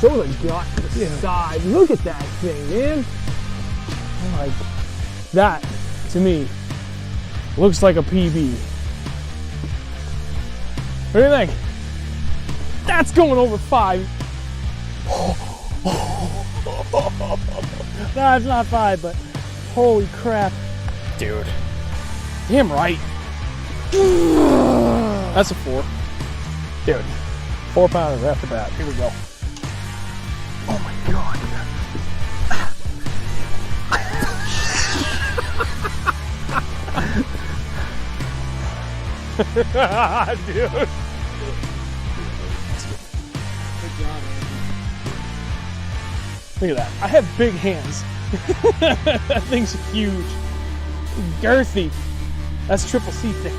show the gut to the side. Look at that thing, man. Like, that, to me, looks like a PB. What do you think? That's going over 5. No, it's not 5, but holy crap. Dude. Damn right. That's a 4. Dude. 4 pounders after that. Here we go. Oh my god. Dude. Look at that. I have big hands. That thing's huge. Girthy. That's triple C thick.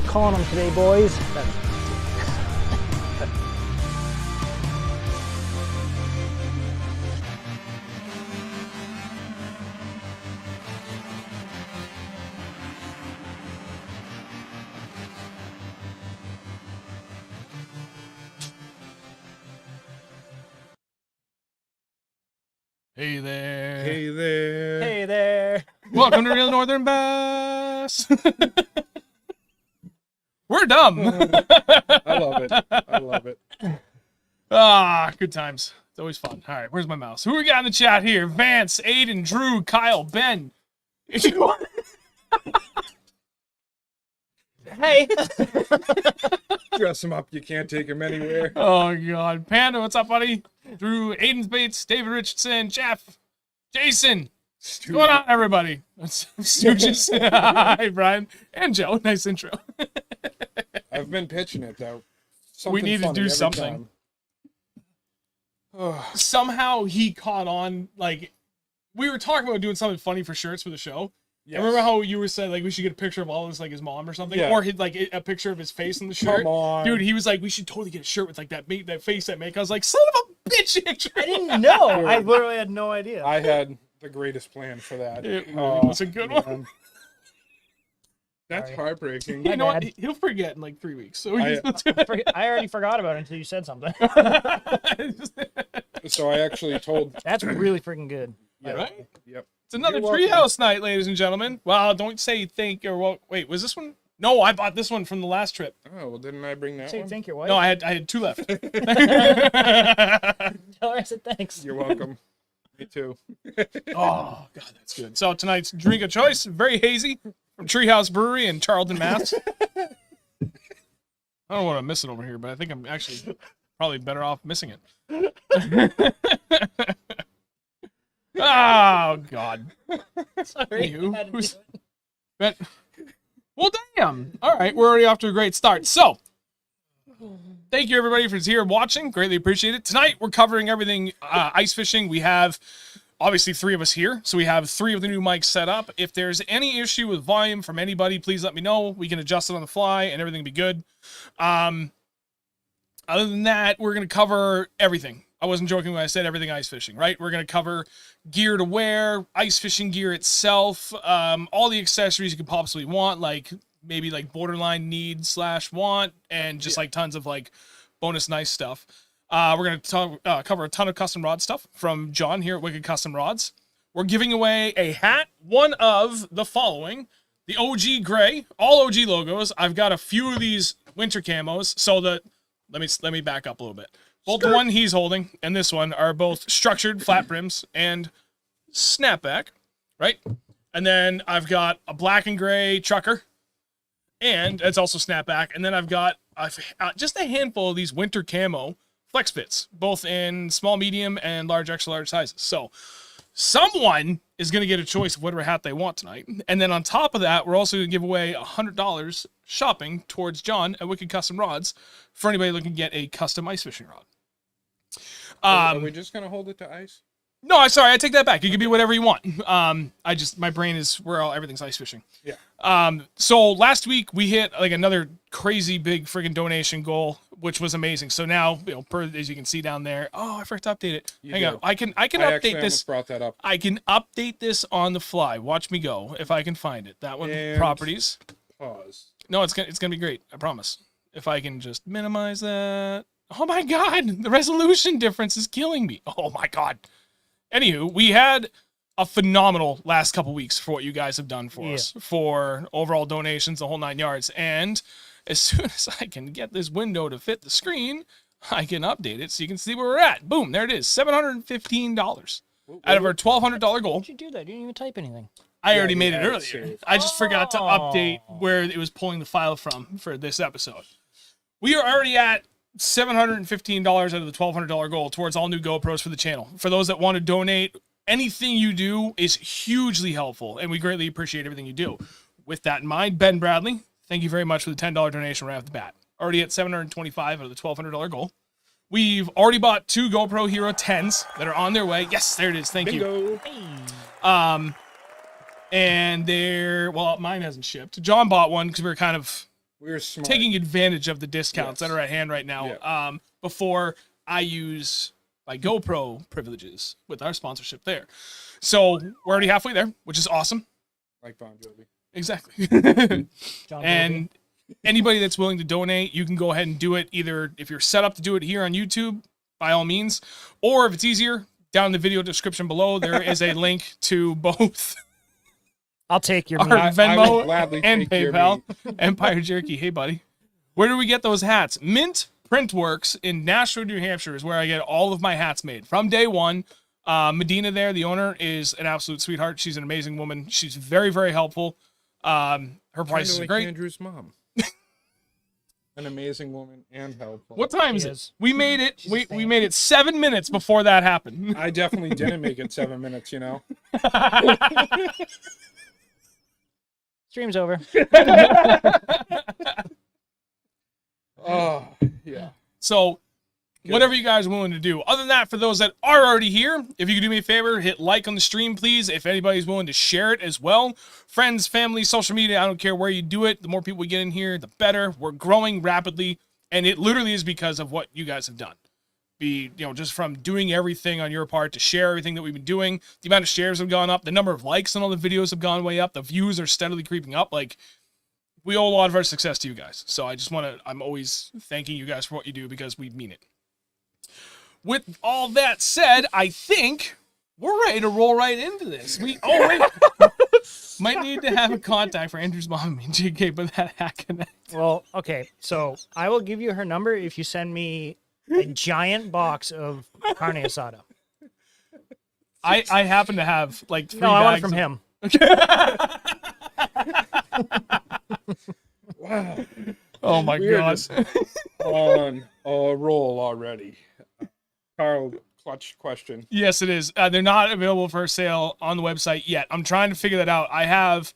We're calling them today, boys. Hey there. Hey there. Hey there. Welcome to Real Northern Bass. We're dumb. I love it. I love it. Ah, good times. It's always fun. All right, where's my mouse? Who we got in the chat here? Vance, Aiden, Drew, Kyle, Ben. Hey. Dress him up. You can't take him anywhere. Oh, God. Panda, what's up, buddy? Drew, Aiden's Bates, David Richardson, Jeff, Jason. What's going on, everybody? Stooges. Hi, Brian. And Joe. Nice intro. I've been pitching it, though. We need to funny do every something. time. Somehow he caught on, like, we were talking about doing something funny for shirts for the show. Yes. Remember how you were saying, like, we should get a picture of all of us, like, his mom or something? Yeah. Or, like, a picture of his face on the shirt? Come on. Dude, he was like, we should totally get a shirt with, like, that face that make. I was like, son of a bitch. I didn't know. I literally had no idea. I had the greatest plan for that. It really was a good one. That's Sorry. heartbreaking. You know what? bad. He'll forget in, like, 3 weeks. So I- I already forgot about it until you said something. So I actually told. That's really freaking good. Yeah. Right? Yep. It's another You're welcome. treehouse night, ladies and gentlemen. Well, don't say think or well, wait, was this one? No, I bought this one from the last trip. Oh, well, didn't I bring that Say one? thank your wife. No, I had 2 left. Tell her I said thanks. You're welcome. Me too. Oh, God, that's good. So tonight's drink of choice, very hazy, from Treehouse Brewery in Charlton, Mass. I don't know what I'm missing over here, but I think I'm actually probably better off missing it. Oh, God. Sorry. You. I had to do Who's- it. But, well, damn. All right, we're already off to a great start. So, thank you, everybody, for here watching. Greatly appreciate it. Tonight, we're covering everything ice fishing. We have, obviously, 3 of us here. So we have 3 of the new mics set up. If there's any issue with volume from anybody, please let me know. We can adjust it on the fly, and everything will be good. Other than that, we're going to cover everything. I wasn't joking when I said everything ice fishing, right? We're going to cover gear to wear, ice fishing gear itself, all the accessories you could possibly want, like maybe like borderline need / want, and just like tons of like bonus nice stuff. We're going to cover a ton of custom rod stuff from John here at Wicked Custom Rods. We're giving away a hat, one of the following: the OG gray, all OG logos. I've got a few of these winter camos, so that let me back up a little bit. Both the one he's holding and this one are both structured flat brims and snapback, right? And then I've got a black and gray trucker, and it's also snapback. And then I've got just a handful of these winter camo flex fits, both in small, medium, and large, extra large sizes. So someone is going to get a choice of whatever hat they want tonight. And then on top of that, we're also going to give away $100 shopping towards John at Wicked Custom Rods for anybody looking to get a custom ice fishing rod. Are we just going to hold it to ice? No, I'm sorry. I take that back. It can be whatever you want. My brain is where everything's ice fishing. Yeah. So last week we hit like another crazy big freaking donation goal, which was amazing. So now, as you can see down there, I forgot to update it. Hang on. I can I actually update this. almost brought that up. I can update this on the fly. Watch me go if I can find it. That one, And- properties. Pause. No, it's gonna be great. I promise. If I can just minimize that. Oh my God, the resolution difference is killing me. Oh my God. Anywho, we had a phenomenal last couple weeks for what you guys have done for us, for overall donations, the whole 9 yards. And as soon as I can get this window to fit the screen, I can update it so you can see where we're at. Boom, there it is, $715 out of our $1,200 goal. How'd you do that? You didn't even type anything. I already made it had it earlier. saved. I just forgot to update where it was pulling the file from for this episode. We are already at $715 out of the $1,200 goal towards all new GoPros for the channel. For those that want to donate, anything you do is hugely helpful, and we greatly appreciate everything you do. With that in mind, Ben Bradley, thank you very much for the $10 donation right off the bat. Already at $725 out of the $1,200 goal. We've already bought 2 GoPro Hero 10s that are on their way. Yes, there it is. Thank you. And mine hasn't shipped. John bought one because we were kind of smart. taking advantage of the discounts that are at hand right now. Yeah. Before I use my GoPro privileges with our sponsorship there. So we're already halfway there, which is awesome. Like Bon Jovi. Exactly. John And anybody that's willing to donate, you can go ahead and do it either if you're set up to do it here on YouTube, by all means, or if it's easier, down in the video description below, there is a link to both I'll take your our meat. I will Venmo gladly and take your PayPal. meat. Empire Jerky. Hey, buddy. Where do we get those hats? Mint Printworks in Nashua, New Hampshire is where I get all of my hats made from day one. Medina there, the owner, is an absolute sweetheart. She's an amazing woman. She's very, very helpful. Her prices Kinda are like great. Andrew's mom. An amazing woman and helpful. What time is She it? is. We made it. She's a We fan. made it 7 minutes before that happened. I definitely didn't make it 7 minutes, you know. Stream's over. Oh, yeah. So, whatever you guys are willing to do. Other than that, for those that are already here, if you could do me a favor, hit like on the stream, please. If anybody's willing to share it as well. Friends, family, social media, I don't care where you do it. The more people we get in here, the better. We're growing rapidly, and it literally is because of what you guys have done. Just from doing everything on your part to share everything that we've been doing. The amount of shares have gone up. The number of likes on all the videos have gone way up. The views are steadily creeping up. Like, we owe a lot of our success to you guys. So I'm always thanking you guys for what you do because we mean it. With all that said, I think we're ready to roll right into this. Might need to have a contact for Andrew's mom and JK, but that hack connect. Well, okay. So I will give you her number if you send me a giant box of carne asada. I happen to have like 3 No, I want it bags from of- him. Wow. Oh my We're god. just on a roll already. Carl, clutch question. Yes, it is. They're not available for sale on the website yet. I'm trying to figure that out. I have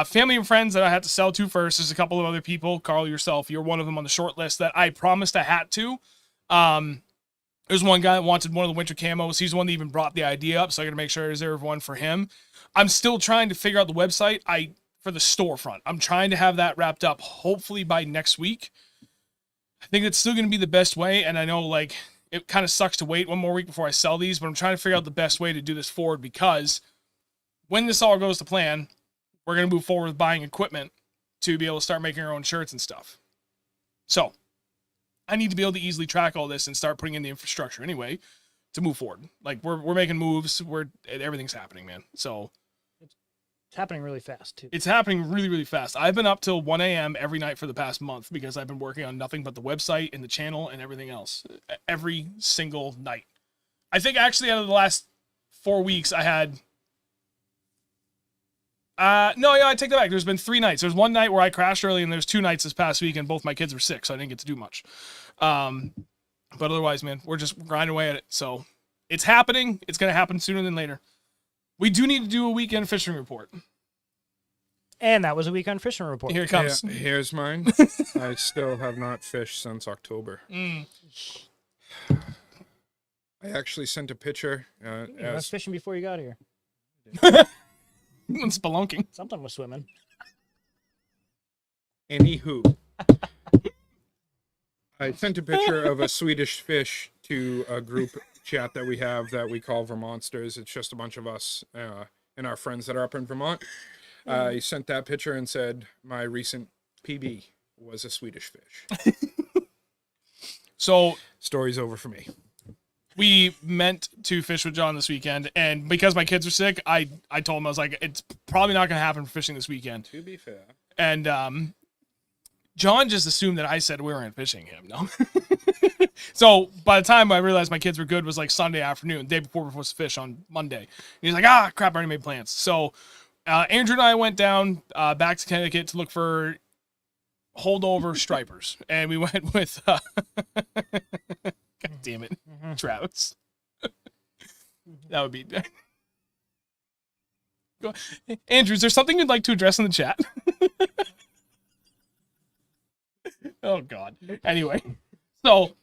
family and friends that I have to sell to first. There's a couple of other people. Carl, yourself, you're one of them on the short list that I promised a hat to. There's one guy that wanted one of the winter camos. He's the one that even brought the idea up, so I got to make sure I reserve one for him. I'm still trying to figure out the website for the storefront. I'm trying to have that wrapped up hopefully by next week. I think it's still going to be the best way, and I know like it kind of sucks to wait one more week before I sell these, but I'm trying to figure out the best way to do this forward because when this all goes to plan, we're going to move forward with buying equipment to be able to start making our own shirts and stuff. So I need to be able to easily track all this and start putting in the infrastructure anyway to move forward. Like we're making moves. Everything's happening, man. So It's happening really fast, too. it's happening really, really fast. I've been up till 1 a.m. every night for the past month because I've been working on nothing but the website and the channel and everything else every single night. I think actually out of the last 4 weeks I had I take that back. There's been 3 nights. There's one night where I crashed early, and there's 2 nights this past week, and both my kids were sick, so I didn't get to do much. But otherwise, man, we're just grinding away at it. So it's happening. It's going to happen sooner than later. We do need to do a weekend fishing report. And that was a weekend fishing report. Here it comes. Here's mine. I still have not fished since October. Mm. I actually sent a picture. I was fishing before you got here. Spelunking. Something was swimming. Anywho, I sent a picture of a Swedish fish to a group chat that we have that we call Vermonsters. It's just a bunch of us and our friends that are up in Vermont. I sent that picture and said my recent PB was a Swedish fish. So Story's over for me. we meant to fish with John this weekend, and because my kids are sick, I told him, I was like, it's probably not going to happen for fishing this weekend. To be fair. And John just assumed that I said we weren't fishing him. No. So by the time I realized my kids were good was like Sunday afternoon, day before we're supposed to fish on Monday. And he's like, crap, I already made plans. So Andrew and I went down back to Connecticut to look for holdover stripers, and we went with God damn it, Travis. That would be Go. Andrew, is there something you'd like to address in the chat? Oh God. Anyway, so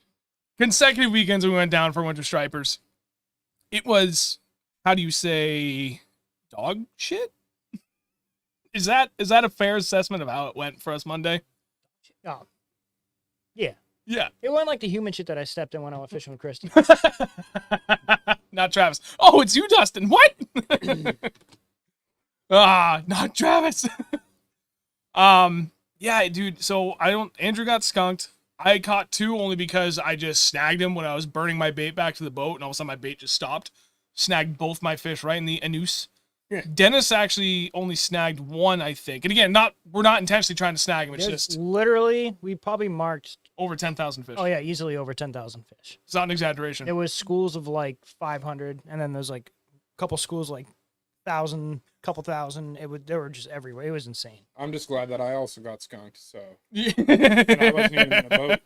consecutive weekends we went down for winter stripers. It was, how do you say, dog shit? Is that a fair assessment of how it went for us Monday? Oh. Yeah. Yeah. It wasn't like the human shit that I stepped in when I went fishing with Christy. Not Travis. Oh, it's you, Dustin. What? Not Travis. Yeah, dude. So Andrew got skunked. I caught 2 only because I just snagged him when I was burning my bait back to the boat, and all of a sudden my bait just stopped. Snagged both my fish right in the anus. Yeah. Dennis actually only snagged 1, I think. And again, we're not intentionally trying to snag him. It's There's just literally, we probably marked, over 10,000 fish. oh yeah, easily over 10,000 fish. It's not an exaggeration. It was schools of like 500, and then there's like a couple schools like 1,000, couple thousand. They were just everywhere. It was insane. I'm just glad that I also got skunked, so. Yeah. And I wasn't even in the boat.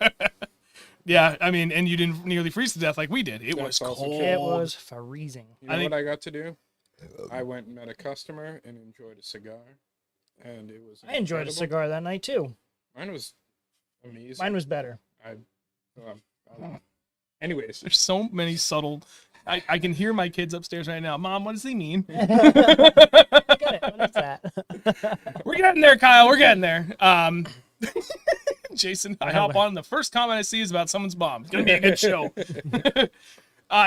Yeah, I mean, and you didn't nearly freeze to death like we did. It That's was also cold. true. It was freezing. You know I think- what I got to do? I went and met a customer and enjoyed a cigar. And it was I enjoyed a incredible. cigar that night too. Mine was amazing. Mine was better. Anyways, There's so many subtle. I can hear my kids upstairs right now. Mom, what does he mean? Get it? What is that? We're getting there, Kyle. We're getting there. Jason, I hop on. The first comment I see is about someone's mom. It's gonna be a good show.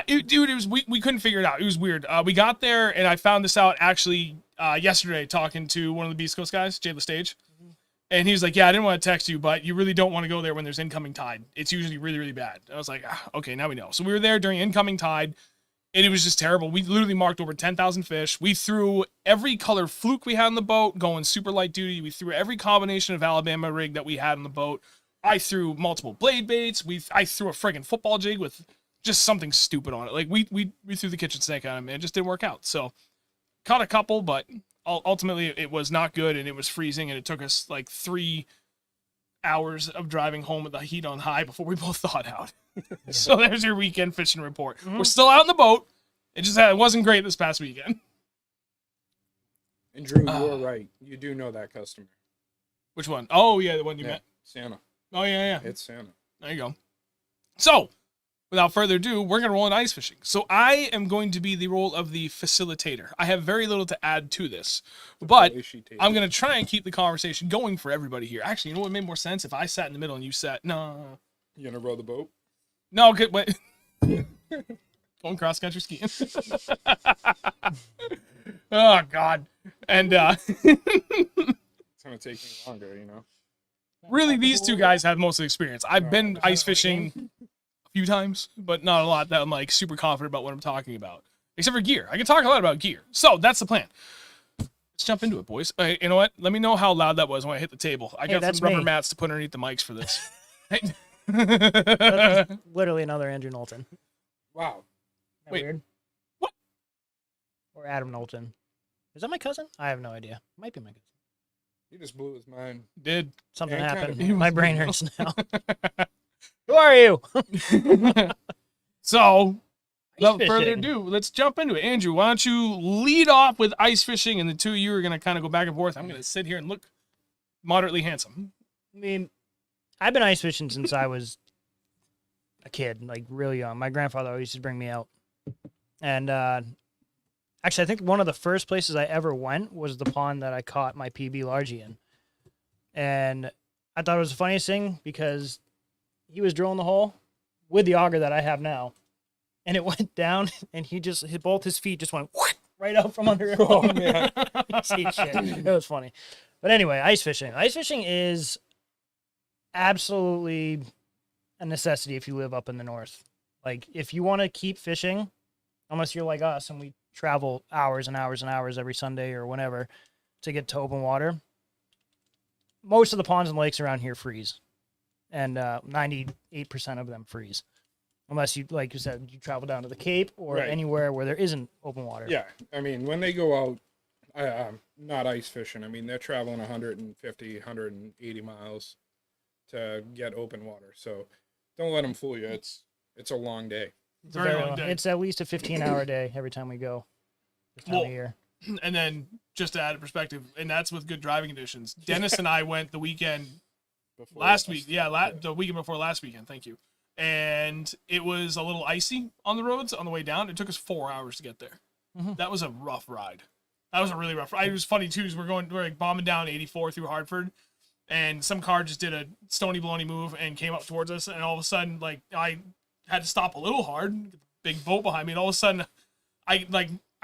Dude, it was we couldn't figure it out. It was weird. We got there and I found this out actually yesterday talking to one of the Beast Coast guys, Jay Lestage. And he was like, yeah, I didn't want to text you, but you really don't want to go there when there's incoming tide. It's usually really, really bad. I was like, okay, now we know. So we were there during incoming tide, and it was just terrible. We literally marked over 10,000 fish. We threw every color fluke we had on the boat, going super light duty. We threw every combination of Alabama rig that we had on the boat. I threw multiple blade baits. I threw a friggin' football jig with just something stupid on it. Like, we threw the kitchen sink on him, and it just didn't work out. So, caught a couple, but ultimately it was not good, and it was freezing, and it took us like 3 hours of driving home with the heat on high before we both thawed out. So there's your weekend fishing report. We're still out in the boat. It wasn't great this past weekend. and Drew, you're right. You do know that customer. Which one? Oh yeah, the one you met. Santa. Oh yeah. It's Santa. There you go. So, without further ado, we're going to roll into ice fishing. So I am going to be the role of the facilitator. I have very little to add to this, but I'm going to try and keep the conversation going for everybody here. Actually, you know what made more sense? If I sat in the middle and you sat, no. You gonna row the boat? No, good. Wait. Going cross-country skiing. Oh, God. And It's gonna take me longer, you know. really, these two guys have most of the experience. I've been ice fishing a few times, but not a lot that I'm like super confident about what I'm talking about. Except for gear. I can talk a lot about gear. So that's the plan. Let's jump into it, boys. You know what? Let me know how loud that was when I hit the table. I got some rubber mats to put underneath the mics for this. That's literally another Andrew Knowlton. Wow. Isn't that Wait, weird? what? Or Adam Knowlton. Is that my cousin? I have no idea. Might be my cousin. You just blew his mind. Did. Something Yeah, happened. kind of. My brain hurts now. Who are you? So, without Ice further fishing. ado, let's jump into it. Andrew, why don't you lead off with ice fishing, and the two of you are going to kind of go back and forth. I'm going to sit here and look moderately handsome. I mean, I've been ice fishing since I was a kid, like real young. My grandfather always used to bring me out. And actually, I think one of the first places I ever went was the pond that I caught my PB largie in. And I thought it was the funniest thing because he was drilling the hole with the auger that I have now. And it went down, and both his feet just went right out from under him. Oh man. See shit. It was funny. But anyway, ice fishing. Ice fishing is absolutely a necessity if you live up in the north. Like, if you want to keep fishing, unless you're like us and we travel hours and hours and hours every Sunday or whenever to get to open water, most of the ponds and lakes around here freeze. And 98% of them freeze. Unless you, like you said, you travel down to the Cape or Right. anywhere where there isn't open water. Yeah, I mean, when they go out, not ice fishing, I mean, they're traveling 150, 180 miles to get open water. So don't let them fool you. It's a long day. It's a Very very long long- day. It's at least a 15-hour day every time we go this time Well, of year. And then just to add a perspective, and that's with good driving conditions. Dennis and I went the weekend Before last week. Yeah, the weekend before last weekend. Thank you. And it was a little icy on the roads on the way down. It took us 4 hours to get there. Mhm. That was a rough ride. That was a really rough ride. It was funny too, because we're like bombing down 84 through Hartford, and some car just did a stony baloney move and came up towards us, and all of a sudden, like, I had to stop a little hard. Big boat behind me, and all of a sudden, I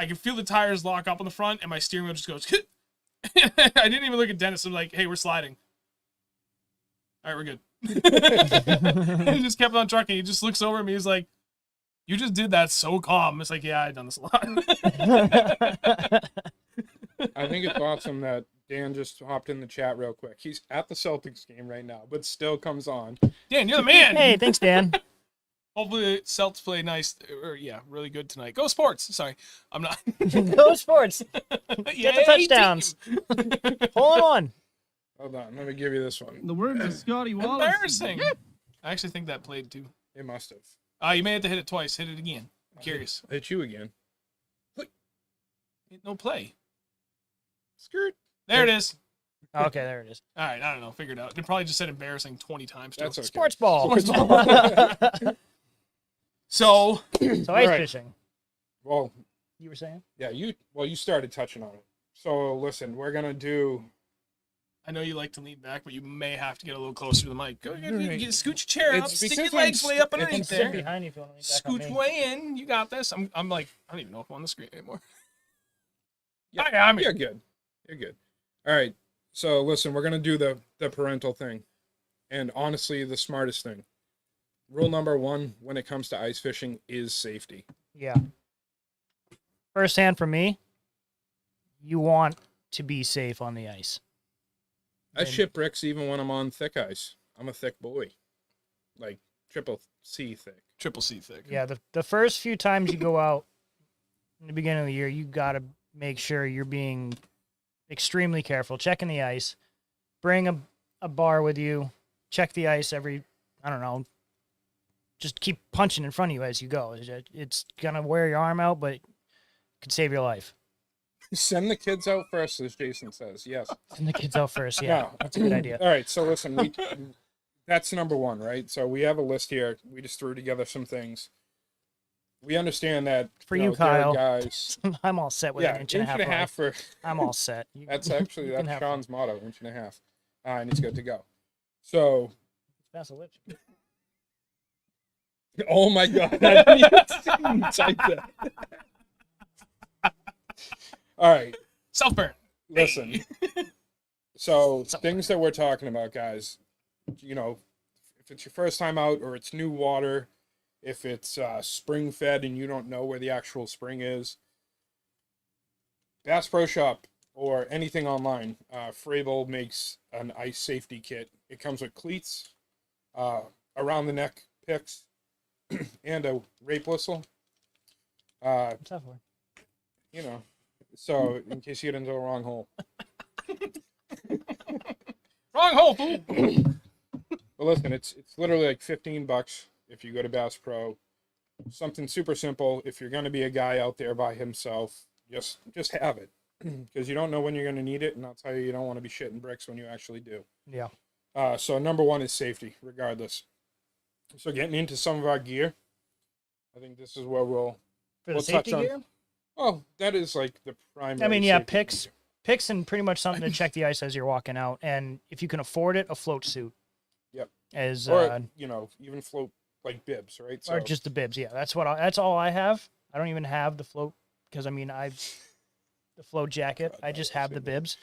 could feel the tires lock up on the front, and my steering wheel just goes. I didn't even look at Dennis. I'm like, "Hey, we're sliding. All right, we're good." And he just kept on trucking. He just looks over at me. He's like, "You just did that so calm." It's like, yeah, I've done this a lot. I think it's awesome that Dan just hopped in the chat real quick. He's at the Celtics game right now, but still comes on. Dan, you're the man. Hey, thanks, Dan. Hopefully, the Celtics play nice, or yeah, really good tonight. Go Sports. Sorry, I'm not. Go Sports. Get the touchdowns. Hold on. Hold on, let me give you this one. The words of Scotty Wallace. Embarrassing. I actually think that played too. It must have. You may have to hit it twice. Hit it again. I'm curious. Hit you again. No play. Skirt. There it is. Okay, there it is. All right, I don't know. Figured it out. It probably just said embarrassing 20 times. Too. That's okay. Sports ball. So, So ice Right. fishing. Well, You were saying? yeah, you started touching on it. So listen, we're gonna do. I know you like to lean back, but you may have to get a little closer to the mic. Go, Right. scoot your chair up, It's stick because your legs I'm way up st- underneath I'm there. Behind you if you want to lean back on Scooch me. way in. You got this. I'm like, I don't even know if I'm on the screen anymore. Yeah, I'm You're good. You're good. All right. So listen, we're gonna do the parental thing, and honestly, the smartest thing. Rule number one when it comes to ice fishing is safety. Yeah. First hand for me, you want to be safe on the ice. I And- ship bricks even when I'm on thick ice. I'm a thick boy, like triple C thick. Triple C thick. Yeah, the first few times you go out in the beginning of the year, you got to make sure you're being extremely careful, checking the ice. Bring a bar with you. Check the ice every, I don't know, just keep punching in front of you as you go. It's going to wear your arm out, but it could save your life. Send the kids out first, as Jason says. Yes. Send the kids out first. Yeah, No. that's a good idea. All right. So listen, that's number one, right? So we have a list here. We just threw together some things. We understand that For you, you, know, there are Kyle. guys. I'm all set with Yeah, an inch and a half. life. for. I'm all set. You- That's you actually can that's have Sean's motto, inch and a half, and it's good to go. So, Pass the lips. oh my god, I didn't even type that. All right, Self burn. listen. So things that we're talking about, guys. You know, if it's your first time out or it's new water, if it's spring fed and you don't know where the actual spring is, Bass Pro Shop or anything online, Fravel makes an ice safety kit. It comes with cleats, around the neck picks, and a rape whistle. What's that for? You know, so in case you get into the wrong hole. Wrong hole, fool. But listen, it's literally like $15 if you go to Bass Pro. Something super simple. If you're gonna be a guy out there by himself, just have it, because you don't know when you're gonna need it, and I'll tell you, you don't want to be shitting bricks when you actually do. Yeah. So number one is safety, regardless. So getting into some of our gear, I think this is where we'll For the We'll touch safety on- gear? oh, that is like the primary. I mean, yeah, safety picks, gear. picks, and pretty much something to check the ice as you're walking out. And if you can afford it, a float suit. Yep. As Or you know, even float like bibs, right? or just the bibs. Yeah, that's what. That's all I have. I don't even have the float because I mean the float jacket. I just have the bibs.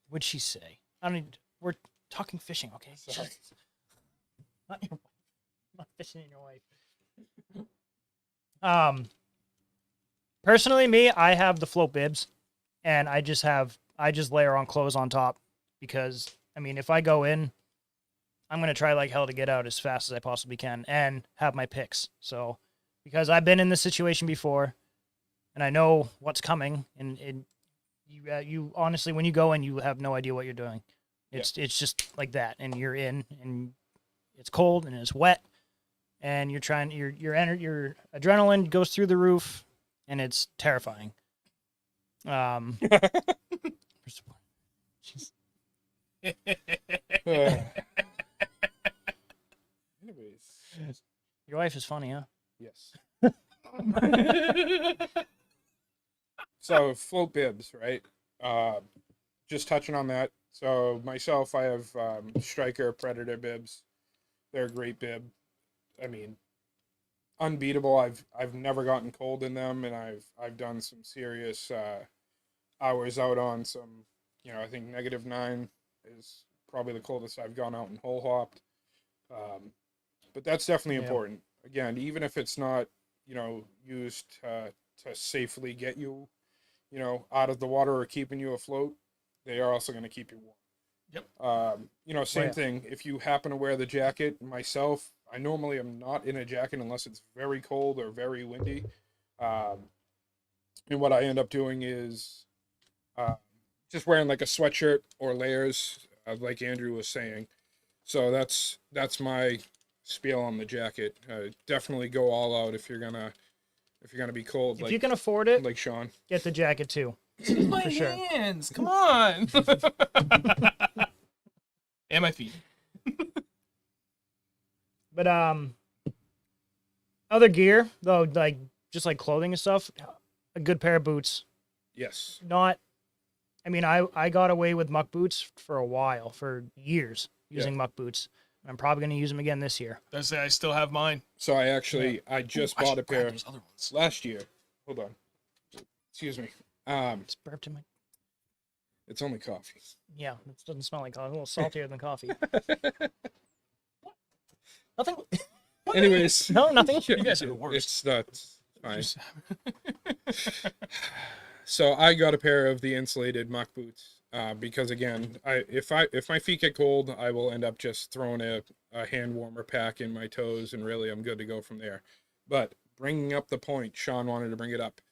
What'd she say? I don't. We're talking fishing, okay? Sorry. Not fishing in your wife. Personally, me, I have the float bibs, and I just layer on clothes on top because I mean, if I go in, I'm gonna try like hell to get out as fast as I possibly can and have my picks. So, because I've been in this situation before, and I know what's coming, and you honestly, when you go in, you have no idea what you're doing. It's just like that, and you're in, and it's cold and it's wet, and you're trying your adrenaline goes through the roof, and it's terrifying. Jeez. Anyways, Your wife is funny, huh? yes. So float bibs, right? Just touching on that. So myself, I have Striker Predator bibs. They're a great bib. I mean, unbeatable. I've never gotten cold in them, and I've done some serious hours out on some. I think -9 is probably the coldest I've gone out and hole hopped. But that's definitely important. Again, even if it's not used to safely get you out of the water or keeping you afloat, they are also going to keep you warm. Yep. Same thing. If you happen to wear the jacket, myself, I normally am not in a jacket unless it's very cold or very windy. And what I end up doing is just wearing like a sweatshirt or layers, like Andrew was saying. So that's my spiel on the jacket. Definitely go all out if you're gonna be cold. If you can afford it, like Sean, get the jacket too. My For sure. hands, come on. And my feet. But other gear though, like just like clothing and stuff, a good pair of boots. yes, I mean, I got away with muck boots for a while, for years, using muck boots. I'm probably going to use them again this year. I still have mine. So I just I bought should a grab pair those other ones. last year. Hold on, excuse me. Just burped in my... It's only coffee. Yeah, it doesn't smell like coffee. A little saltier than coffee. Nothing. Anyways, No, nothing. You guys are the worst. It's not fine. Just- So I got a pair of the insulated muck boots because again, if my feet get cold, I will end up just throwing a hand warmer pack in my toes, and really I'm good to go from there. But bringing up the point, Sean wanted to bring it up.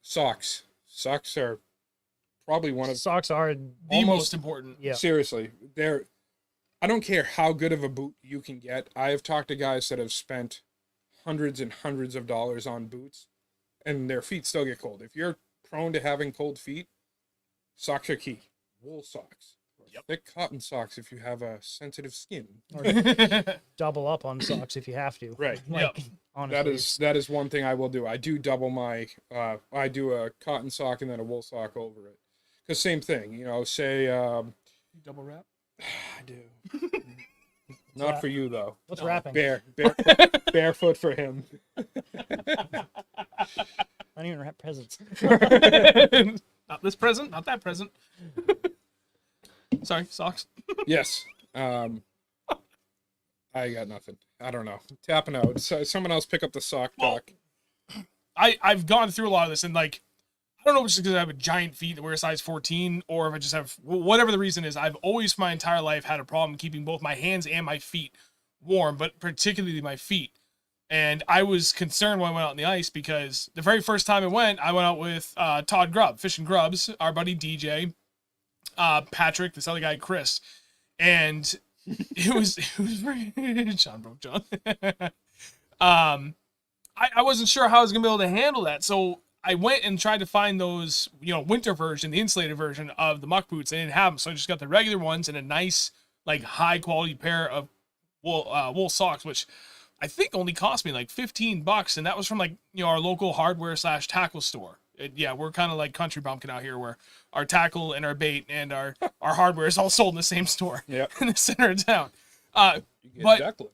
Socks are probably one of Socks are the most important. Yeah. seriously, I don't care how good of a boot you can get. I have talked to guys that have spent hundreds and hundreds of dollars on boots, and their feet still get cold. If you're prone to having cold feet, socks are key. Wool socks. Yep. Thick cotton socks if you have a sensitive skin. double up on socks if you have to. Right. Like, Yep. honestly. That is one thing I will do. I do double my I do a cotton sock and then a wool sock over it. Because same thing, say Double wrap. I do. Not for you though. What's wrapping? Barefoot for him. I don't even wrap presents. Not this present, not that present. Sorry, socks. Yes. I got nothing. I don't know. Tapping out. So someone else pick up the sock talk. I've gone through a lot of this, and like, I don't know if it's because I have a giant feet that wear a size 14, or if I just have, whatever the reason is, I've always for my entire life had a problem keeping both my hands and my feet warm, but particularly my feet. And I was concerned when I went out on the ice because the very first time I went out with Todd Grubb, Fishing Grubs, our buddy DJ, Patrick, this other guy, Chris. And it was very, John broke John. I wasn't sure how I was going to be able to handle that. So I went and tried to find those, winter version, the insulated version of the muck boots. They didn't have them. So I just got the regular ones and a nice, like, high quality pair of wool socks, which I think only cost me like $15. And that was from like, our local hardware / tackle store. We're kind of like country bumpkin out here where our tackle and our bait and our hardware is all sold in the same store in the center of town. But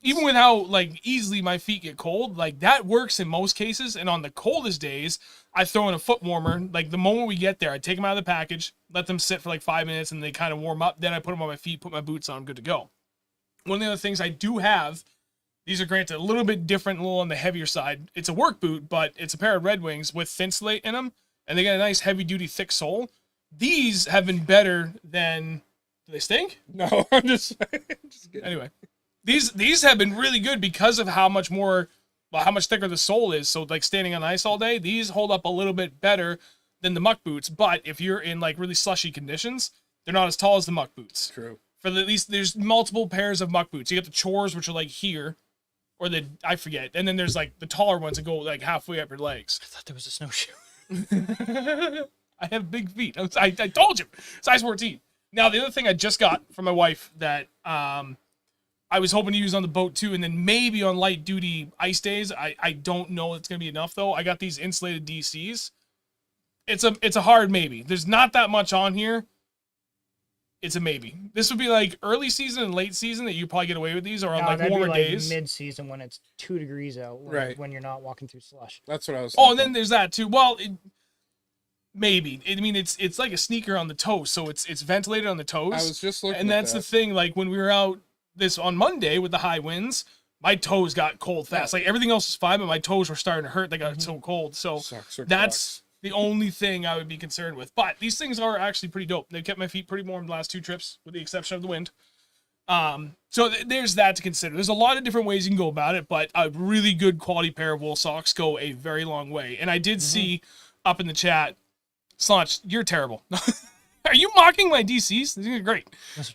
even with how like easily my feet get cold, like that works in most cases. And on the coldest days, I throw in a foot warmer. Like the moment we get there, I take them out of the package, let them sit for like 5 minutes, and they kind of warm up. Then I put them on my feet, put my boots on, I'm good to go. One of the other things I do have, these are granted a little bit different, a little on the heavier side. It's a work boot, but it's a pair of Red Wings with Thinsulate in them, and they got a nice heavy-duty thick sole. These have been better than... Do they stink? No, I'm just kidding. Anyway, these have been really good because of how much thicker the sole is. So like standing on ice all day, these hold up a little bit better than the muck boots. But if you're in like really slushy conditions, they're not as tall as the muck boots. True. At least there's multiple pairs of muck boots. You got the chores, which are like here, or I forget. And then there's like the taller ones that go like halfway up your legs. I thought there was a snowshoe. I have big feet. I told you, size 14. Now, the other thing I just got from my wife that I was hoping to use on the boat too, and then maybe on light duty ice days. I don't know if it's going to be enough though. I got these insulated DCs. It's a hard maybe. There's not that much on here. It's a maybe. This would be like early season and late season that you probably get away with these, or on like that'd warmer be like days. Mid-season when it's 2 degrees out, when you're not walking through slush. That's what I was Oh, thinking. and then there's that too. Well, maybe. I mean, it's like a sneaker on the toes, so it's ventilated on the toes. I was just looking and at that's that. the thing. Like when we were out on Monday with the high winds, my toes got cold fast. Like everything else was fine, but my toes were starting to hurt. They got so cold. So Sucks or that's the only thing I would be concerned with. But these things are actually pretty dope. They've kept my feet pretty warm the last 2 trips, with the exception of the wind. So there's that to consider. There's a lot of different ways you can go about it, but a really good quality pair of wool socks go a very long way. And I did see up in the chat, Slanch, you're terrible. Are you mocking my DCs? These are great. Those are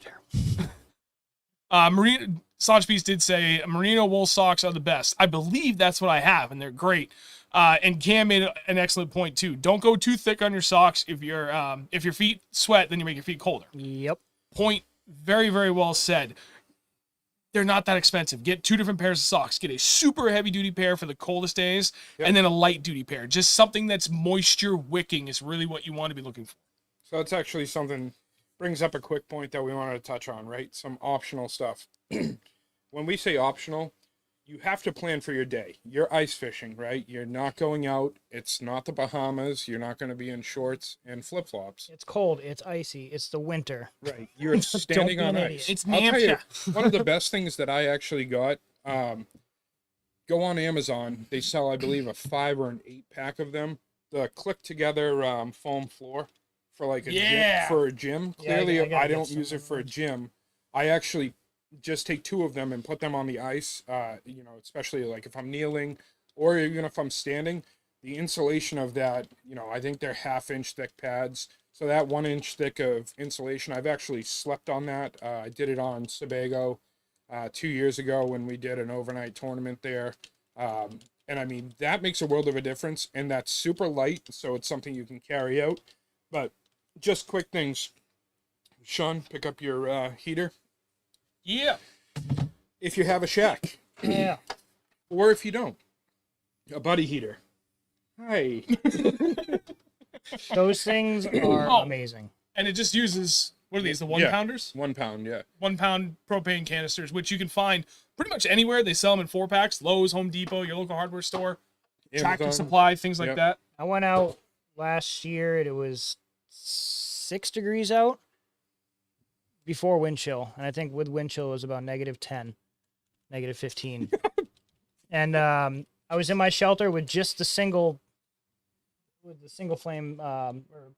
terrible. Slanch Beast did say merino wool socks are the best. I believe that's what I have, and they're great. And Cam made an excellent point too. Don't go too thick on your socks. If your feet sweat, then you make your feet colder. Yep. Point very, very well said. They're not that expensive. Get 2 different pairs of socks. Get a super heavy duty pair for the coldest days, and then a light duty pair. Just something that's moisture wicking is really what you want to be looking for. So that's actually something, brings up a quick point that we wanted to touch on, right? Some optional stuff. When we say optional, you have to plan for your day. You're ice fishing, right? You're not going out. It's not the Bahamas. You're not going to be in shorts and flip-flops. It's cold. It's icy. It's the winter. Right. You're standing be on an ice. idiot. It's I'll tell you, Hampshire. one of the best things that I actually got, go on Amazon. They sell, I believe, a 5 or an 8 pack of them. The click together foam floor for like a gym. Yeah, Clearly, I gotta I get don't some use it of for a those. gym. I actually just take 2 of them and put them on the ice. Especially like if I'm kneeling or even if I'm standing. The insulation of that, I think they're 1/2-inch thick pads. So that 1 inch thick of insulation, I've actually slept on that. I did it on Sebago 2 years ago when we did an overnight tournament there. And I mean, that makes a world of a difference. And that's super light, so it's something you can carry out. But just quick things. Sean, pick up your heater. Yeah. If you have a shack, Yeah. or if you don't, a buddy heater. Hi. Those things are Oh. amazing. And it just uses, what are these, the 1 Yeah. pounders? 1 pound, yeah. 1 pound propane canisters, which you can find pretty much anywhere. They sell them in 4-packs, Lowe's, Home Depot, your local hardware store, Tractor Amazon. Supply, things like Yep. that. I went out last year. It was 6 degrees out before wind chill, and I think with wind chill it was about -10, -15. And I was in my shelter with just the single flame or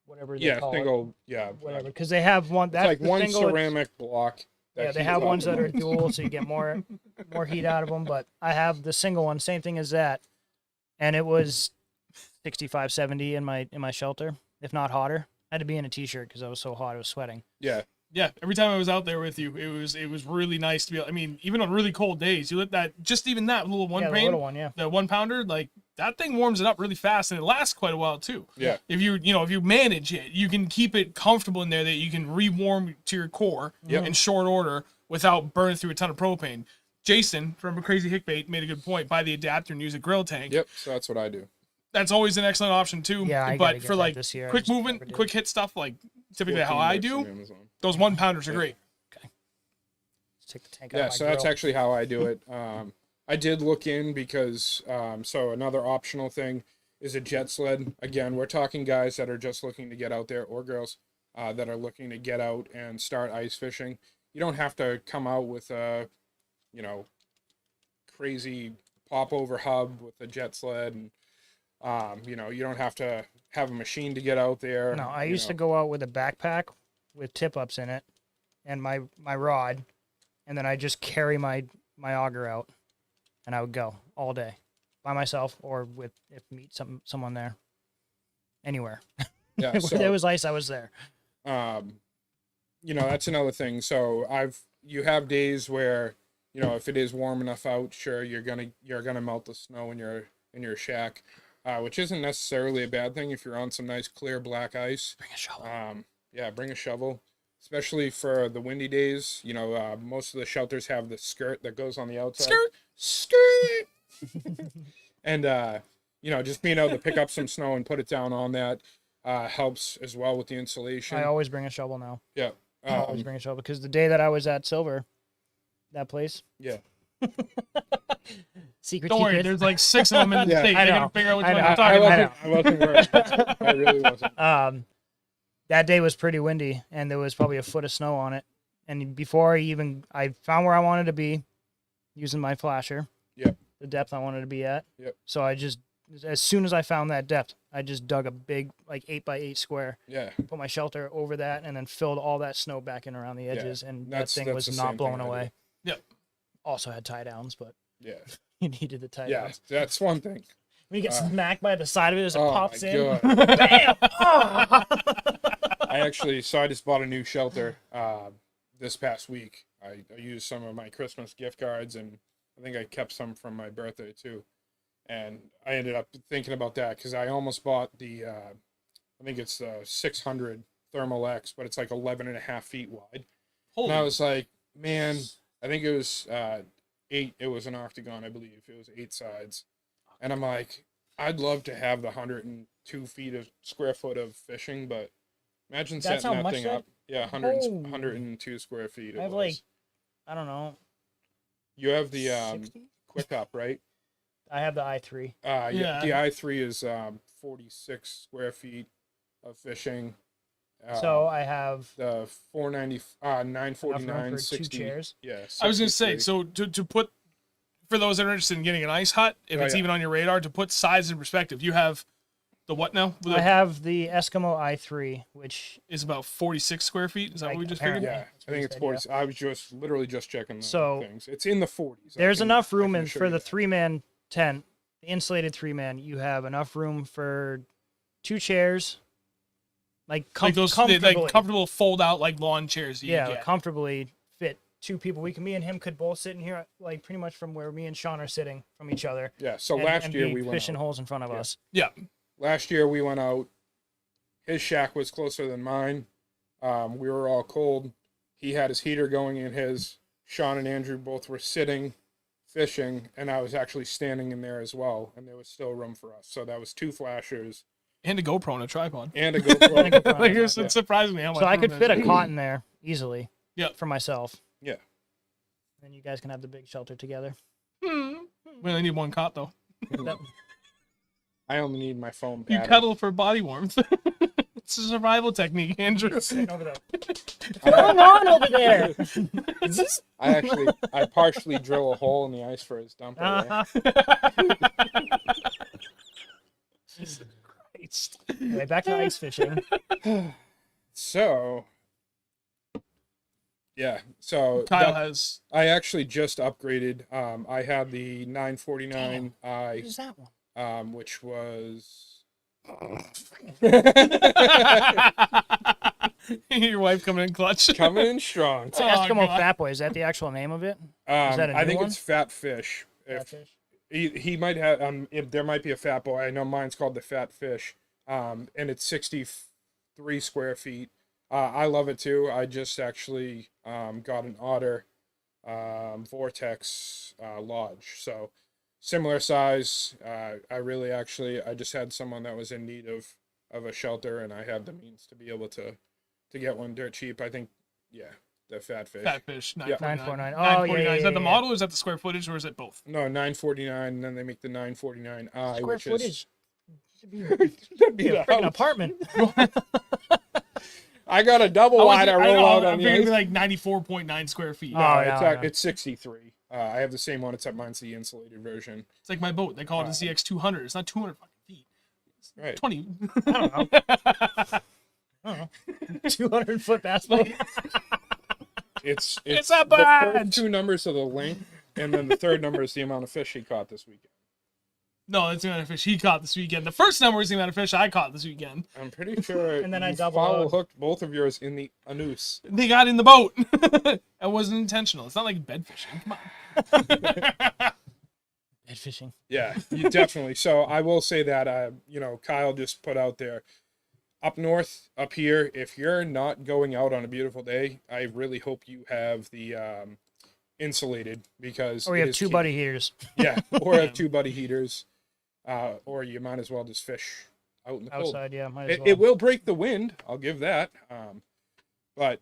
whatever they Yeah, call it, single, yeah. whatever, because they have one It's that's like the one single, it's- ceramic block. Yeah, they have ones that are dual, so you get more heat out of them. But I have the single one, same thing as that, and it was 65, 70 in my shelter, if not hotter. I had to be in a t-shirt because I was so hot, I was sweating. Yeah. Yeah, every time I was out there with you, it was really nice to be. I mean, even on really cold days, you let that little one Yeah, the grain, little one, yeah. the 1 pounder, like that thing warms it up really fast and it lasts quite a while too. Yeah. If you manage it, you can keep it comfortable in there that you can rewarm to your core in short order without burning through a ton of propane. Jason from Crazy Hickbait made a good point. Buy the adapter and use a grill tank. Yep. So that's what I do. That's always an excellent option too. Yeah, I gotta but get for that like this year. I quick just never movement, did. quick hit stuff, like typically how 14 I bucks do, on Amazon. those 1 pounders are great. Let's take the tank out Yeah, of my so that's grill. actually how I do it. I did look in because, so another optional thing is a jet sled. Again, we're talking guys that are just looking to get out there, or girls that are looking to get out and start ice fishing. you don't have to come out with a, you know, crazy pop over hub with a jet sled, and you know, you don't have to have a machine to get out there. No, I used to go out with a backpack with tip ups in it and my rod, and then I just carry my auger out, and I would go all day by myself or with if meet someone there, anywhere. Yeah, Where so, there was ice, I was there. you know, that's another thing. So you have days where, you know, if it is warm enough out, sure, you're gonna melt the snow in your shack, which isn't necessarily a bad thing if you're on some nice clear black ice. Bring a shovel. Yeah, bring a shovel, especially for the windy days. You know, most of the shelters have the skirt that goes on the outside. Skirt. And you know, just being able to pick up some snow and put it down on that helps as well with the insulation. I always bring a shovel now. Yeah. I always bring a shovel because the day that I was at Silver, that place. Yeah. Secret. Don't worry, there's like 6 of them in the Yeah, state. I They're know. gonna figure out which I one know. you're talking about. I wasn't worried. I really wasn't. That day was pretty windy, and there was probably a foot of snow on it. And before I found where I wanted to be, using my flasher. Yep. The depth I wanted to be at. Yep. So as soon as I found that depth, I just dug a big, like 8x8 square, Yeah. put my shelter over that, and then filled all that snow back in around the edges, and that That's- thing that's was the not same blown thing I do. away. Yep. Also had tie downs, but Yeah. you needed the tie Yeah. downs. That's one thing. When you get smacked by the side of it as it Oh pops my in. God. Bam! Oh! I just bought a new shelter this past week. I used some of my Christmas gift cards, and I think I kept some from my birthday too. And I ended up thinking about that because I almost bought the, I think it's 600 Thermal X, but it's like 11 and a half feet wide. Holy. And I was like, man, I think it was 8. It was an octagon, I believe. It was 8 sides. And I'm like, I'd love to have the 102 feet of square foot of fishing, but imagine That's setting how that much thing that- up. Yeah, Holy. 102 square feet. It I have was. like, I don't know, You have the 60? Quick Up, right? I have the i3. Yeah. Yeah. The i3 is 46 square feet of fishing. So I have The 490, enough 949, room for 60. 2 chairs. Yeah. I was gonna say, 63. so to put, for those that are interested in getting an ice hut, if Oh, it's yeah. even on your radar, to put size in perspective, you have the what now? I have the Eskimo i3, which Is about 46 square feet. Is that Like, what we just apparently. figured? Yeah, That's I what think he it's said, 40. I was literally just checking the So, things. It's in the 40s. there's enough room I can in show for you the that. 3-man tent, the insulated 3-man. You have enough room for 2 chairs, like, Like those comfortably. like comfortable fold out like lawn chairs. You Yeah, get. comfortably fit 2 people. Me and him could both sit in here, like pretty much from where me and Sean are sitting from each other. Yeah, so and- last and year be we went fishing out. holes in front of Yeah. us. Yeah. Last year we went out. His shack was closer than mine. We were all cold. He had his heater going in his. Sean and Andrew both were sitting, fishing, and I was actually standing in there as well, and there was still room for us. So that was 2 flashers And a GoPro and a tripod. and a GoPro. Like, it surprised me how much. So I room could there fit is. a cot in there easily. Yeah. For myself. Yeah. And you guys can have the big shelter together. We only need 1 cot though. I only need my phone You battery. cuddle for body warmth. It's a survival technique, Andrew. Over there. What's going on over there? I partially drill a hole in the ice for his dump. area. Jesus Christ. Anyway, back to ice fishing. So, yeah. So Kyle has. I actually just upgraded. I had the 949i, What is that one? which was. Your wife coming in clutch. Coming in strong. It's Eskimo Fat Boy. Is that the actual name of it? that a I new think one? it's Fat Fish. Catfish? He might have. If there might be a Fat Boy. I know mine's called the Fat Fish. And it's 63 square feet. I love it too. I just actually got an Otter Vortex Lodge. So similar size. I just had someone that was in need of a shelter, and I have the means to be able to get one dirt cheap. I think, yeah, the Fat Fish. Fat fish. 949. 949. Oh, yeah, Is that the yeah. model or is that the square footage or is it both? No, 949, and then they make the 949i, Square which footage. is that'd be the Freaking house. apartment. I got a double wide. I roll out on I'm the figuring ice. like 94.9 square feet. No, Oh, it's no, at, no. it's 63. I have the same one, except mine's the insulated version. It's like my boat. They call it a ZX 200. It's not 200 fucking feet. It's Right. 20. I don't know. I don't know. 200-foot basketball. It's a the badge! first two numbers of the length, and then the third number is the amount of fish he caught this weekend. No, that's the amount of fish he caught this weekend. The first number is the amount of fish I caught this weekend. I'm pretty sure And then I you double foul load. hooked both of yours in the anus. They got in the boat. It wasn't intentional. It's not like bed fishing. Come on. Bed fishing. Yeah, you definitely. So I will say that, Kyle just put out there, up north, up here, if you're not going out on a beautiful day, I really hope you have the insulated, because Or we it have is 2 key. buddy heaters. Yeah, or have 2 buddy heaters, or you might as well just fish out in the cold. Outside, yeah. Might as well. It will break the wind, I'll give that. But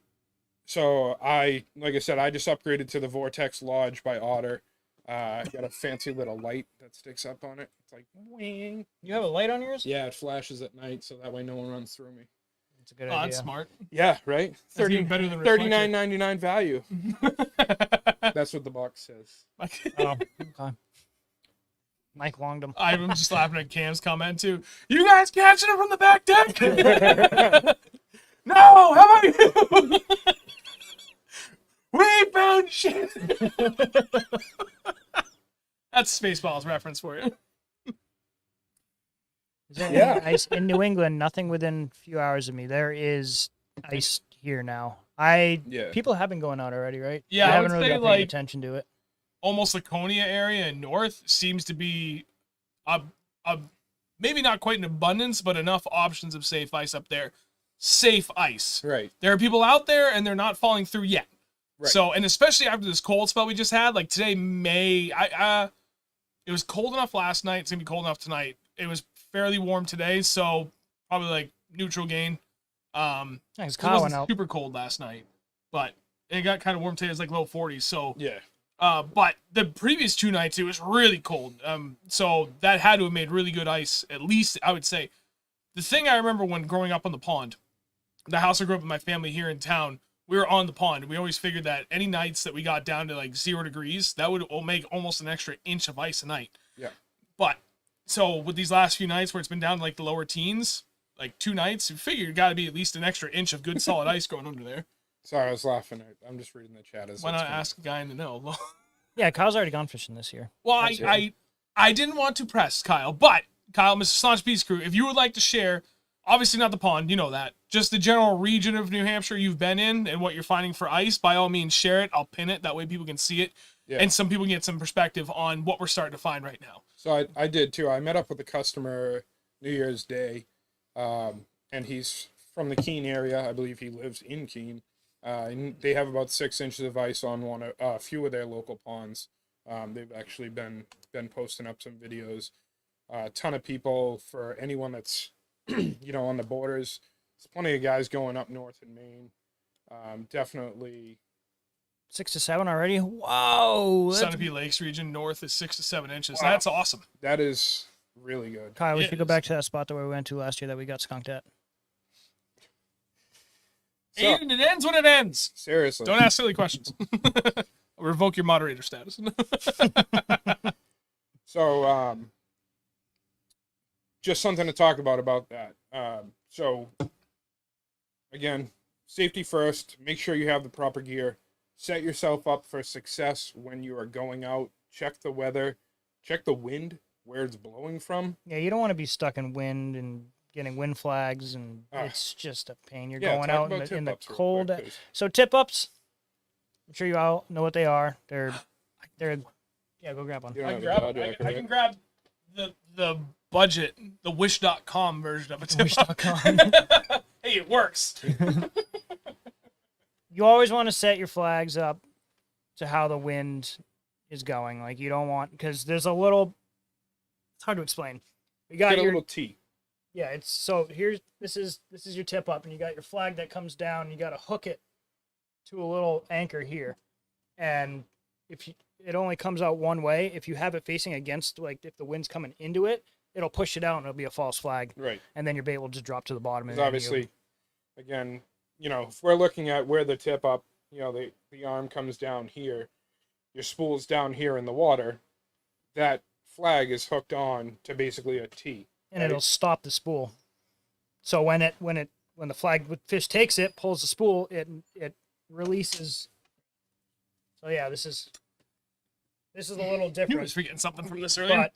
so like I said, I just upgraded to the Vortex Lodge by Otter. Got a fancy little light that sticks up on it. It's like wing. You have a light on yours? Yeah, it flashes at night, so that way no one runs through me. That's a good Oh, idea. that's smart. Yeah, right. That's even better than reflector. $39.99 value. That's what the box says. Oh, okay. Mike longed them. I'm just laughing at Cam's comment too. You guys catching it from the back deck? No, how about you? We found shit. That's Spaceballs reference for you. Is there Yeah. any ice in New England? Nothing within a few hours of me. There is ice here now. Yeah. People have been going out already, right? Yeah, I I haven't would really say, been paying like, attention to it. Almost Laconia area and north seems to be a maybe not quite an abundance, but enough options of safe ice up there. Safe ice. Right. There are people out there and they're not falling through yet. Right. So, and especially after this cold spell we just had, like today, it was cold enough last night. It's gonna be cold enough tonight. It was fairly warm today, so probably like neutral gain. Thanks, It Kyle went wasn't out. super cold last night, but it got kind of warm today. It was like low 40s. So, Yeah. but the previous 2 nights it was really cold. So that had to have made really good ice. At least I would say. The thing I remember when growing up on the pond, the house I grew up with my family here in town, we were on the pond. And we always figured that any nights that we got down to like 0 degrees, that would make almost an extra inch of ice a night. Yeah. But so with these last few nights where it's been down to like the lower teens, like 2 nights, you figure you got to be at least an extra inch of good solid ice going under there. Sorry, I was laughing. I'm just reading the chat. Why not ask a guy in the know? Yeah, Kyle's already gone fishing this year. Well, That's I didn't want to press Kyle, but Kyle, Mr. Staunch Beast Crew, if you would like to share, obviously not the pond, you know that, just the general region of New Hampshire you've been in and what you're finding for ice, by all means share it. I'll pin it. That way people can see it. Yeah. And some people can get some perspective on what we're starting to find right now. So I did too. I met up with a customer New Year's Day, and he's from the Keene area. I believe he lives in Keene. And they have about 6 inches of ice on a few of their local ponds. They've actually been posting up some videos. A ton of people, for anyone that's on the borders. There's plenty of guys going up north in Maine. Definitely. 6 to 7 already. Whoa! that's- Sunapee Lakes region north is 6 to 7 inches. Wow. That's awesome. That is really good. Kyle, we It should go is. back to that spot that we went to last year that we got skunked at. So, And it ends when it ends. seriously. Don't ask silly questions. Revoke your moderator status. So, just something to talk about that. So, again, safety first. Make sure you have the proper gear. Set yourself up for success when you are going out. Check the weather. Check the wind, where it's blowing from. Yeah, you don't want to be stuck in wind and getting wind flags, and it's just a pain. You're going talk out about in the tip-ups real cold. quick, 'cause- So tip ups, I'm sure you all know what they are. They're yeah. Go grab one. You don't I have can a grab, Dodge I, Rack, I right? can grab the budget, the wish.com version of it. Wish.com. Hey, it works. You always want to set your flags up to how the wind is going. Like you don't want, because there's a little. It's hard to explain. You got Get a your little T. yeah. It's so here's this is your tip up, and you got your flag that comes down. And you got to hook it to a little anchor here, and if it only comes out one way. If you have it facing against, like if the wind's coming into it, it'll push it out and it'll be a false flag, Right. and then your bait will just drop to the bottom. Because And then obviously, again, you know, if we're looking at where the tip up, you know, the arm comes down here, your spool's down here in the water, that flag is hooked on to basically a T. And it'll stop the spool. So when the flag fish takes it, pulls the spool, it releases. So yeah, this is a little You different. was forgetting something from this earlier. But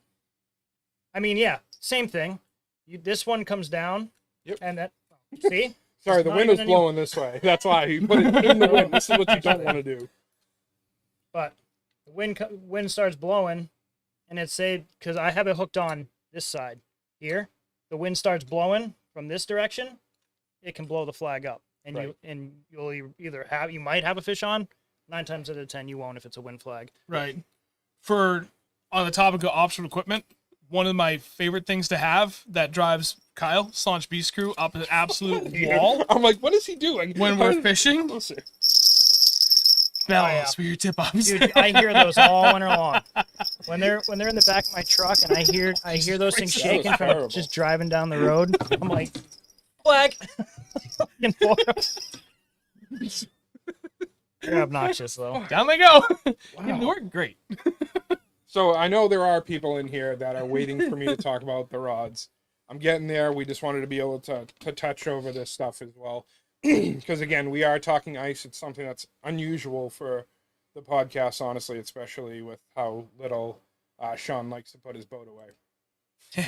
I mean, yeah, same thing. This one comes down. Yep. And that see? Sorry, It's the not wind was even blowing this way. That's why you put it in the wind. This is what you don't want to do. But the wind starts blowing, and it's because I have it hooked on this side here. The wind starts blowing from this direction, it can blow the flag up, and Right. you'll you might have a fish on. 9 times out of 10, you won't if it's a wind flag. Right. For on the topic of optional equipment, one of my favorite things to have that drives Kyle, Staunch Beast Crew, up an absolute wall I'm like, what is he doing? when we're fishing. Closer. Bells yeah. for your tip ups. Dude, I hear those all winter long. When they're in the back of my truck, and I hear those things That was shaking from terrible. just driving down the road. I'm like, flag. Fucking They're obnoxious though. Down they go. Wow. They work great. So I know there are people in here that are waiting for me to talk about the rods. I'm getting there. We just wanted to be able to touch over this stuff as well. Because again, we are talking ice. It's something that's unusual for the podcast, honestly, especially with how little Sean likes to put his boat away.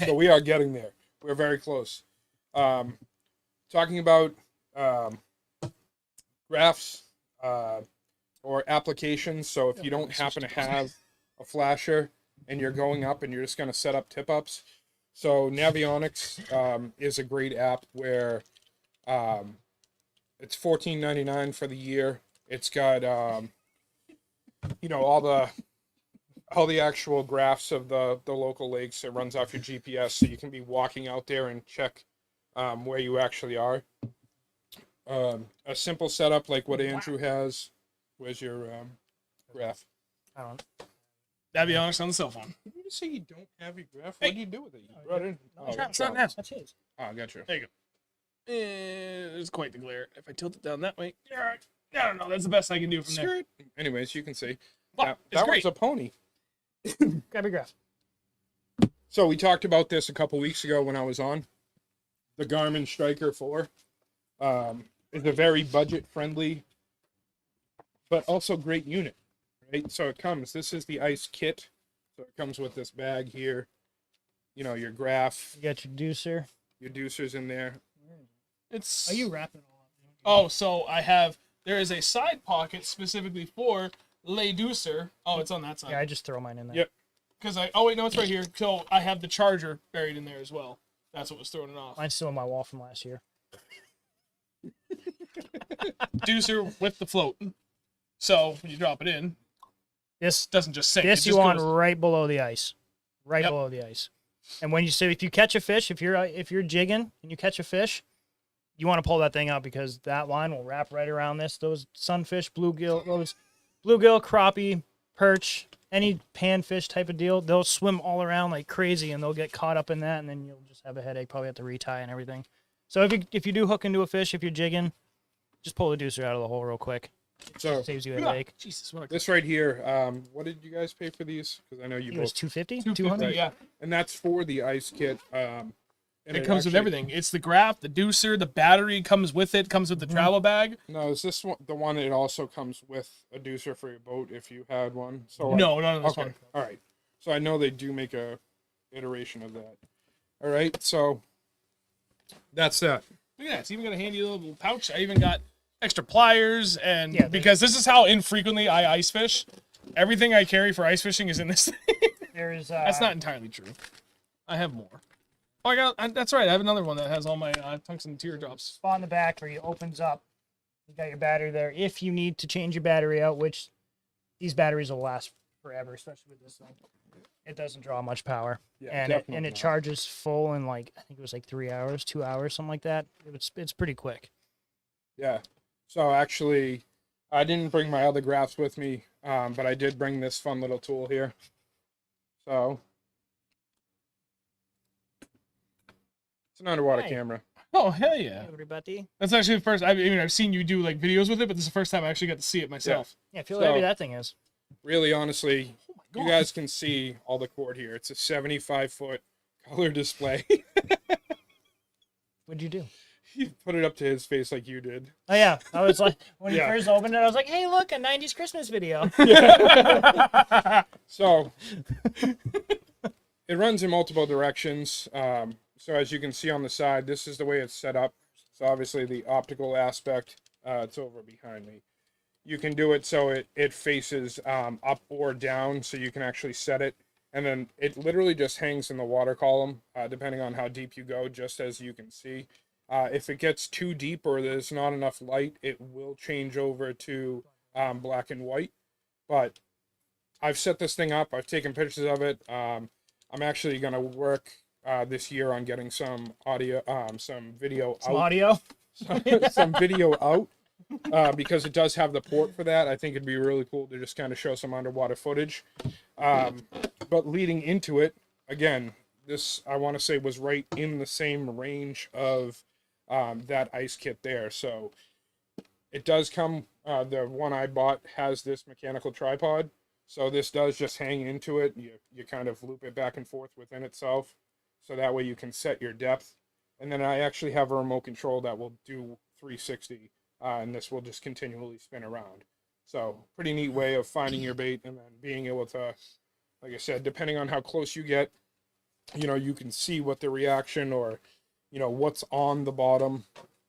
So we are getting there. We're very close. Talking about graphs or applications. So if you don't happen to have a flasher and you're going up and you're just going to set up tip ups. So Navionics is a great app where it's $14.99 for the year. It's got you know, all the actual graphs of the local lakes. It runs off your GPS, so you can be walking out there and check where you actually are. A simple setup like what Andrew has. Where's your graph? I don't. Navionics on the cell phone. Did you just say you don't have your graph? Hey. What do you do with it? You brought it in? No, Oh, It's not now. That's his. I got you. There you go. It's quite the glare. If I tilt it down that way, I don't know. That's the best I can do from there. Skirt. Anyways, you can see. But it's that great. was a pony. Grab your graph. So we talked about this a couple weeks ago when I was on. The Garmin Striker 4 is a very budget-friendly, but also great unit, right? So it comes. This is the ice kit. So it comes with this bag here. You know, your graph, You got your deucer. your deucers in there. It's. Are you wrapping all up? Oh, so there is a side pocket specifically for Les Douceur. Oh, it's on that side. Yeah, I just throw mine in there. Yep. Because oh wait, no, it's right here. So I have the charger buried in there as well. That's what was throwing it off. Mine's still on my wall from last year. Douceur with the float. So when you drop it in, This it doesn't just sink. This it you just want goes- right below the ice, right Yep. below the ice. And when you say if you catch a fish, if you're jigging and you catch a fish, you want to pull that thing out because that line will wrap right around this. Those sunfish, bluegill, crappie, perch, any panfish type of deal, they'll swim all around like crazy and they'll get caught up in that, and then you'll just have a headache. Probably have to retie and everything. So if you do hook into a fish, if you're jigging, just pull the deucer out of the hole real quick. So Saves you a Yeah. headache. Jesus, what a this right here, what did you guys pay for these? Because I know you It was both. 250, 250, 200. yeah. And that's for the ice kit. And It comes with actually- everything. It's the graph, the deucer, the battery comes with it, comes with the travel bag. No, is this one, the one that also comes with a deucer for your boat if you had one? So like, No, none of this okay, one. all right. So I know they do make a iteration of that. All right, so that's that. Look at that. It's even got a handy little pouch. I even got extra pliers, and Yeah, because this is how infrequently I ice fish, everything I carry for ice fishing is in this thing. There's That's not entirely true. I have more. Oh, that's right. I have another one that has all my tungsten teardrops. spot in the back where it opens up. You got your battery there. If you need to change your battery out, which these batteries will last forever, especially with this thing. It doesn't draw much power. Yeah, and definitely it not. charges full in like I think it was like 3 hours, 2 hours, something like that. It's pretty quick. Yeah. So actually, I didn't bring my other graphs with me, but I did bring this fun little tool here. So it's an underwater Hey. camera. Oh, hell yeah. Everybody. That's actually the first, I mean, I've seen you do like videos with it, but this is the first time I actually got to see it myself. Yeah, feel So- heavy that thing is. Really, honestly, God. you guys can see all the cord here. It's a 75-foot color display. What'd you do? He put it up to his face like you did. Oh yeah, I was like, when Yeah. you first opened it, I was like, hey, look, a '90s Christmas video. So it runs in multiple directions. So as you can see on the side, this is the way it's set up. So obviously the optical aspect, it's over behind me. You can do it so it faces up or down, so you can actually set it. And then it literally just hangs in the water column, depending on how deep you go, just as you can see. If it gets too deep or there's not enough light, it will change over to black and white. But I've set this thing up. I've taken pictures of it. I'm actually going to work this year on getting some audio, some video Some out. audio. Some video out. Because it does have the port for that. I think it'd be really cool to just kind of show some underwater footage. But leading into it, again, this, I want to say, was right in the same range of that ice kit there. So it does come, the one I bought has this mechanical tripod. So this does just hang into it. You kind of loop it back and forth within itself. So that way you can set your depth. And then I actually have a remote control that will do 360. And this will just continually spin around. So pretty neat way of finding your bait and then being able to, like I said, depending on how close you get, you know, you can see what the reaction or, you know, what's on the bottom,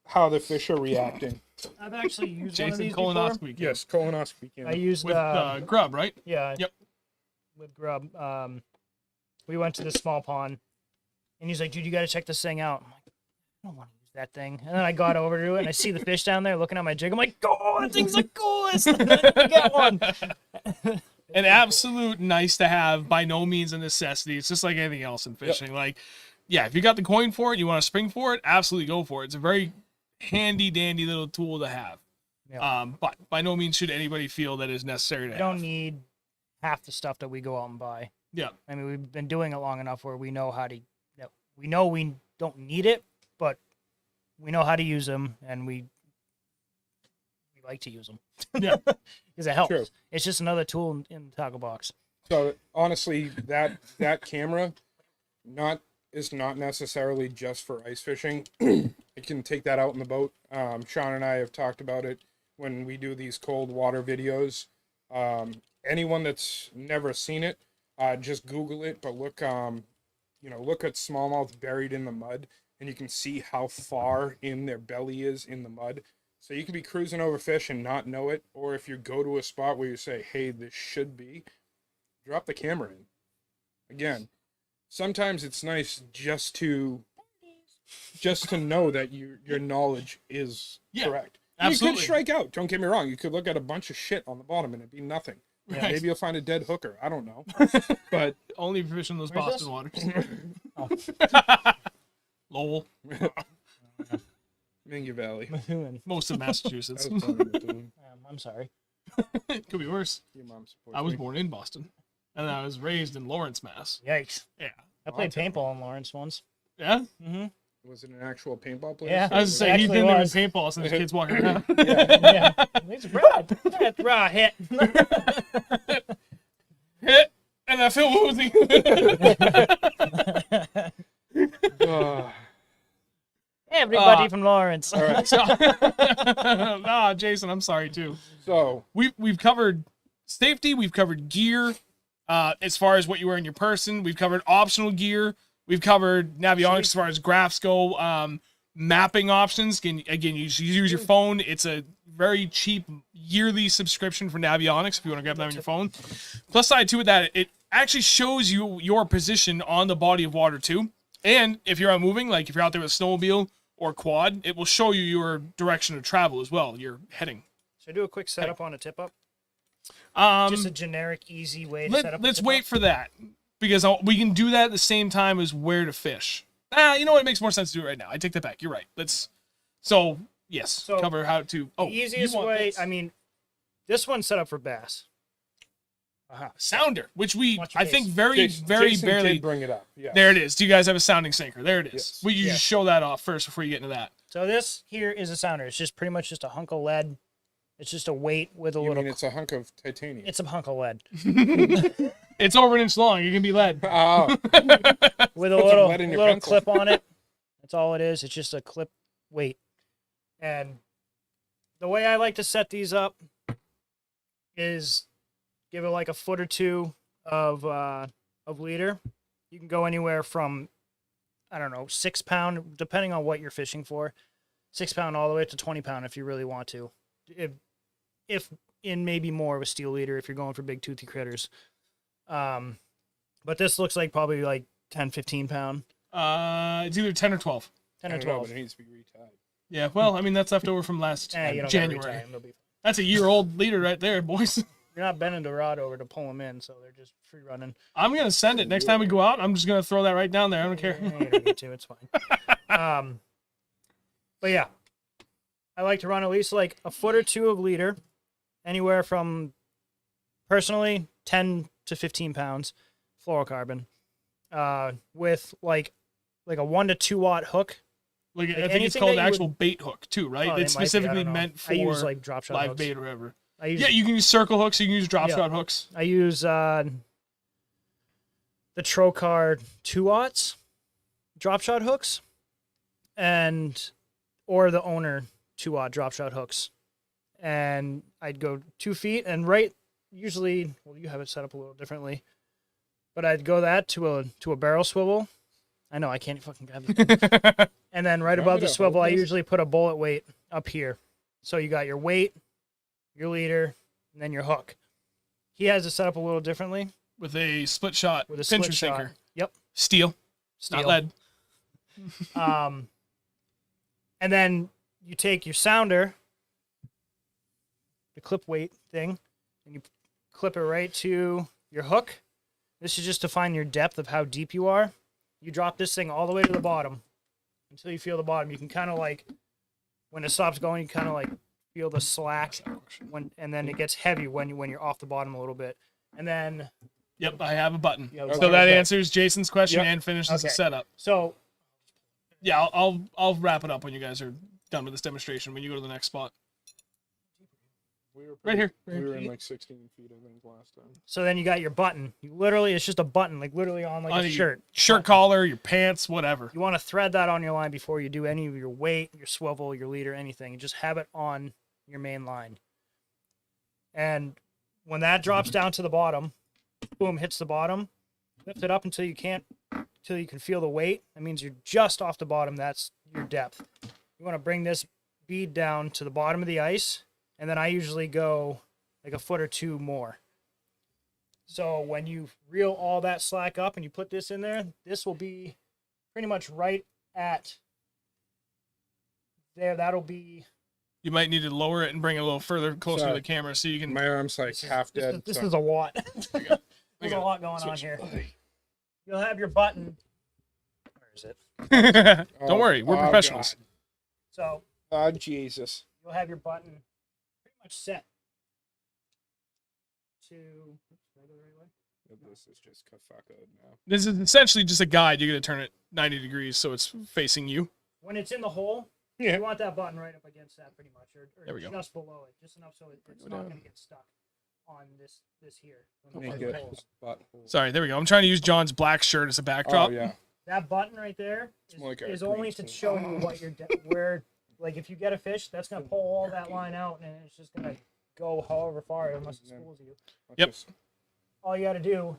how the fish are reacting. I've actually used one of Jason these before. colonoscopy. Kid. Yes, colonoscopy. I used With grub, right? yeah. Yep. With grub. We went to this small pond, and he's like, "Dude, you got to check this thing out." I'm like, "I don't want to use that thing." And then I got over to it, and I see the fish down there looking at my jig. I'm like, "Oh, that thing's the coolest!" And then I get one. An absolute nice to have, by no means a necessity. It's just like anything else in fishing. Like, yeah, if you got the coin for it, you want to spring for it, absolutely go for it. It's a very handy dandy little tool to have. Yeah. But by no means should anybody feel that is necessary to You have. don't need half the stuff that we go out and buy. Yeah. I mean, we've been doing it long enough where we know how to. We know we don't need it, but we know how to use them, and we like to use them. Yeah. Because it helps. True. It's just another tool in the tackle box. So honestly, that camera is not necessarily just for ice fishing. It can take that out in the boat. Sean and I have talked about it when we do these cold water videos. Anyone that's never seen it, just Google it. But look, look at smallmouth buried in the mud, and you can see how far in their belly is in the mud. So you could be cruising over fish and not know it, or if you go to a spot where you say, "Hey, this should be," drop the camera in. Again, sometimes it's nice just to know that your knowledge is correct. Absolutely. You could strike out. Don't get me wrong. You could look at a bunch of shit on the bottom and it'd be nothing. Right. Maybe you'll find a dead hooker. I don't know. But Only if you're fishing those Where's Boston this? waters. Lowell. Mingy Valley. Methuen. Most of That Massachusetts. was funny, Bethune. I'm sorry. It could be worse. Your mom supports I was me. born in Boston. And I was raised in Lawrence, Mass. Yikes. Yeah. I played paintball in Lawrence once. Yeah? Mm-hmm. Was it an actual paintball place? Yeah. I was It saying he's actually been there was. in paintballs and his kids walking around. Yeah. It's Brad. Brad hit. Hit, and I feel woozy. Everybody from Lawrence. All right. Nah, Jason, I'm sorry too. So We've covered safety, we've covered gear, as far as what you wear in your person, we've covered optional gear, we've covered navionics as far as graphs go, mapping options. Again, you use your phone. It's a very cheap yearly subscription for navionics if you want to grab that on your phone. Plus side too with that, it actually shows you your position on the body of water too. And if you're out moving, like if you're out there with a snowmobile or quad, it will show you your direction of travel as well, your heading. Should I do a quick setup on a tip up? Um, Just a generic, easy way to set up. let's wait for that because we can do that at the same time as where to fish. You know what? It makes more sense to do it right now. I take that back. You're right. Yes, cover how to. The easiest way. I mean, this one's set up for bass. Sounder, which we, Watch your I think, face. very Jason barely. did bring it up. Yeah. There it is. Do you guys have a sounding sinker? There it is. Yes. Will you Yes. just show that off first before you get into that? So this here is a sounder. It's just pretty much just a hunk of lead. It's just a weight with a You little. mean it's a hunk of titanium? It's a hunk of lead It's over an inch long. You can be lead. Oh, with a Put some little lead in your little pencil. clip on it. That's all it is. It's just a clip weight. And the way I like to set these up is give it like a foot or two of leader. You can go anywhere from, I don't know, 6 pound, depending on what you're fishing for, 6 pound all the way to 20 pound if you really want to. If in maybe more of a steel leader if you're going for big toothy critters. But this looks like probably like 10, 15 pound. It's either 10 or 12. 10 I or don't know, 12. but it needs to be retied. Yeah, well, I mean, that's left over from last You don't gotta January. retie 'em, they'll be fine. That's a year-old leader right there, boys. You're not bending the rod over to pull them in, so they're just free running. I'm going to send it. Next time we go out, I'm just going to throw that right down there. I don't care. Yeah, you don't need to. It's fine. But yeah, I like to run at least like a foot or two of leader, anywhere from personally 10 to 15 pounds fluorocarbon, with like a 1 to 2 watt hook. Like, I think it's anything called that an you actual bait hook, too, right? Oh, they It's might be, I specifically don't know. meant for I use like drop shot live hooks. bait or whatever. I use Yeah, you can use circle hooks. You can use drop Yeah. shot hooks. I use the Trocar 2 aughts drop shot hooks, or the owner 2-aught drop shot hooks, and I'd go 2 feet and usually, well, you have it set up a little differently, but I'd go that to a barrel swivel. I know I can't fucking grab it. And then right You want above me the to swivel, hold I this? usually put a bullet weight up here. So you got your weight, your leader, and then your hook. He has it set up a little differently With a split shot with a pincher split shot. sinker. Yep. Steel, not Steel. lead. And then you take your sounder, the clip weight thing, and you clip it right to your hook. This is just to find your depth of how deep you are. You drop this thing all the way to the bottom until you feel the bottom. You can kind of like, when it stops going, you kind of like feel the slack and then it gets heavy when you're off the bottom a little bit. And then, Yep, I have a button. Yeah, So okay. that answers Jason's question Yep. and finishes the Okay. setup. so Yeah, I'll wrap it up when you guys are done with this demonstration. When you go to the next spot, We were right here. We were in like 16 feet, I think, last time. then you got your button. It's just a button, like literally on like On a your shirt. shirt collar, your pants, whatever. You want to thread that on your line before you do any of your weight, your swivel, your leader, anything. Just have it on your main line. And when that drops down to the bottom, boom, hits the bottom, lift it up until you can feel the weight. That means you're just off the bottom. That's your depth. You want to bring this bead down to the bottom of the ice, and then I usually go like a foot or two more. So when you reel all that slack up and you put this in there, this will be pretty much right at there. That'll be You might need to lower it and bring it a little further closer to Sorry. the camera so you can. My arm's like half this, dead. is, this so- is a lot. I got There's a it. lot going on Switch. here. You'll have your button. Where is it? Don't Oh, worry, we're oh, professionals. So God. Oh, Jesus. you'll have your button pretty much set to regular way. This is just kafucko now. This is essentially just a guide. You're gonna turn it 90 degrees so it's facing you. When it's in the hole, Yeah. you want that button right up against that pretty much, or There we go. just below it, just enough so it's not going to get stuck on this here. when Make the it holes. butthole. Sorry, there we go. I'm trying to use John's black shirt as a backdrop. Oh, yeah. That button right there is, more like a is green only to thing. show you what you're where. Like if you get a fish, that's going to pull all that line out, and it's just going to go however far unless it schools you. Yep. Just- All you got to do,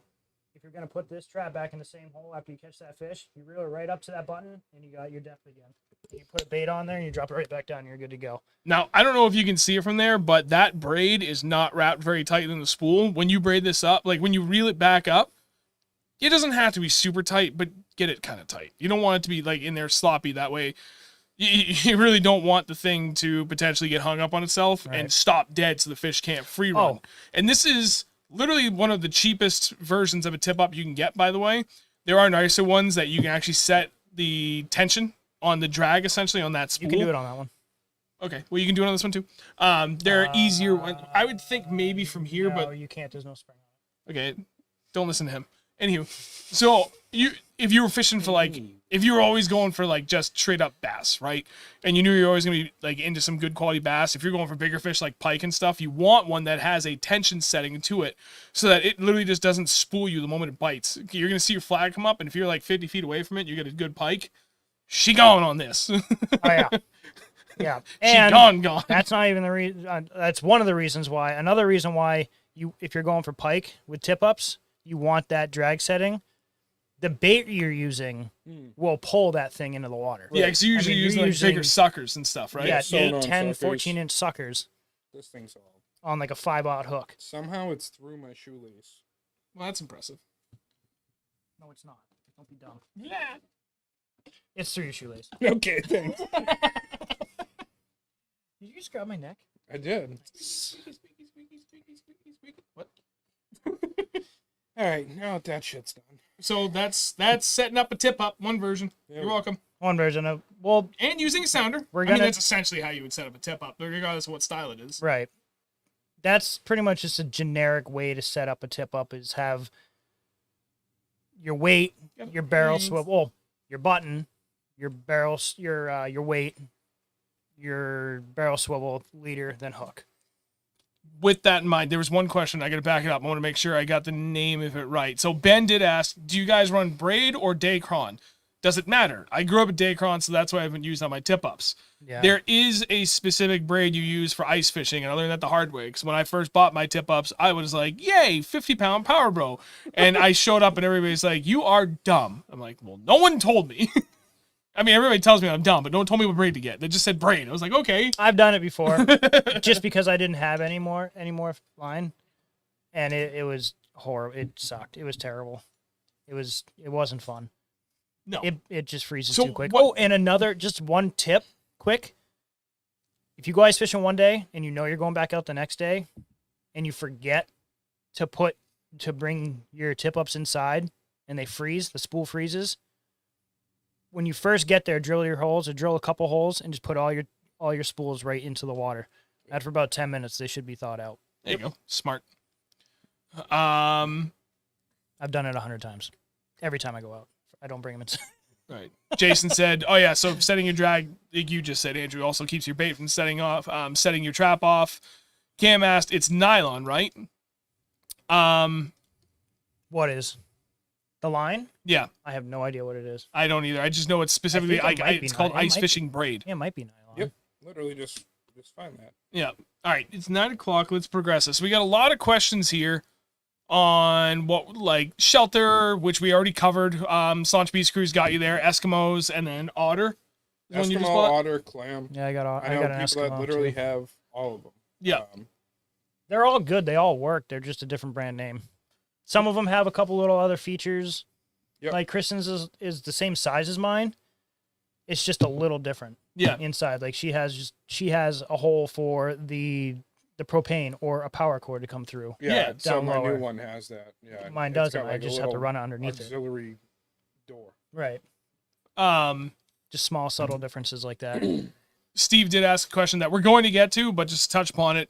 if you're going to put this trap back in the same hole after you catch that fish, you reel it right up to that button, and you got your depth again. You put a bait on there, and you drop it right back down, and you're good to go. Now, I don't know if you can see it from there, but that braid is not wrapped very tight in the spool. When you braid this up, like when you reel it back up, it doesn't have to be super tight, but get it kind of tight. You don't want it to be like in there sloppy. That way, you really don't want the thing to potentially get hung up on itself and Right. stop dead so the fish can't free run. Oh. And this is literally one of the cheapest versions of a tip up you can get, by the way. There are nicer ones that you can actually set the tension on the drag, essentially, on that spool. You can do it on that one. Okay, well, you can do it on this one too. There are easier ones. I would think maybe from here, No, but you can't. There's no spring on Okay, don't listen to him. Anywho, so if you were fishing for like, if you were always going for like just straight up bass, right? And you knew you were always gonna be like into some good quality bass. If you're going for bigger fish like pike and stuff, you want one that has a tension setting to it, so that it literally just doesn't spool you the moment it bites. You're gonna see your flag come up, and if you're like 50 feet away from it, you get a good pike. She gone on this. Oh yeah, yeah. She And gone. that's not even the reason. That's one of the reasons why. Another reason why if you're going for pike with tip ups, you want that drag setting. The bait you're using will pull that thing into the water. Yeah, because you usually use like bigger suckers and stuff, right? Yeah, Sonar 8, 10, suckers. 14-inch suckers This thing's all. on like a 5/0 hook. Somehow it's through my shoelace. Well, that's impressive. No, it's not. Don't be dumb. Yeah. It's through your shoelace. Okay, thanks. Did you just grab my neck? I did. What? All right, now that shit's done. So that's setting up a tip up, one version. Yeah. You're welcome. One version of well, And using a sounder. We're I mean, gonna- that's essentially how you would set up a tip up, regardless of what style it is. right. That's pretty much just a generic way to set up a tip up is have your weight, your barrel swivel, your button, your barrel, your weight, your barrel swivel, leader, then hook. With that in mind, there was one question. I got to back it up. I want to make sure I got the name of it right. So Ben did ask, do you guys run braid or Dacron? Does it matter? I grew up at Dacron, so that's why I haven't used on my tip-ups. Yeah. There is a specific braid you use for ice fishing, and I learned that the hard way. Because when I first bought my tip-ups, I was like, yay, 50-pound power bro. And I showed up, and everybody's like, you are dumb. I'm like, well, no one told me. I mean, everybody tells me I'm dumb, but no one told me what braid to get. They just said braid. I was like, okay. I've done it before, just because I didn't have any more line, and it was horrible. It sucked. It was terrible. It wasn't fun. No. It just freezes So too quick. what- Oh, and just one tip, quick. If you go ice fishing one day and you know you're going back out the next day, and you forget to bring your tip ups inside, and they freeze, the spool freezes. When you first get there, drill your holes or drill a couple holes and just put all your spools right into the water. After about 10 minutes, they should be thawed out. There you go. Smart. I've done it 100 times. Every time I go out, I don't bring them inside. Right. Jason said, oh, yeah, so setting your drag, like you just said, Andrew, also keeps your bait from setting your trap off. Cam asked, it's nylon, right? What is the line? Yeah, I have no idea what it is. I don't either. I just know it's specifically, I think it might be it's called nylon. It ice might fishing braid. Yeah, it might be nylon. Yep. Literally just find that. Yeah. All right. It's 9 o'clock. Let's progress this. We got a lot of questions here on what, like, shelter, which we already covered. Saunch Beach Cruise got you there. Eskimos, and then otter. The one you just Eskimo, bought? otter, clam. Yeah, I got I know an people that Eskimo, literally too. have all of them. Yeah. They're all good. They all work. They're just a different brand name. Some of them have a couple little other features. Yep. Like Kristen's is the same size as mine. It's just a little different Yeah. inside. Like she has a hole for the propane or a power cord to come through. Yeah, So down my lower. new one has that. Yeah. Mine it's doesn't. got, I like, a just have to little run it underneath it. auxiliary door. Right. Just small, subtle differences like that. Steve did ask a question that we're going to get to, but just to touch upon it.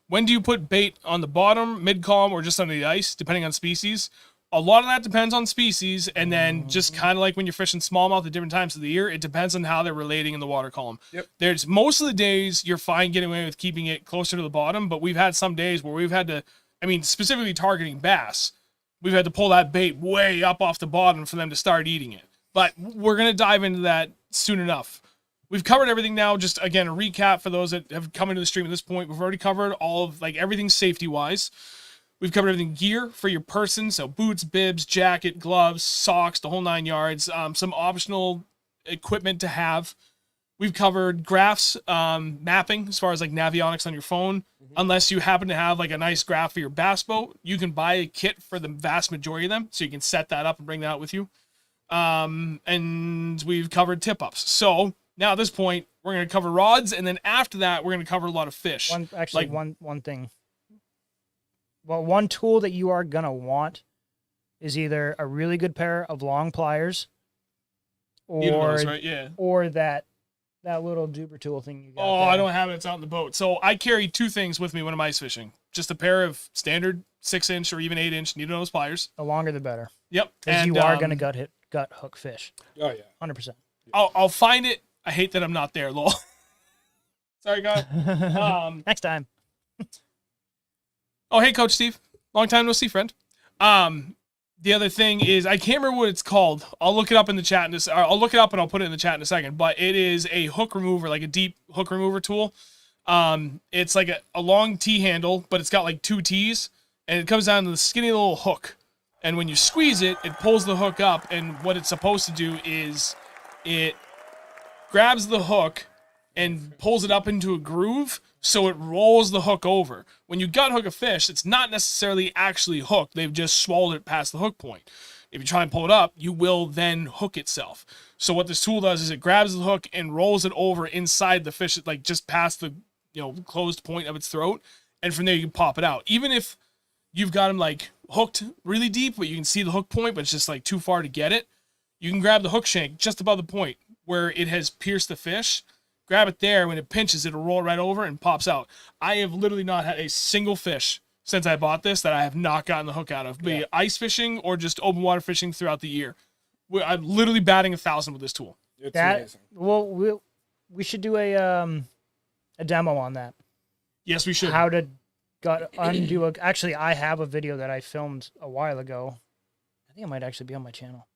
When do you put bait on the bottom, mid-column, or just under the ice, depending on species? A lot of that depends on species, and then just kind of like when you're fishing smallmouth at different times of the year, it depends on how they're relating in the water column. Yep. There's most of the days you're fine getting away with keeping it closer to the bottom, but we've had some days where we've had to, I mean, specifically targeting bass, we've had to pull that bait way up off the bottom for them to start eating it. But we're going to dive into that soon enough. We've covered everything now. Just, again, a recap for those that have come into the stream at this point. We've already covered all of, like, everything safety-wise. We've covered everything gear for your person. So boots, bibs, jacket, gloves, socks, the whole 9 yards. Some optional equipment to have. We've covered graphs, mapping as far as, like, navionics on your phone. Unless you happen to have, like, a nice graph for your bass boat, you can buy a kit for the vast majority of them. So you can set that up and bring that out with you. And we've covered tip-ups. So now at this point, we're going to cover rods, and then after that, we're going to cover a lot of fish. One thing. Well, one tool that you are gonna want is either a really good pair of long pliers, You know or those, right? Yeah. or that that little duper tool thing you got? Oh, there? I don't have it. It's out in the boat. So I carry two things with me when I'm ice fishing. Just a pair of standard 6-inch or even 8-inch needle nose pliers. The longer the better. Yep. Because you are going to gut hook fish. Oh yeah. 100%. I'll find it. I hate that I'm not there, lol. Sorry, guys. Next time. Oh, hey, Coach Steve. Long time no see, friend. The other thing is, I can't remember what it's called. I'll look it up in the chat. I'll look it up and I'll put it in the chat in a second. But it is a hook remover, like a deep hook remover tool. It's like a long T handle, but it's got like 2 T's. And it comes down to the skinny little hook. And when you squeeze it, it pulls the hook up. And what it's supposed to do is it grabs the hook and pulls it up into a groove, so it rolls the hook over. When you gut hook a fish, it's not necessarily actually hooked. They've just swallowed it past the hook point. If you try and pull it up, you will then hook itself. So what this tool does is it grabs the hook and rolls it over inside the fish, like just past the closed point of its throat, and from there you can pop it out. Even if you've got them like hooked really deep, but you can see the hook point, but it's just like too far to get it, you can grab the hook shank just above the point where it has pierced the fish. Grab it there. When it pinches, it'll roll right over and pops out. I have literally not had a single fish since I bought this that I have not gotten the hook out of, be it ice fishing or just open water fishing throughout the year. I'm literally batting 1,000 with this tool. It's amazing. Well, we should do a demo on that. Yes, we should. How to undo actually, I have a video that I filmed a while ago. I think it might actually be on my channel.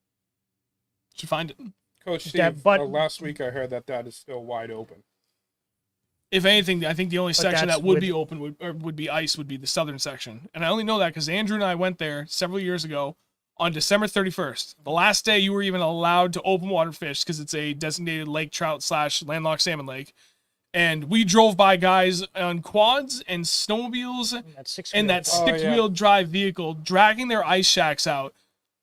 Should find it. Coach Steve, last week I heard that is still wide open. If anything, I think the only section that would be open would be ice, would be the southern section. And I only know that because Andrew and I went there several years ago on December 31st. The last day you were even allowed to open water fish because it's a designated lake trout / landlocked salmon lake. And we drove by guys on quads and snowmobiles and that six-wheel drive vehicle dragging their ice shacks out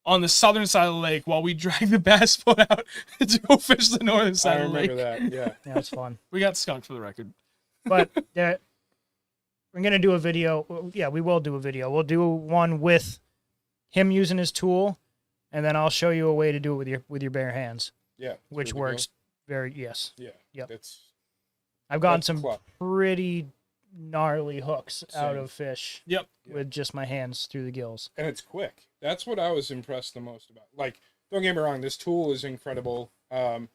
on the southern side of the lake while we drag the bass boat out to go fish the northern side of the lake. I remember that, yeah. Yeah, it's fun. We got skunked for the record. But we're going to do a video. Yeah, we will do a video. We'll do one with him using his tool, and then I'll show you a way to do it with your bare hands. Yeah. Which works yes. Yeah. Yep. It's I've gotten some pretty gnarly hooks out of fish. Yep. With just my hands through the gills. And it's quick. That's what I was impressed the most about. Like, don't get me wrong, this tool is incredible. I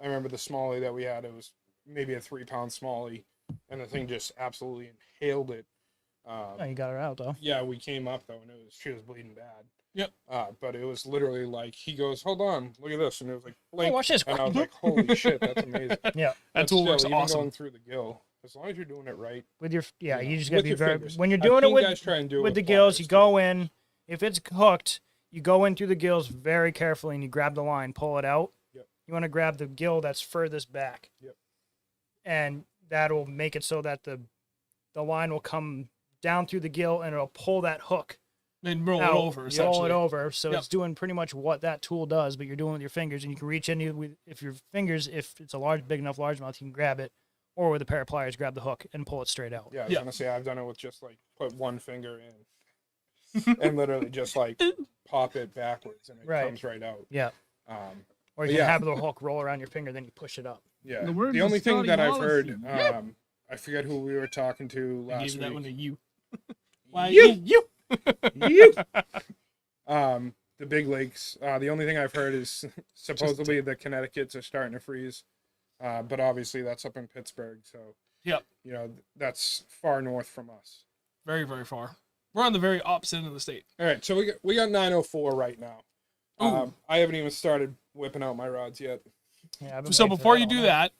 remember the smallie that we had. It was maybe a 3-pound smallie, and the thing just absolutely inhaled it. Oh, you got her out though. Yeah, we came up though, and she was bleeding bad. Yep. But it was literally like, he goes, "Hold on, look at this," and it was like, blink. Oh, watch this. And I was like, "Holy shit, that's amazing." Yeah, that tool works even awesome. Going through the gill, as long as you're doing it right. With your you just with gotta be your very fingers. when you're doing it with the gills. You go in. If it's hooked, you go in through the gills very carefully, and you grab the line, pull it out. Yep. You want to grab the gill that's furthest back. Yep. And that'll make it so that the line will come down through the gill, and it'll pull that hook. And roll it over, essentially. Roll it over, so it's doing pretty much what that tool does, but you're doing it with your fingers, and you can reach in with your fingers. If it's a big enough largemouth, you can grab it, or with a pair of pliers, grab the hook and pull it straight out. Yeah, I was gonna say I've done it with just like put one finger in, and literally just like pop it backwards, and it comes right out. Yeah. Or you can have the hook roll around your finger, then you push it up. Yeah. The only thing that I've heard, I forget who we were talking to last week. That one to you. Why you? You. The big lakes. The only thing I've heard is supposedly the Connecticut's are starting to freeze, but obviously that's up in Pittsburgh, so yep. That's far north from us. Very, very far. We're on the very opposite end of the state. All right, so we got 904 right now. I haven't even started whipping out my rods yet. Yeah. So before you do that,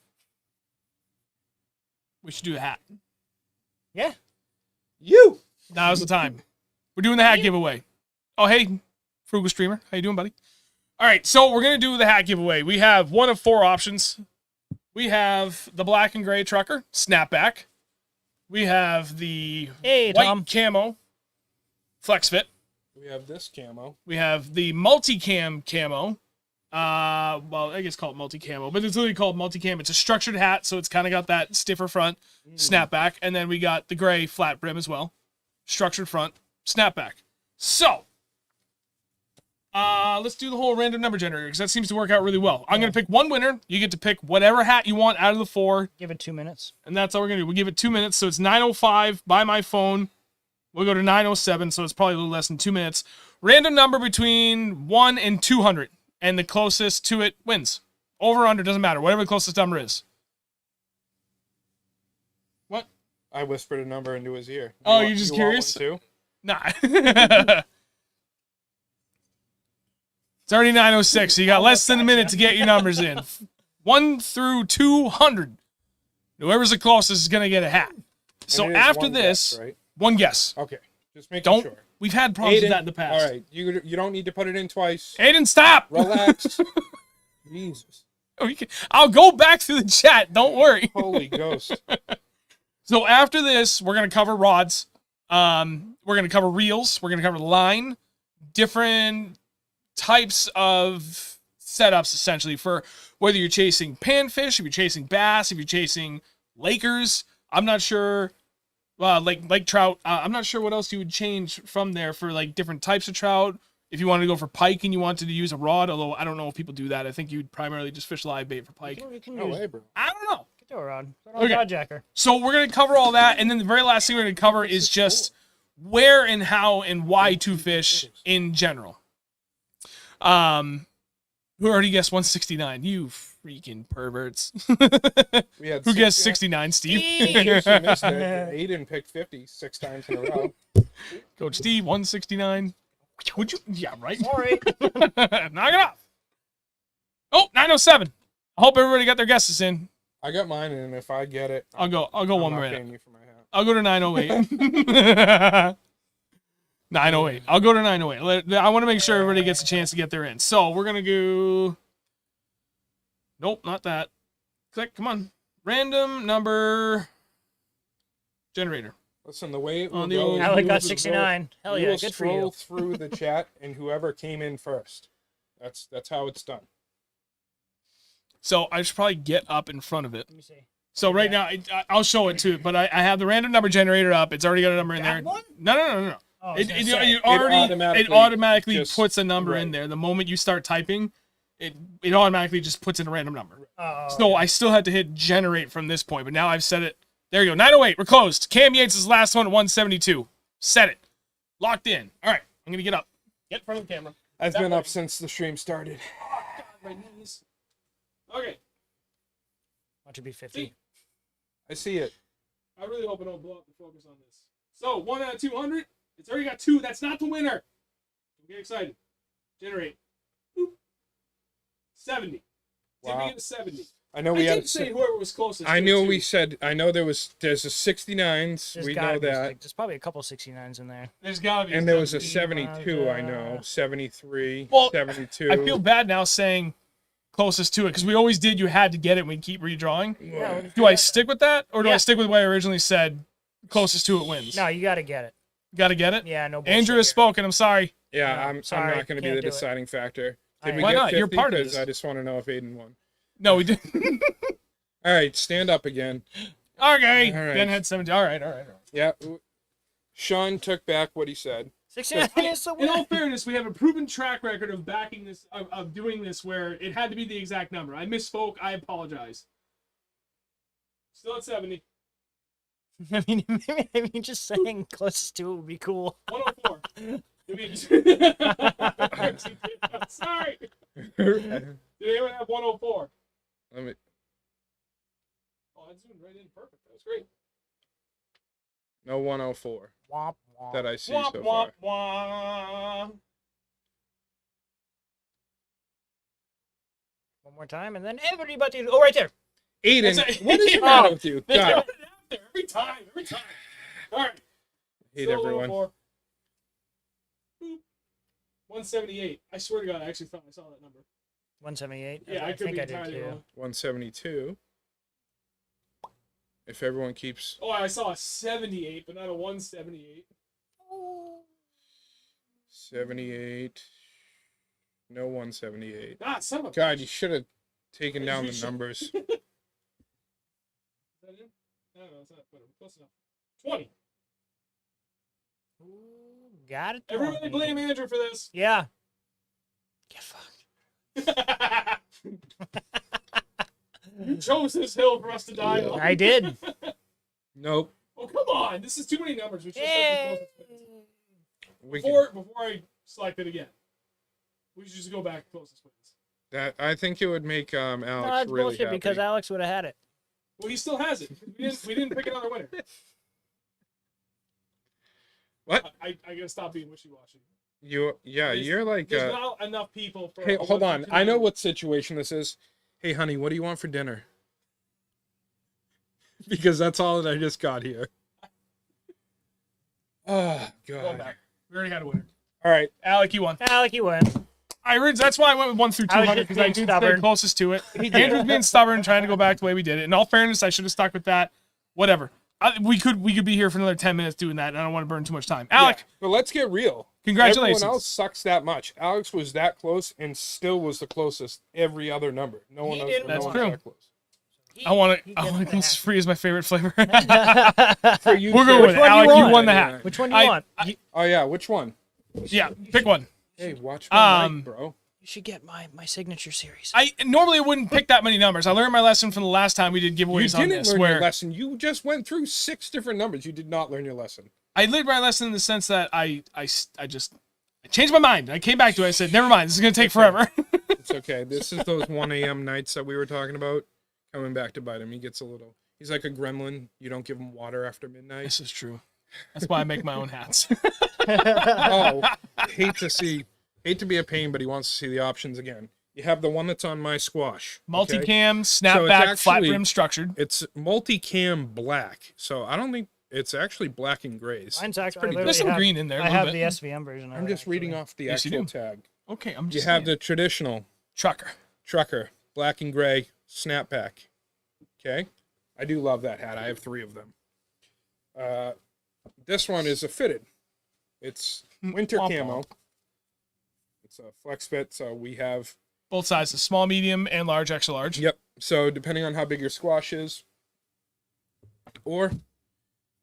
we should do a hat. Yeah. Now's the time. We're doing the hat giveaway. Oh, hey, Frugal Streamer. How you doing, buddy? All right, so we're going to do the hat giveaway. We have one of 4 options. We have the black and gray trucker, snapback. We have the white camo, flex fit. We have this camo. We have the multicam camo. Well, I guess call it multi-camo, but it's literally called multi-cam. It's a structured hat, so it's kind of got that stiffer front, snapback. And then we got the gray flat brim as well. Structured front, snapback. So, Let's do the whole random number generator because that seems to work out really well. I'm going to pick one winner. You get to pick whatever hat you want out of the 4. Give it 2 minutes. And that's all we're going to do. We'll give it 2 minutes. So it's 9:05 by my phone. We'll go to 9:07. So it's probably a little less than 2 minutes. Random number between 1 and 200. And the closest to it wins. Over or under, doesn't matter. Whatever the closest number is. What? I whispered a number into his ear. Oh, you're just curious? Too? Nah. It's already 9:06, so you got less than a minute to get your numbers in. 1 through 200. Whoever's the closest is going to get a hat. So And it is after one this, guess, right? one guess. Okay, just making Don't. sure. We've had problems with Aiden, that in the past. All right, you don't need to put it in twice. Aiden, stop! Relax. Jesus. I'll go back through the chat. Don't worry. Holy ghost. So after this, we're going to cover rods. We're going to cover reels. We're going to cover line. Different types of setups, essentially, for whether you're chasing panfish, if you're chasing bass, if you're chasing Lakers. I'm not sure. Like trout. I'm not sure what else you would change from there for like different types of trout. If you wanted to go for pike and you wanted to use a rod, although I don't know if people do that. I think you'd primarily just fish live bait for pike. You can No use way, bro. I don't know. Get to a rod. Okay. Rod jacker. So we're going to cover all that. And then the very last thing we're going to cover is just where and how and why to fish in general. Who already guessed 169? You freaking perverts. We had Who guessed 69? 69, Steve? You missed it. Aiden picked 50 6 times in a row. Coach Steve, 169. Would you? Yeah, right. Sorry. Knock it off. Oh, 907. I hope everybody got their guesses in. I got mine, and if I get it, I'll go I'm one not minute. paying you for my hat. I'll go to 908. 908. I'll go to 908. I want to make sure everybody gets a chance to get their in. So we're going to go. Nope, not that. Click. Come on. Random number generator. Listen, the way it will On the go old- is Alec we got will 69. Hell we yeah, will good for scroll you. through the chat, and whoever came in first. That's how it's done. So I should probably get up in front of it. Let me see. So right now, I'll show it too, but I have the random number generator up. It's already got a number in there. That one? No. Oh, I was It, gonna it, say. it automatically just- puts a number in right. there. The moment you start typing, it automatically just puts in a random number. Oh, So I still had to hit generate from this point, but now I've set it. There you go. 908. We're closed. Cam Yates is last one at 172. Set it. Locked in. All right. I'm going to get up. Get in front of the camera. I've That been way. up since the stream started. God, my knees. Okay. want to be 50. See? I see it. I really hope I don't blow up the focus on this. So 1 out of 200. It's already got 2. That's not the winner. Don't get excited. Generate. Boop. 70. Did Wow. we get a 70? I know I we had. did say whoever was closest. I to knew it, we too. said. I know there's a 69s. There's We gotta know be, that. like, there's probably a couple 69s in there. There's gotta be. And there was a 70. 72. I know. 73. Well, 72. I feel bad now saying closest to it because we always did. You had to get it. And we keep redrawing. Yeah, what if Do you I got- stick with that, or do I Yeah. stick with what I originally said? Closest to it wins. No, you got to get it. Got to get it. Yeah, no bullshit Andrew has here. spoken. I'm sorry. Yeah, No, I'm sorry, not going to be can't the do it. deciding factor. Did I we Why get not? You're 50? part of 'Cause this. I just want to know if Aiden won. No, we did. All right, stand up again. Okay. All right. Ben had 70. All right. Yeah. Sean took back what he said. 69 is the In all winner. fairness, we have a proven track record of backing this, of doing this, where it had to be the exact number. I misspoke. I apologize. Still at 70. I mean, just saying closest to it would be cool. 104. Sorry. Did anyone have 104? Let me. Oh, I zoomed right in. Perfect. That was great. No 104 Womp, womp. that I see Womp, so womp, far. womp. One more time, and then everybody. Oh, right there. Aiden, That's it. what is the Yeah. matter with you? They God, got it out there every time. All right. hate Still everyone. 104. Boop. 178. I swear to God, I actually thought I saw that number. 178. Yeah, I could think be I did entirely too. wrong. 172. If everyone keeps. Oh, I saw a 78, but not a 178. 78. No 178. Ah, son of a God, bitch. you should have taken down the Is that numbers. it? No, it's not. But close enough. 20. Got it. Everybody 20. blame Andrew for this. Yeah. Get fucked. You chose this hill for us to die on. I did. Nope. Oh, come on. This is too many numbers. We should have said the closest wins. We can, Before I select it again, we should just go back to closest wins. that I think it would make No, Alex that's really bullshit happy. because Alex would have had it. Well, he still has it. We didn't pick another winner. What? I gotta stop being wishy-washy. You're like. There's not enough people for. Hey, a hold on. 1-2 I know team. what situation this is. Hey, honey, what do you want for dinner? Because that's all that I just got here. Oh, Going God. back. We already had a winner. All right. Alec, you won. Alec, you win. That's why I went with 1 through I was 200 just because I being did stay stubborn. closest to it. Andrew's being stubborn, trying to go back the way we did it. In all fairness, I should have stuck with that. Whatever. We could be here for another 10 minutes doing that, and I don't want to burn too much time. Alec, Yeah, but let's get real. congratulations. Everyone else sucks that much. Alex was that close and still was the closest every other number. No one else. didn't No That's one's true. that close. I want He to gets the gluten hat. free is my favorite flavor. For you, We're going too. with it. one do you Alec, you want? won the hat. Which one do you want? Oh yeah, which one? Yeah, pick one. Hey, watch my Um, mic, bro. You should get my signature series. I normally wouldn't pick that many numbers. I learned my lesson from the last time we did You giveaways on didn't this, learn where your lesson. You just went through 6 different numbers. You did not learn your lesson. I learned my lesson in the sense that I changed my mind. I came back to it. I said, never mind. This is going to take forever. It's okay. This is those 1 a.m. nights that we were talking about. Coming back to bite him. He gets a little. He's like a gremlin. You don't give him water after midnight. This is true. That's why I make my own hats. Oh, hate to be a pain, but he wants to see the options again. You have the one that's on my squash. okay? Multicam, So snapback, it's flat actually- rim structured. It's multicam black. So I don't think it's actually black and grays. Mine's actually pretty good. There's some green in there. a I little have bit. the SVM version. I'm just reading off the Yes, you actual do. tag. Okay, I'm You just have saying. the traditional trucker. trucker, black and gray, snapback. Okay? I do love that hat. I have 3 of them. This one is a fitted. It's winter Womp camo. womp. It's a flex fit, so we have... Both sizes, small, medium, and large, extra large. Yep. So depending on how big your squash is, or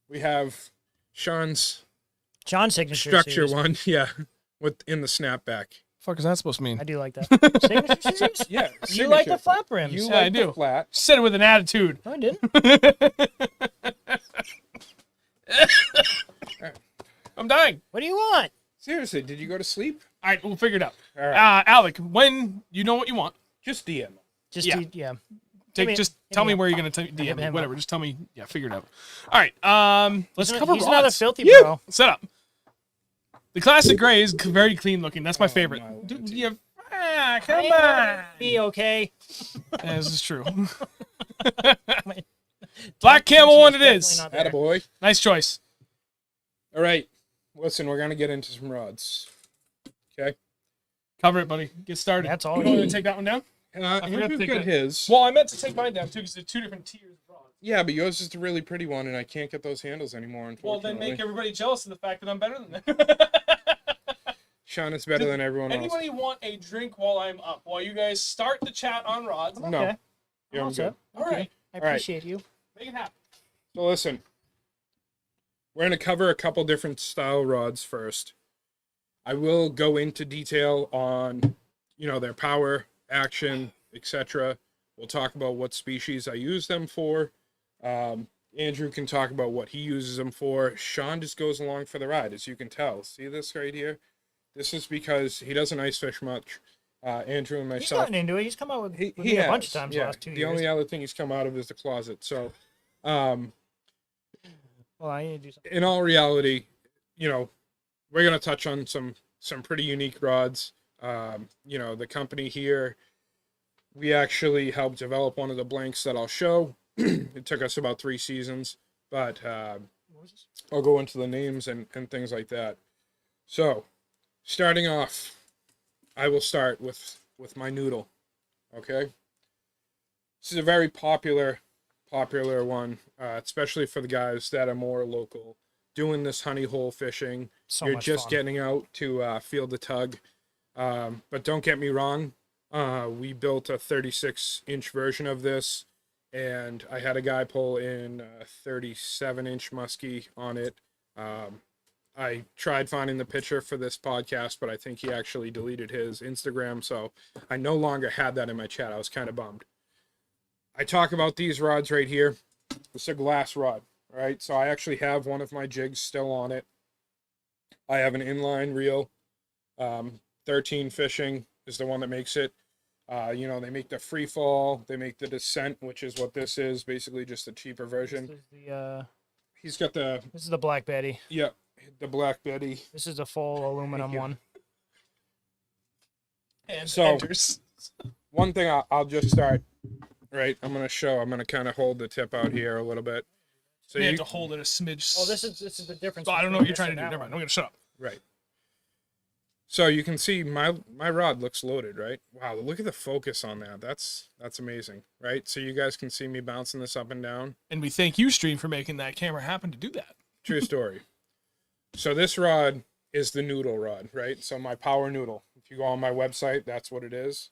we have Sean's John's signature structure series. one, yeah, with in the snapback. Fuck is that supposed to mean? I do like that. Signature series? Yeah, You like the signature. flap rims. You Yeah, I like do. the flat. Said it with an attitude. No, I didn't. I'm dying. What do you want? Seriously, did you go to sleep? All right, we'll figure it out. All right, Alec, when you know what you want, just DM. Just Yeah. yeah. just hit tell me me up. where you're gonna DM hit me. him Whatever. up. Just tell me. Yeah, figure it out. All right. Let's cover He's another rods. filthy You. bro. Set up. The classic gray is very clean looking. That's my favorite. my Lord. Dude, come on. Be okay. Yeah, this is true. Black camel one it is. Attaboy. Nice choice. All right, listen, we're gonna get into some rods. Okay. Cover it, buddy. Get started. That's all You you want need. to take that one down? forgot to Andrew's take got that. his. Well, I meant to take mine down too because they're 2 different tiers of rods. Yeah, but yours is the really pretty one, and I can't get those handles anymore. Well, Unfortunately, then make everybody jealous of the fact that I'm better than them. Sean is better than everyone else. Anybody want a drink while I'm up? While you guys start the chat on rods? No. Okay. Yeah, I'm Also, good. All right. I right. appreciate you. Make it happen. So listen, we're going to cover a couple different style rods first. I will go into detail on, their power, action, etc. We'll talk about what species I use them for. Andrew can talk about what he uses them for. Sean just goes along for the ride, as you can tell. See this right here? This is because he doesn't ice fish much. Andrew and He's myself. gotten into it. He's come out with, He me a bunch of has, times yeah. the last 2 The years. only other thing he's come out of is the closet. So, Well, I need to do something. in all reality, we're gonna touch on some pretty unique rods. The company here, we actually helped develop one of the blanks that I'll show. It took us about 3 seasons, but I'll go into the names and things like that. So, starting off, I will start with my noodle. Okay, this is a very popular one, especially for the guys that are more local, doing this honey hole fishing. So You're much just fun. getting out to field the tug. But don't get me wrong, we built a 36-inch version of this, and I had a guy pull in a 37-inch muskie on it. I tried finding the picture for this podcast, but I think he actually deleted his Instagram, so I no longer had that in my chat. I was kind of bummed. I talk about these rods right here. It's a glass rod, right? So I actually have one of my jigs still on it. I have an inline reel. 13 Fishing is the one that makes it. You know, they make the free fall, they make the descent, which is what this is, basically just a cheaper version. This is the He's got the, this is the Black Betty. yeah, the Black Betty. This is the full aluminum you. one. And So- enters. One thing I'll just start, right? I'm going to kind of hold the tip out here a little bit. So You you, have to hold it a smidge. Oh, this is the difference. So I don't know what you're trying to do. Never mind. I'm gonna shut up. right. So you can see my rod looks loaded, right? Wow, look at the focus on that. That's amazing, right? So you guys can see me bouncing this up and down. And we thank you, Stream, for making that camera happen to do that. True story. So this rod is the noodle rod, right? So my power noodle. If you go on my website, that's what it is.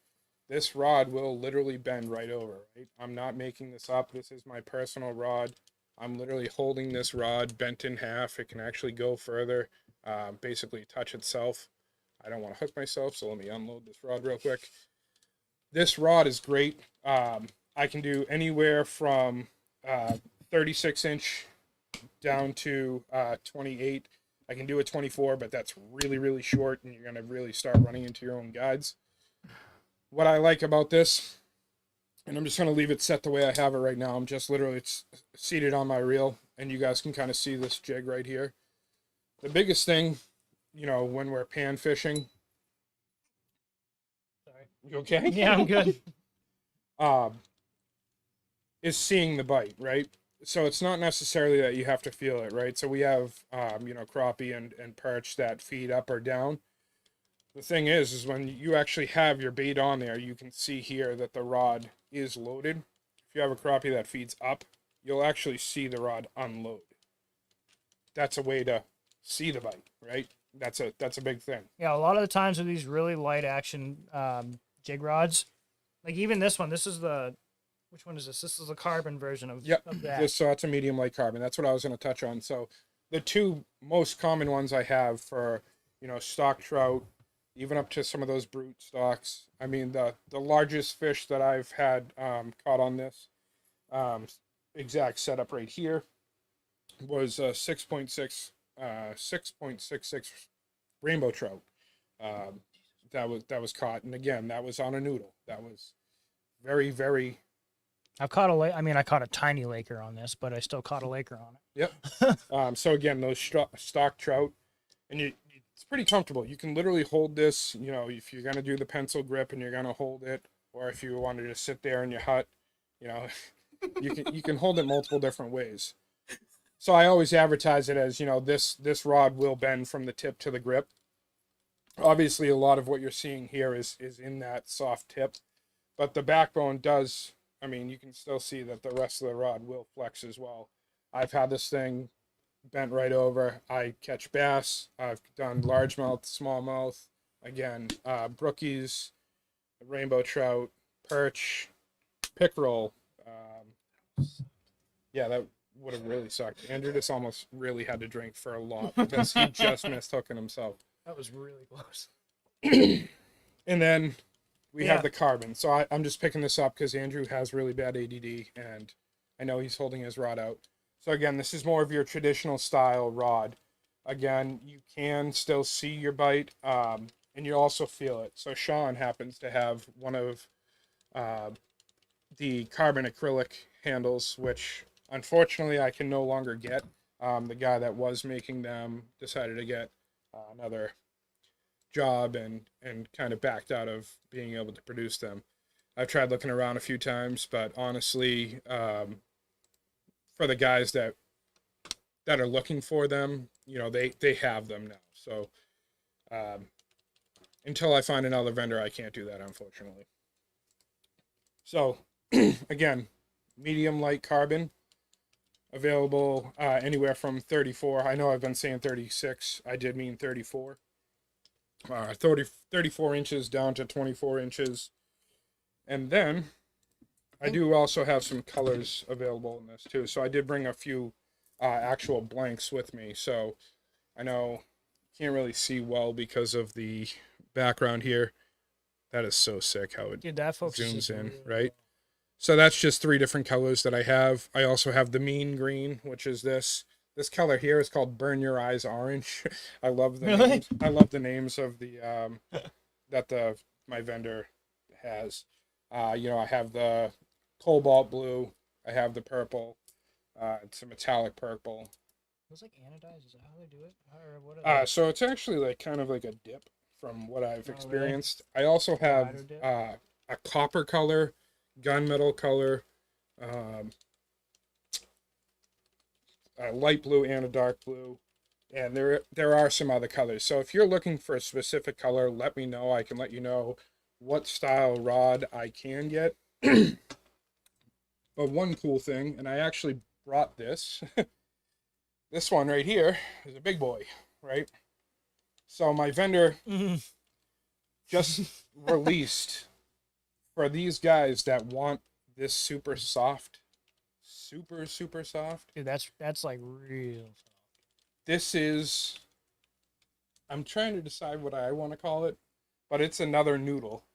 This rod will literally bend right over, right? I'm not making this up. This is my personal rod. I'm literally holding this rod bent in half. It can actually go further, basically touch itself. I don't want to hook myself, so let me unload this rod real quick. This rod is great. I can do anywhere from 36 inch down to 28. I can do a 24, but that's really, really short, and you're going to really start running into your own guides. What I like about this, and I'm just going to leave it set the way I have it right now. I'm just literally it's seated on my reel, and you guys can kind of see this jig right here. The biggest thing, you know, when we're pan fishing. Sorry. You okay? Yeah, I'm good. Is seeing the bite, right? So it's not necessarily that you have to feel it, right? So we have, you know, crappie and perch that feed up or down. The thing is when you actually have your bait on there, you can see here that the rod is loaded. If you have a crappie that feeds up, you'll actually see the rod unload. That's a way to see the bite, right? That's a big thing. Yeah, a lot of the times with these really light action jig rods, like even this one, this is the, which one is this? This is the carbon version of, Yep. of that. So that's a medium light carbon. That's what I was going to touch on. So the two most common ones I have for, you know, stock trout, even up to some of those brute stocks. I mean, the largest fish that I've had caught on this exact setup right here was 6.66 rainbow trout. That was caught, and again, that was on a noodle. That was very, very. I caught I caught a tiny laker on this, but I still caught a laker on it. Yep. So again, those stock trout, and it's pretty comfortable. You can literally hold this, you know, if you're gonna do the pencil grip and you're gonna hold it, or if you wanted to sit there in your hut, you know, you can hold it multiple different ways. So I always advertise it as, you know, this rod will bend from the tip to the grip. Obviously, a lot of what you're seeing here is in that soft tip, but the backbone does. I mean, you can still see that the rest of the rod will flex as well. I've had this thing bent right over. I catch bass. I've done largemouth, smallmouth. Again, brookies, rainbow trout, perch, pickerel. Yeah, that would have really sucked. Andrew just almost really had to drink for a lot because he just missed hooking himself. That was really close. And then we Yeah. have the carbon. So I'm just picking this up because Andrew has really bad ADD, and I know he's holding his rod out. So again, this is more of your traditional style rod. Again, you can still see your bite, and you also feel it. So Sean happens to have one of the carbon acrylic handles, which unfortunately I can no longer get. The guy that was making them decided to get another job and kind of backed out of being able to produce them. I've tried looking around a few times, but honestly, for the guys that are looking for them, you know, they have them now. So until I find another vendor, I can't do that, unfortunately. So again, medium light carbon, available anywhere from 34. I know I've been saying 36. I did mean 34. 34 inches down to 24 inches. And then I do also have some colors available in this too. So I did bring a few actual blanks with me. So I know can't really see well because of the background here. That is so sick how it Dude, that focuses zooms in, really right? well. So that's just 3 different colors that I have. I also have the mean green, which is this. This color here is called Burn Your Eyes Orange. I love the Really? names. I love the names of the that the my vendor has. You know, I have the cobalt blue. I have the purple. It's a metallic purple. It's like anodized. Is that how they do it? Or what are they? So it's actually like kind of like a dip from what I've Oh, really? experienced. I also have Spider dip? a copper color, gunmetal color, um, a light blue and a dark blue, and there are some other colors. So if you're looking for a specific color, let me know. I can let you know what style rod I can get. But one cool thing, and I actually brought this. This one right here is a big boy, right? So my vendor just released for these guys that want this super soft, super soft. Dude, that's like real. This is, I'm trying to decide what I want to call it, but it's another noodle,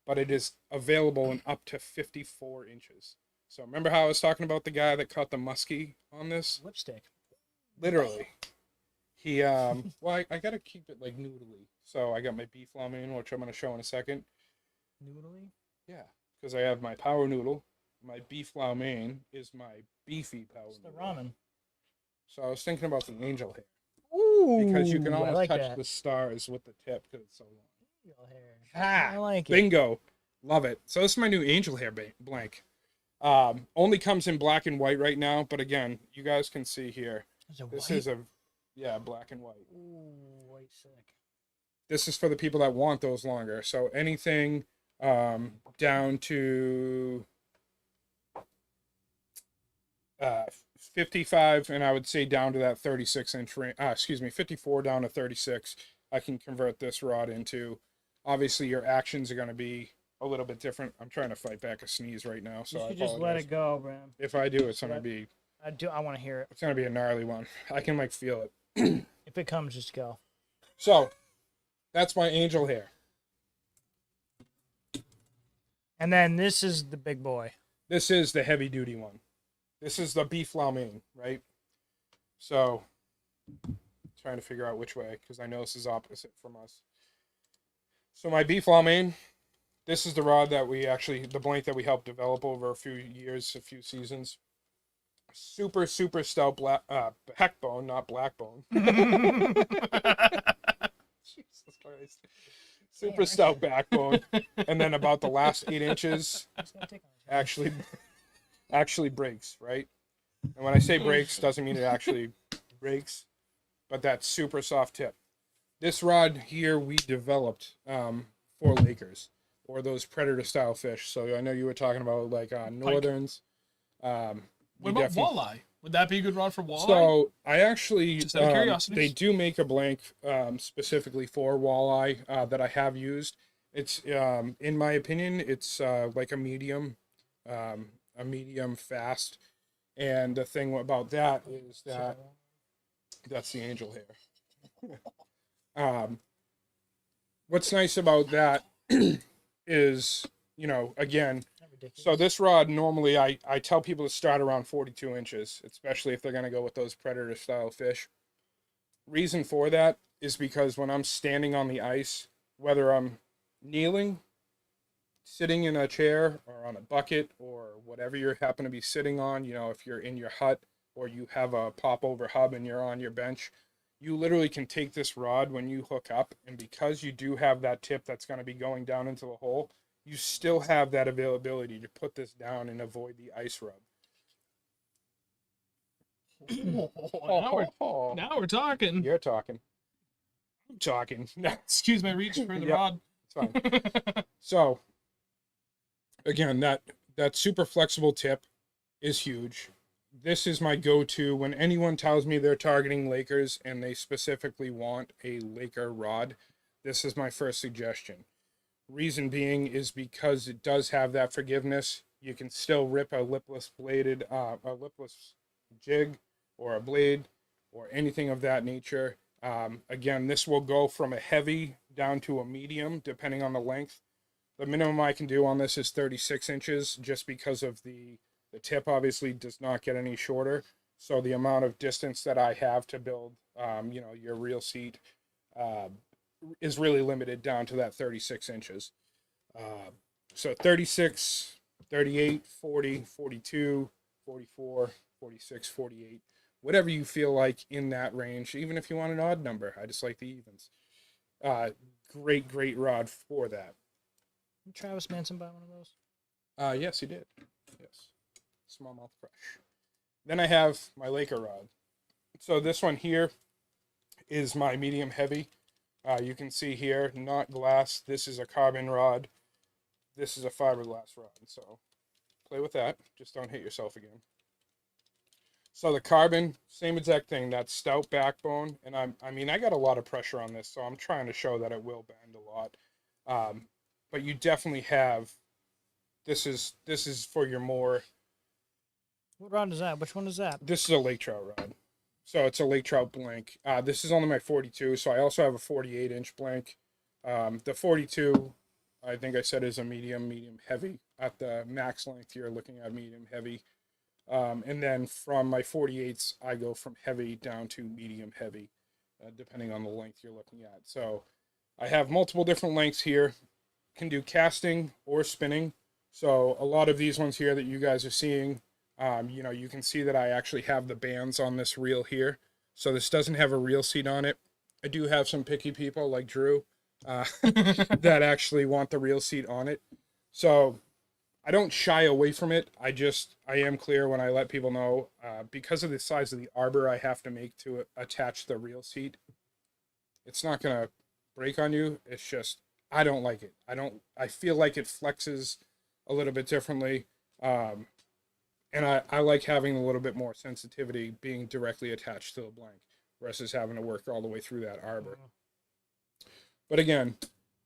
but it is available in up to 54 inches. So remember how I was talking about the guy that caught the muskie on this? Lipstick. Literally. He, well, I gotta keep it like noodly. So I got my beef lo mein, which I'm gonna show in a second. Noodly? Yeah, because I have my power noodle. My beef lo mein is my beefy power It's the noodle. ramen. So I was thinking about the angel hair. Ooh, Because you can I almost like touch that. the stars with the tip because it's so long. Angel hair. Ah, I like it. bingo. Love it. So this is my new angel hair blank. Only comes in black and white right now, but again, you guys can see here. Is it This white? is a, yeah, black and white. Ooh, white sick. This is for the people that want those longer. So anything down to 55, and I would say down to that 36-inch range. 54 down to 36. I can convert this rod into. Obviously, your actions are going to be a little bit different. I'm trying to fight back a sneeze right now, so You I should just let apologize. it go, man. If I do, it's going to be. I want to hear it. It's going to be a gnarly one. I can like feel it. If it comes, just go. So, that's my angel hair. And then this is the big boy. This is the heavy duty one. This is the beef lo mein, right? So, trying to figure out which way because I know this is opposite from us. So my beef lo mein, this is the rod that we actually, the blank that we helped develop over a few years, a few seasons. Super stout backbone, not black bone. Jesus Christ. Super stout backbone. And then about the last 8 inches actually breaks, right? And when I say breaks, doesn't mean it actually breaks, but that super soft tip. This rod here we developed for Lakers or those predator style fish. So I know you were talking about like northerns. What about walleye? Would that be a good rod for walleye? So I actually, Just out of curiosity. they do make a blank specifically for walleye that I have used. It's, in my opinion, it's like a medium fast. And the thing about that is that that's the angel hair. What's nice about that is, you know, again, so this rod normally I tell people to start around 42 inches, especially if they're going to go with those predator style fish. Reason for that is because when I'm standing on the ice, whether I'm kneeling, sitting in a chair or on a bucket or whatever you happen to be sitting on, you know, if you're in your hut or you have a pop over hub and you're on your bench, you literally can take this rod when you hook up, and because you do have that tip that's going to be going down into the hole, you still have that availability to put this down and avoid the ice rub. Now we're talking. You're talking. I'm talking. Excuse my reach for the Yep. rod. It's fine. So, again, that super flexible tip is huge. This is my go-to when anyone tells me they're targeting Lakers and they specifically want a Laker rod. This is my first suggestion. Reason being is because it does have that forgiveness. You can still rip a lipless jig or a blade or anything of that nature. Again, this will go from a heavy down to a medium, depending on the length. The minimum I can do on this is 36 inches, just because of the tip obviously does not get any shorter. So the amount of distance that I have to build, your reel seat, is really limited down to that 36 inches. So 36, 38, 40, 42, 44, 46, 48, whatever you feel like in that range, even if you want an odd number. I just like the evens. Great rod for that. Did Travis Manson buy one of those? Yes, he did. Yes. Smallmouth Fresh. Then I have my Laker rod. So this one here is my medium heavy. You can see here, not glass. This is a carbon rod. This is a fiberglass rod. So play with that. Just don't hit yourself again. So the carbon, same exact thing. That stout backbone. And I got a lot of pressure on this, so I'm trying to show that it will bend a lot. But you definitely have, this is for your more. What rod is that? Which one is that? This is a lake trout rod. So it's a lake trout blank. This is only my 42, so I also have a 48-inch blank. The 42, I think I said, is a medium heavy. At the max length, you're looking at medium heavy. And then from my 48s, I go from heavy down to medium heavy, depending on the length you're looking at. So I have multiple different lengths here. Can do casting or spinning. So a lot of these ones here that you guys are seeing, you can see that I actually have the bands on this reel here. So this doesn't have a reel seat on it. I do have some picky people like Drew that actually want the reel seat on it. So I don't shy away from it. I am clear when I let people know, because of the size of the arbor I have to make to attach the reel seat, it's not going to break on you. It's just, I don't like it. I feel like it flexes a little bit differently. And I like having a little bit more sensitivity being directly attached to the blank versus having to work all the way through that arbor. But again,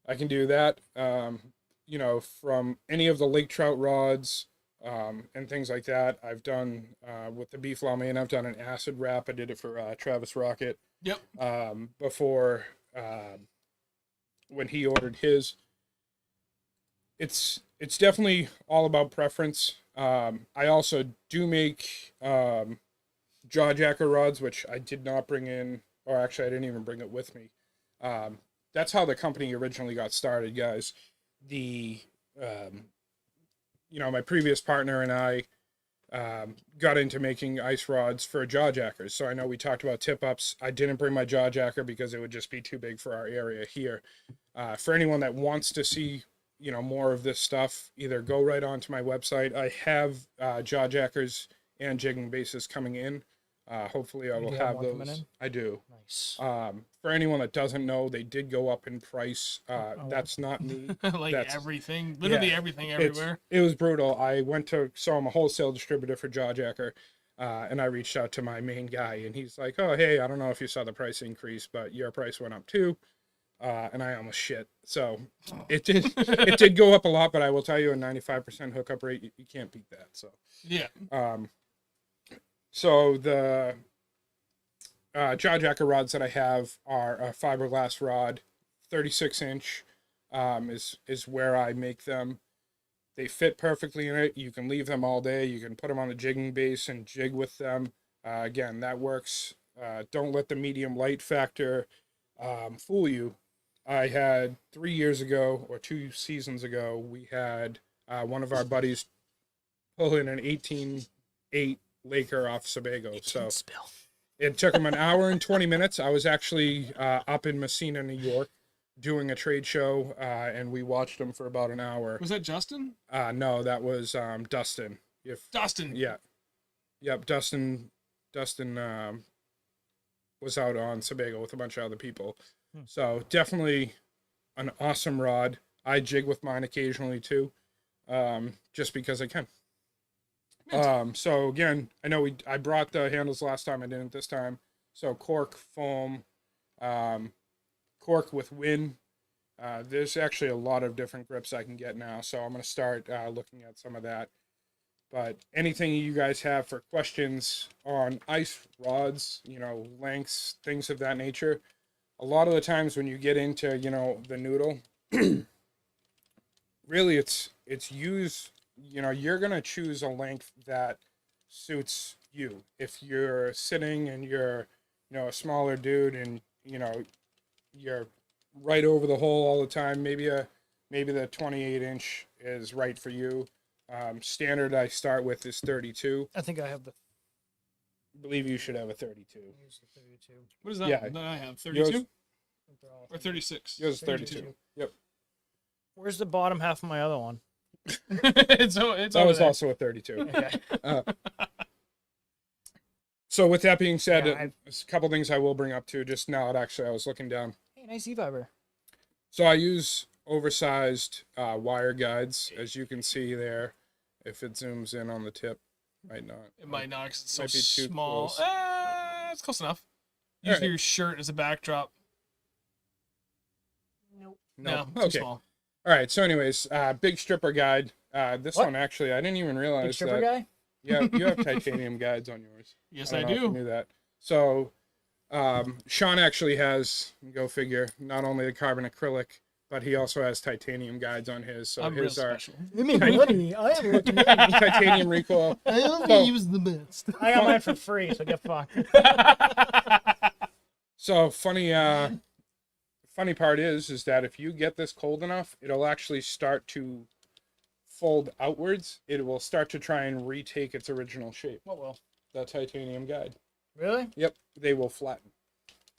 I can do that, from any of the lake trout rods and things like that. I've done with the beef lawman, I've done an acid wrap. I did it for Travis Rocket. Yep. Before when he ordered his. It's definitely all about preference. I also do make jaw jacker rods, which I did not bring in, or actually I didn't even bring it with me. That's how the company originally got started, guys. My previous partner and I got into making ice rods for jaw jackers. So I know we talked about tip ups. I didn't bring my jaw jacker because it would just be too big for our area here. For anyone that wants to see more of this stuff, either go right onto my website. I have jaw jackers and jigging bases coming in. Hopefully I will have those. I do. Nice. For anyone that doesn't know, they did go up in price. That's not me. That's everything, literally everything everywhere. It was brutal. I went to, so I'm a wholesale distributor for jaw jacker. And I reached out to my main guy and he's like, oh, hey, I don't know if you saw the price increase, but your price went up too. And I almost shit. So it did go up a lot, but I will tell you a 95% hookup rate, you can't beat that. So yeah. So the jaw jacker rods that I have are a fiberglass rod, 36-inch is where I make them. They fit perfectly in it. You can leave them all day. You can put them on the jigging base and jig with them. Again, that works. Don't let the medium light factor fool you. I had 3 years ago or 2 seasons ago, we had one of our buddies pull in an 18.8 Laker off Sebago. So it took him an hour and 20 minutes. I was actually up in Messina, New York, doing a trade show, and we watched him for about an hour. Was that Justin? No, that was Dustin. Dustin. Yeah. Yep, Dustin was out on Sebago with a bunch of other people. So definitely an awesome rod. I jig with mine occasionally too, just because I can. So again, I know I brought the handles last time. I didn't this time. So cork, foam, cork with win. There's actually a lot of different grips I can get now. So I'm going to start looking at some of that. But anything you guys have for questions on ice rods, lengths, things of that nature, a lot of the times when you get into, the noodle, really it's use, you're going to choose a length that suits you. If you're sitting and you're, a smaller dude and, you're right over the hole all the time, maybe the 28-inch is right for you. Standard I start with is 32. I think I have the. I believe you should have a 32. Use the 32. What is that? Yeah. One that I have? Yours- 32 or 36? Yours is 32. Yep. Where's the bottom half of my other one? it's That over was there. also a 32. Okay. So with that being said, Yeah, there's a couple things I will bring up too. Just now, I was looking down. Hey, nice E-Viber. So I use oversized wire guides, as you can see there. If it zooms in on the tip, might not. It might not, 'cause it's so Might be too small. close. It's close enough. All Use right. your shirt as a backdrop. Nope. No, too Okay. small. All right. So, anyways, big stripper guide. This What? one actually, I didn't even realize Big stripper that. guy? Yeah, you have titanium guides on yours. Yes, I I don't know if you do. knew that. So, Sean actually has, go figure, not only the carbon acrylic, but he also has titanium guides on his. So I'm real his are special. I mean, money. I haven't looked at titanium recoil. I only So- use the best. I got mine for free, so get fucked. So funny part is that if you get this cold enough, it'll actually start to fold outwards. It will start to try and retake its original shape. What will? The titanium guide. Really? Yep, they will flatten.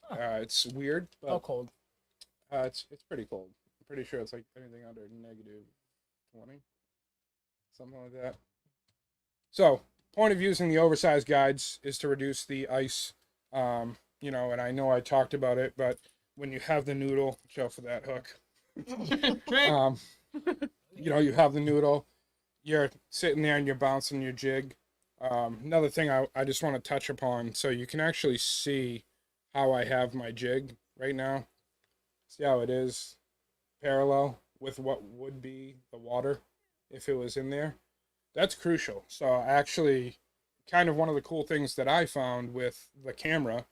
Huh. It's weird, How but cold? it's pretty cold. I'm pretty sure it's like anything under -20, something like that. So, point of using the oversized guides is to reduce the ice. And I know I talked about it, but when you have the noodle, watch out for that hook. You have the noodle, you're sitting there and you're bouncing your jig. Another thing I just want to touch upon, so you can actually see how I have my jig right now. See how it is parallel with what would be the water if it was in there. That's crucial. So actually, kind of one of the cool things that I found with the camera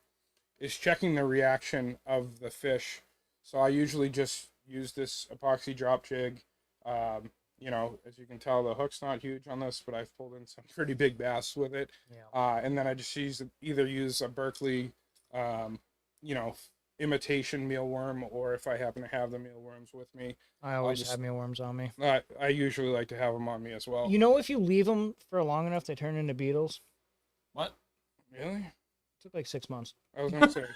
is checking the reaction of the fish. So I usually just use this epoxy drop jig. As you can tell, the hook's not huge on this, but I've pulled in some pretty big bass with it. Yeah. And then I just either use a Berkeley, imitation mealworm, or if I happen to have the mealworms with me, I always just- have mealworms on me. I usually like to have them on me as well. You know, if you leave them for long enough, they turn into beetles. What? Really? It took like 6 months. I was gonna say, is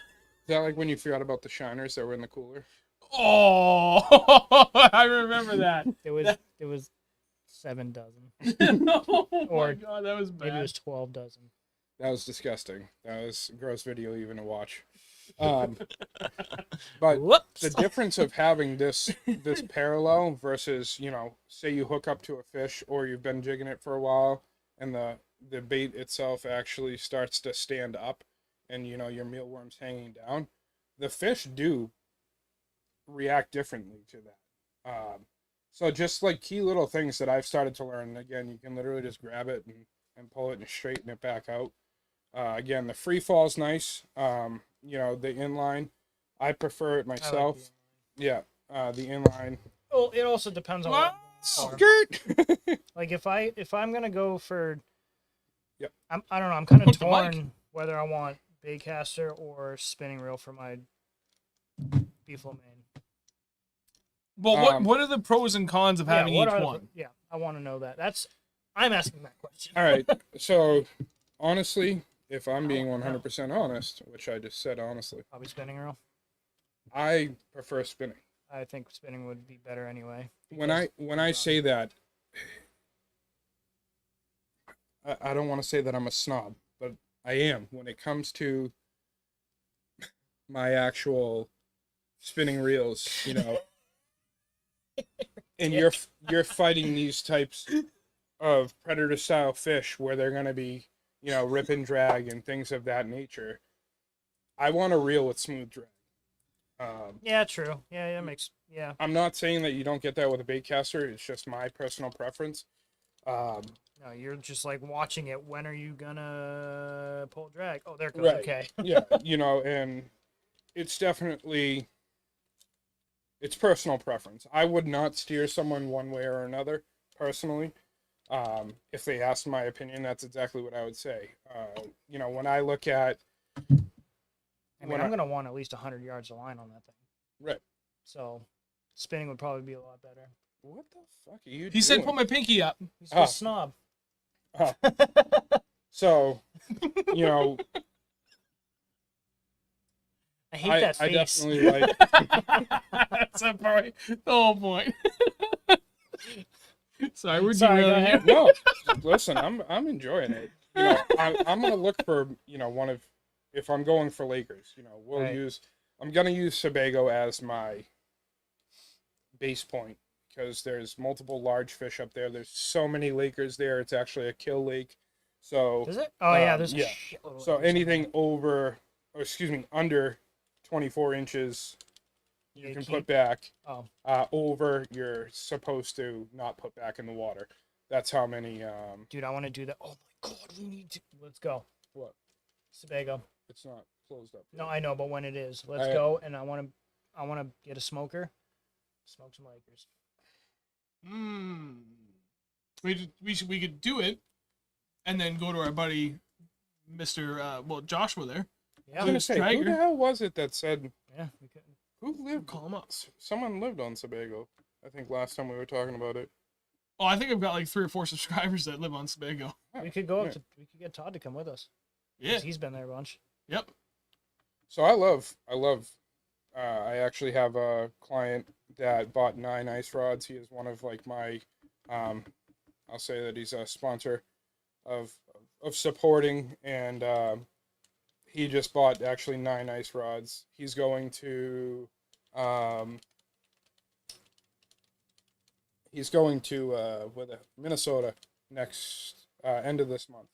that like when you forgot about the shiners that were in the cooler? Oh, I remember that. It was 7 dozen. Oh my Or god, that was bad. Maybe it was 12 dozen. That was disgusting. That was a gross video even to watch. But Whoops. the difference of having this parallel versus, say you hook up to a fish or you've been jigging it for a while and the bait itself actually starts to stand up and your mealworm's hanging down, the fish do react differently to that. So just like key little things that I've started to learn, again, you can literally just grab it and pull it and straighten it back out. Again, the free fall's nice. The inline, I prefer it myself. Yeah, the inline. Well, it also depends on what Skirt. like if I'm gonna go for. Yep. I don't know. I'm kind of Hook the mic. torn whether I want baitcaster or spinning reel for my beef lo mein. Well, what are the pros and cons of having what each are the- one? Yeah, I want to know that. I'm asking that question. All right. So honestly, if I'm being 100% honest, which I just said honestly, Probably spinning reel. I prefer spinning. I think spinning would be better anyway. When I say that, I don't want to say that I'm a snob, but I am when it comes to my actual spinning reels, and you're fighting these types of predator style fish where they're going to be, rip and drag and things of that nature. I want a reel with smooth drag. Yeah, true. Yeah, that makes I'm I'm not saying that you don't get that with a bait caster. It's just my personal preference. No, you're just like watching it. When are you gonna pull drag? Oh, there it goes. Right. Okay. Yeah, and it's definitely it's personal preference. I would not steer someone one way or another personally. If they asked my opinion, that's exactly what I would say. When I look at I mean, I'm gonna want at least 100 yards of line on that thing. right. So, spinning would probably be a lot better. What the fuck are you doing? He said, "Put my pinky up." He's a snob. So, you know, I hate that I face. definitely like. That's a point. The whole point. Sorry, we're Sorry, derailing go ahead. you. No, listen, I'm enjoying it. I'm gonna look for one of if I'm going for Lakers. Right. I'm gonna use Sebago as my base point because there's multiple large fish up there. There's so many Lakers there. It's actually a kill lake. So Does it? Oh yeah, there's yeah. a shitload of So lakers. anything under 24 inches, you They can keep- put back. Oh, Over, you're supposed to not put back in the water. That's how many. dude, I want to do that. Oh my god, we need to. Let's go. What? Sebago. It's not closed up. No, I know, but when it is, let's I- go. And I want to get a smoker. Smoke some Lakers. We could do it, and then go to our buddy, Mr. Joshua there. I Yeah, was gonna say, who Striker. the hell was it that said yeah, we could. who lived? Call him up. Someone lived on Sebago. I think last time we were talking about it. Oh, I think I've got like 3 or 4 subscribers that live on Sebago. We could go up Yeah. to. We could get Todd to come with us. Yeah. 'Cause he's been there a bunch. Yep. So I love. I actually have a client that bought 9 ice rods. He is one of like my. I'll say that he's a sponsor of supporting, and he just bought actually 9 ice rods. He's going to. Minnesota next end of this month.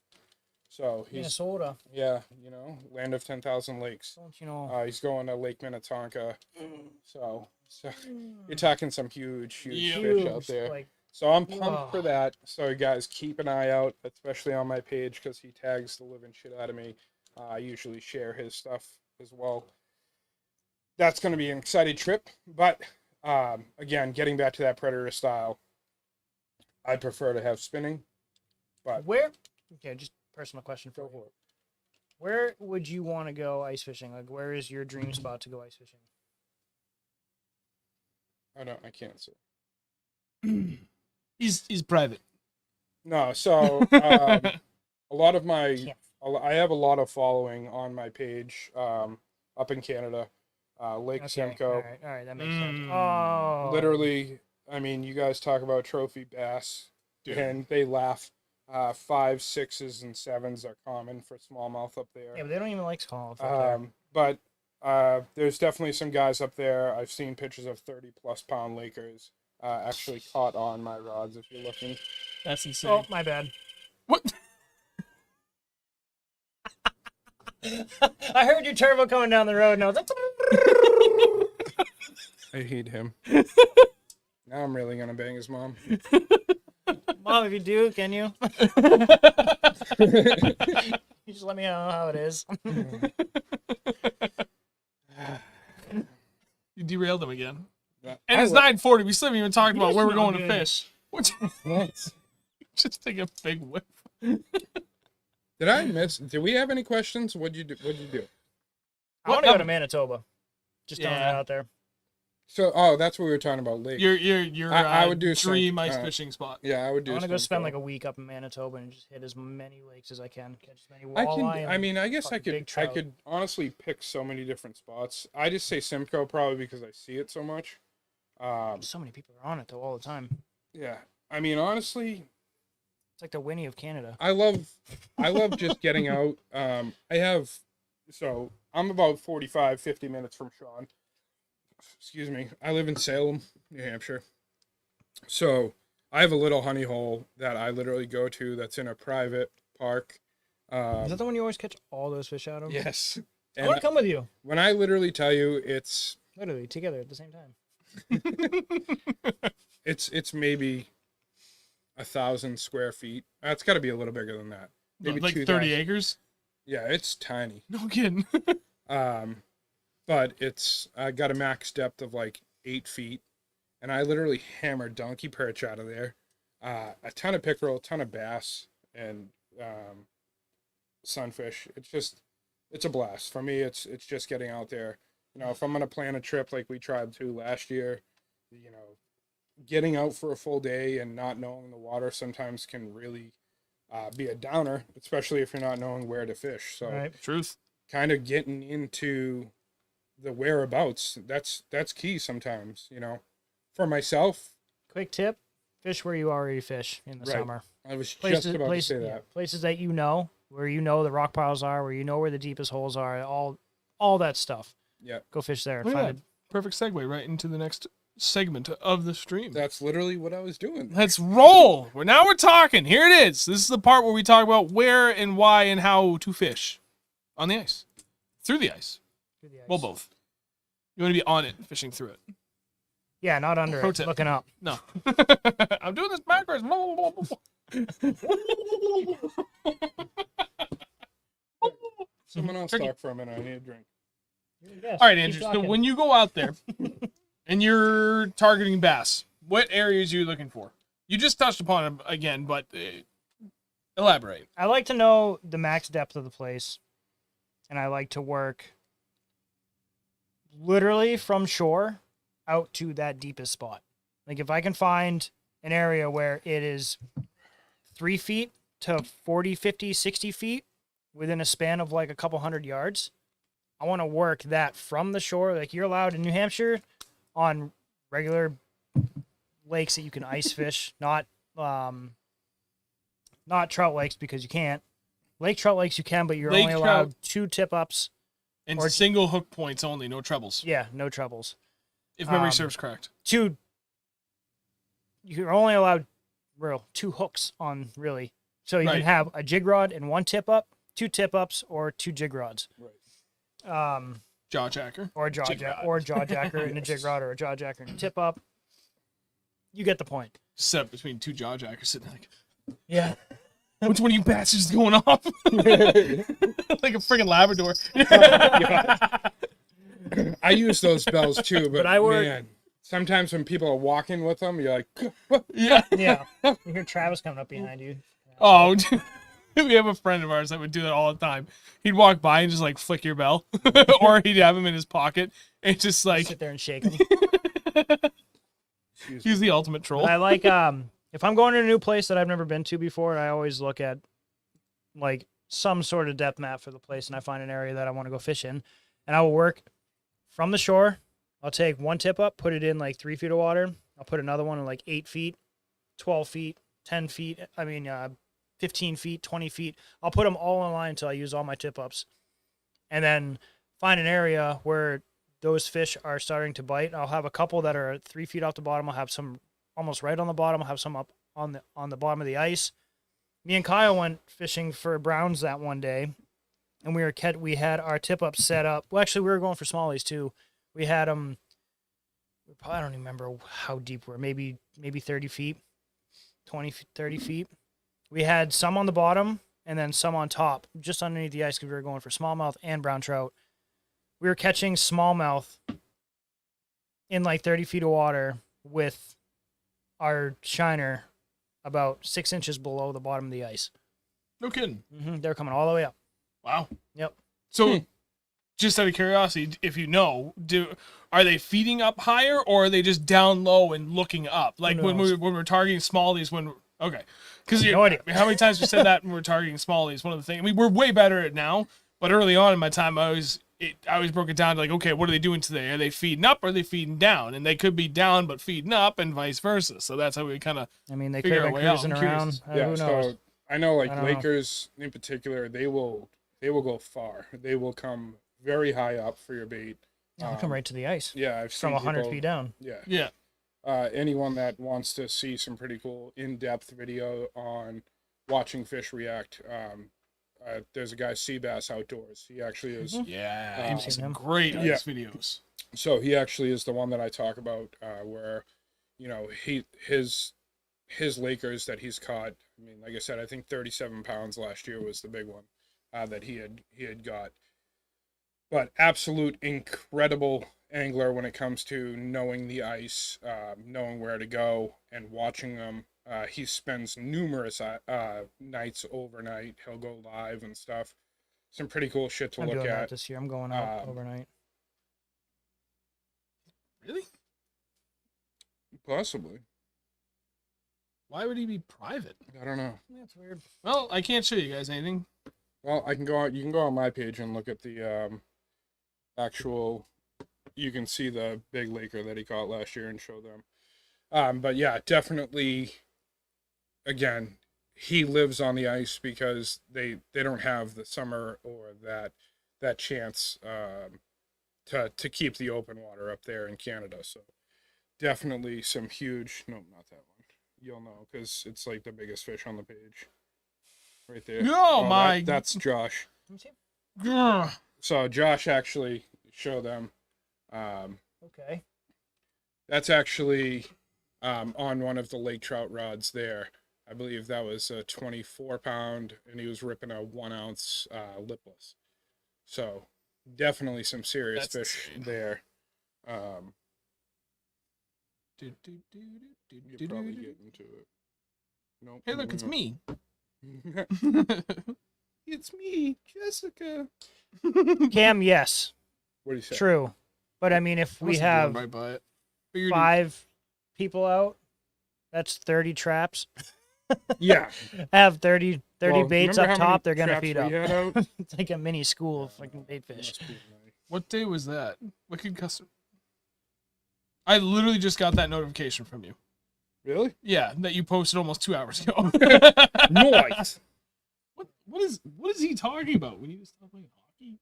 So he's Minnesota. yeah, land of 10,000 lakes. Don't you know? He's going to Lake Minnetonka. So you're talking some huge fish out there. Like, So I'm pumped for Ugh. that. So guys, keep an eye out, especially on my page because he tags the living shit out of me. I usually share his stuff as well. That's going to be an exciting trip. But again, getting back to that predator style, I prefer to have spinning. But where? Okay, just personal question for go you. for it. Where would you want to go ice fishing? Like, where is your dream spot to go ice fishing? I can't say. He's private. No, so a lot of my Can't. I have a lot of following on my page up in Canada, Lake Okay, Simcoe. all right, that makes sense. Mm. Oh, Literally, I mean, you guys talk about trophy bass, Dude. and they laugh. 5s, 6s, and 7s are common for smallmouth up there. Yeah, but they don't even like small. Up But there's definitely some guys up there. I've seen pictures of 30+ pound Lakers actually caught on my rods. If you're looking, That's insane. Oh, my bad. What? I heard your turbo coming down the road, and I was like, I hate him. Now I'm really gonna bang his mom. Mom, if you do, can you? You just let me know how it is. You derailed him again. Yeah, And it's 9:40. We still haven't even talked about where we're going to good. fish. What? What? Just take a big whiff. Did I miss? Did we have any questions? What'd you do? I want to go to Manitoba. Just throwing Yeah. it out there. So, that's what we were talking about. Lake. Your I would do dream some, ice fishing spot. Yeah, I would do. I want to go spend Simcoe. like a week up in Manitoba and just hit as many lakes as I can. Catch as many I walleye. can. I mean, I guess I fucking big could. I trout. could honestly pick so many different spots. I just say Simcoe probably because I see it so much. So many people are on it though all the time. Yeah. I mean, honestly, It's like the Winnie of Canada. I love just getting out. I'm about 45, 50 minutes from Sean. Excuse me. I live in Salem, New Hampshire. So I have a little honey hole that I literally go to that's in a private park. Is that the one you always catch all those fish out of? Yes. I And want to come with you. when I literally tell you it's Literally together at the same time. it's maybe 1,000 square feet. It's got to be a little bigger than that. Maybe like 2,000. 30 acres. Yeah, it's tiny. No kidding. But it's got a max depth of like 8 feet, and I literally hammered donkey perch out of there. A ton of pickerel, a ton of bass, and sunfish. It's a blast for me. It's just getting out there. You know, if I'm gonna plan a trip like we tried to last year, you know, getting out for a full day and not knowing the water sometimes can really be a downer, especially if you're not knowing where to fish. So, Right. Truth. kind of getting into the whereabouts, that's key sometimes. You know, for myself, Quick tip: fish where you already fish in the Right. summer. I was just about to say yeah, that. places that you know, where you know the rock piles are, where you know where the deepest holes are, all that stuff. Yeah, Go fish there and Look at find that. Perfect segue right into the next segment of the stream. that's literally what I was doing. Let's roll. Now we're talking. Here it is. This is the part where we talk about where and why and how to fish on the ice, through the ice. it. Well, both. You want to be on it, fishing through it. Yeah, not under Pro it, tip. looking up. No. I'm doing this backwards. Someone else Turkey. talk for a minute. I need a drink. Yes, All right, keep Andrew. So talking. when you go out there and you're targeting bass, what areas are you looking for? You just touched upon it again, but elaborate. I like to know the max depth of the place, and I like to work literally from shore out to that deepest spot. Like if I can find an area where it is 3 feet to 40, 50, 60 feet within a span of like a couple hundred yards, I want to work that from the shore. Like you're allowed in New Hampshire on regular lakes that you can ice fish, not trout lakes because you can't. Lake trout lakes you can, but you're Lake only trout- allowed 2 tip ups. And Or- single hook points only, no trebles. Yeah, no troubles. If memory Um, serves correct. 2. You're only allowed 2 hooks on really. So you Right. can have a jig rod and 1 tip up, 2 tip ups, or 2 jig rods. Right. Jaw jacker. Or a jaw Jig jack, rod. or a jaw jacker and a jig rod, or a jaw jacker and a tip up. You get the point. Set up between two jaw jackers sitting like, Yeah. which one of you bastards is going off? Like a freaking Labrador. I use those bells too, but I work- man, sometimes when people are walking with them, you're like, Yeah. Yeah. You hear Travis coming up behind you. Oh, we have a friend of ours that would do that all the time. He'd walk by and just like flick your bell, or he'd have him in his pocket and just like Sit there and shake him. he's the ultimate troll. I like if I'm going to a new place that I've never been to before, I always look at like some sort of depth map for the place, and I find an area that I want to go fish in, and I will work from the shore. I'll take 1 tip up, put it in like 3 feet of water. I'll put another one in like 8 feet, 12 feet, 10 feet. 15 feet, 20 feet. I'll put them all in line until I use all my tip ups, and then find an area where those fish are starting to bite. I'll have a couple that are 3 feet off the bottom. I'll have some almost right on the bottom. I'll have some up on the bottom of the ice. Me and Kyle went fishing for browns that one day, and we had our tip ups set up. Well, actually, we were going for smallies too. We had them. I don't even remember how deep we're. Maybe 30 feet, 20, 30 feet. We had some on the bottom and then some on top, just underneath the ice because we were going for smallmouth and brown trout. We were catching smallmouth in like 30 feet of water with our shiner about 6 inches below the bottom of the ice. No kidding. They're coming all the way up. Wow. Yep. So, just out of curiosity, if you know, are they feeding up higher or are they just down low and looking up? Like when knows? we're targeting smallies, okay, because No idea. how many times we said that when we're targeting smallies? One of the things. I mean, we're way better at it now, but early on in my time, I always broke it down to like, okay, what are they doing today? Are they feeding up or are they feeding down? And they could be down but feeding up, and vice versa. So that's how we kind of. I mean, they Figure could have our been way out. cruising I'm curious. around. yeah. Who knows? So I know, like I don't know. Lakers in particular, they will go far. They will come very high up for your bait. They'll come right to the ice Yeah, I've seen from 100 people- feet down. Yeah. Yeah. Anyone that wants to see some pretty cool in-depth video on watching fish react, there's a guy, Seabass Outdoors. He actually is. Yeah, I've he makes seen some him. great Yeah. ice videos. So he actually is the one that I talk about, where, his his Lakers that he's caught. I mean, like I said, I think 37 pounds last year was the big one that he had got. But absolute incredible angler when it comes to knowing the ice, knowing where to go, and watching them. He spends numerous nights overnight. He'll go live and stuff. Some pretty cool shit to I'm look doing that at. this year. I'm going out overnight. Really? Possibly. Why would he be private? I don't know. That's weird. Well, I can't show you guys anything. Well, I can go out. You can go on my page and look at the actual. You can see the big Laker that he caught last year and show them. But yeah, definitely. Again, he lives on the ice because they don't have the summer or that chance to keep the open water up there in Canada. So definitely some huge. No, not that one. You'll know because it's like the biggest fish on the page, right there. Oh my! That's Josh. Let me see. Grr. So Josh actually show them. Okay. That's actually on one of the lake trout rods there. I believe that was a 24-pound, and he was ripping a 1 ounce lipless. So definitely some serious That's fish insane. there. Do, do, do, do, do, You probably do, get into it. Nope. Hey, look, it's me. It's me, Jessica. Cam, yes, What do you say? true. But I mean, if I we wasn't doing have right by it. Figured 5 people out, that's 30 traps. Yeah. Have 30 Well, baits remember up how many top, they're going to traps feed we up. had out? It's like a mini school of fucking bait fish. Must be nice. What day was that? Wicked Custom. I literally just got that notification from you. Really? Yeah, that you posted almost 2 hours ago. Nice. What is he talking about? We need to stop playing hockey.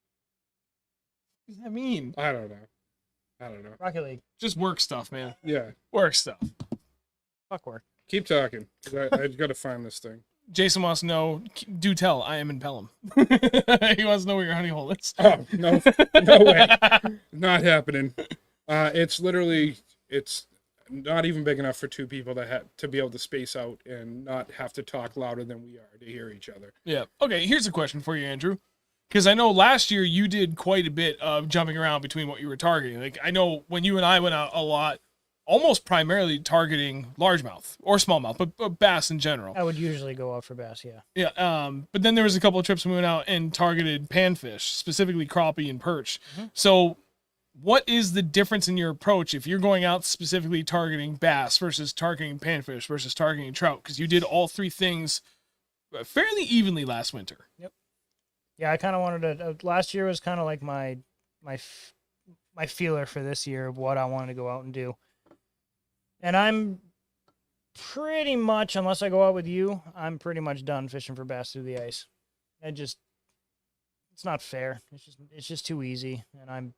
What does that mean? I don't know. Rocket League. Just work stuff, man. Yeah. Work stuff. Fuck work. Keep talking. 'Cause I got to find this thing. Jason wants to know. Do tell. I am in Pelham. He wants to know where your honey hole is. Oh, no. No way. Not happening. It's literally, it's not even big enough for 2 people to be able to space out and not have to talk louder than we are to hear each other. Yeah. Okay. Here's a question for you, Andrew. Because I know last year you did quite a bit of jumping around between what you were targeting. Like I know when you and I went out a lot, almost primarily targeting largemouth or smallmouth, but bass in general. I would usually go out for bass, yeah. Yeah. But then there was a couple of trips we went out and targeted panfish, specifically crappie and perch. Mm-hmm. So what is the difference in your approach if you're going out specifically targeting bass versus targeting panfish versus targeting trout? Because you did all 3 things fairly evenly last winter. Yeah, I kind of wanted to. Last year was kind of like my feeler for this year of what I wanted to go out and do. And I'm pretty much, unless I go out with you, I'm pretty much done fishing for bass through the ice. It's not fair. It's just too easy, and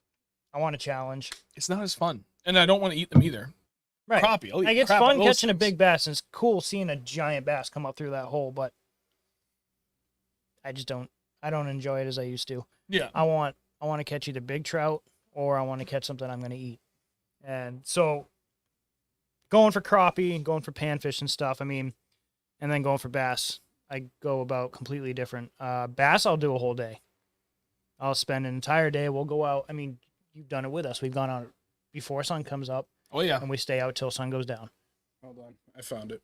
I want a challenge. It's not as fun. And I don't want to eat them either. Right. Crappie. I'll eat Like it's crap out fun of those catching a things. big bass, and it's cool seeing a giant bass come up through that hole, but I don't enjoy it as I used to. Yeah. I want to catch either big trout or I want to catch something I'm going to eat. And so going for crappie, going for panfish and stuff, I mean, and then going for bass, I go about completely different. Bass, I'll do a whole day. I'll spend an entire day. We'll go out. I mean, you've done it with us. We've gone out before sun comes up Oh, yeah. and we stay out till sun goes down. Hold on. I found it.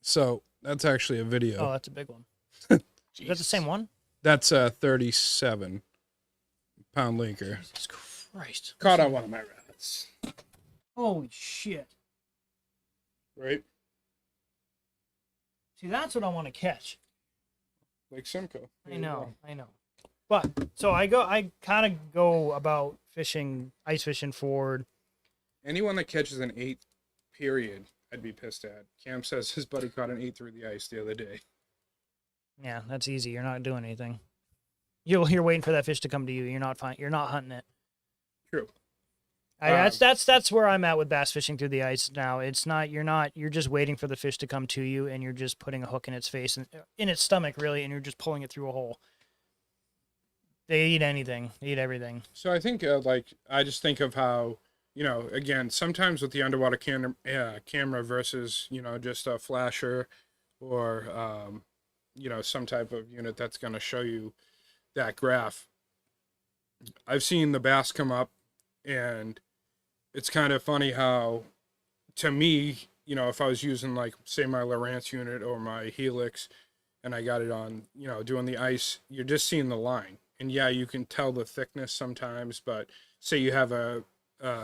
So that's actually a video. Oh, that's a big one. Is that the same one? That's a 37-pound Laker. Jesus Christ. Caught on one of my rods. Holy shit. Right? See, that's what I want to catch. Like Simcoe. I know. But so I kind of go about ice fishing forward. Anyone that catches an 8, period, I'd be pissed at. Cam says his buddy caught an 8 through the ice the other day. Yeah, that's easy. You're not doing anything. You're waiting for that fish to come to you. You're not hunting it. True. That's where I'm at with bass fishing through the ice now. You're just waiting for the fish to come to you, and you're just putting a hook in its face and in its stomach really, and you're just pulling it through a hole. They eat anything. They eat everything. So I think, I just think of how you know, again, sometimes with the underwater camera versus, you know, just a flasher or, you know, some type of unit that's going to show you that graph. I've seen the bass come up, and it's kind of funny how, to me, you know, if I was using, like, say, my Lowrance unit or my Helix, and I got it on, you know, doing the ice, you're just seeing the line. And yeah, you can tell the thickness sometimes, but say you have a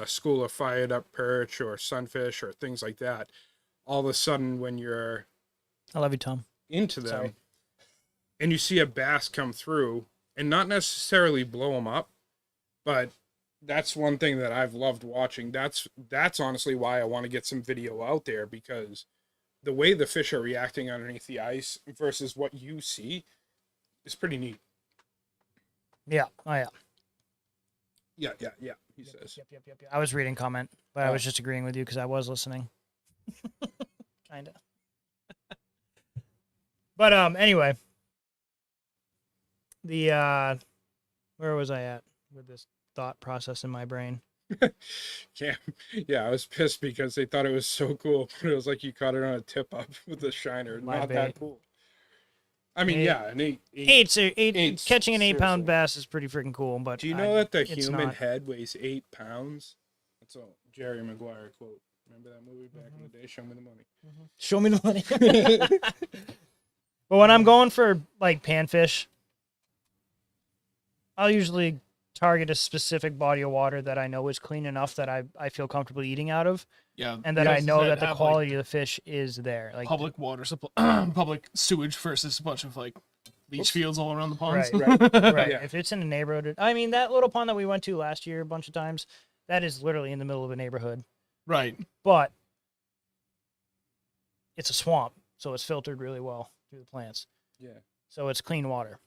school of fired up perch or sunfish or things like that, all of a sudden when you're I love you, Tom. into them Sorry. and you see a bass come through and not necessarily blow them up, but that's one thing that I've loved watching. That's honestly why I want to get some video out there, because the way the fish are reacting underneath the ice versus what you see is pretty neat. Yeah. Oh yeah. Yeah. He says. Yep. I was reading comment, but I was just agreeing with you because I was listening. Kinda. But anyway. The where was I at with this thought process in my brain? Yeah, I was pissed because they thought it was so cool, but it was like you caught it on a tip up with a shiner. My Not bait. that cool. I mean, yeah, an eight. Eight catching an 8 seriously. pound bass is pretty freaking cool. But Do you know that the it's human not. head weighs 8 pounds? That's a Jerry Maguire quote. Remember that movie back in the day? Show me the money. Show me the money. But when I'm going for like panfish, I'll usually target a specific body of water that I know is clean enough that I feel comfortable eating out of, Yeah. and that I know that the have, quality of the fish is there. like, Like public water supply, public sewage versus a bunch of like leach fields all around the ponds. right. Yeah. If it's in a neighborhood, I mean that little pond that we went to last year a bunch of times, that is literally in the middle of a neighborhood, Right. but it's a swamp, so it's filtered really well through the plants. Yeah. So it's clean water.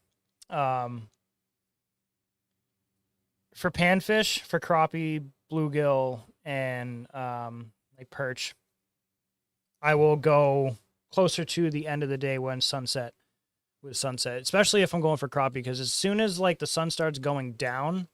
For panfish, for crappie, bluegill, and like perch, I will go closer to the end of the day when sunset, especially if I'm going for crappie, because as soon as like the sun starts going down,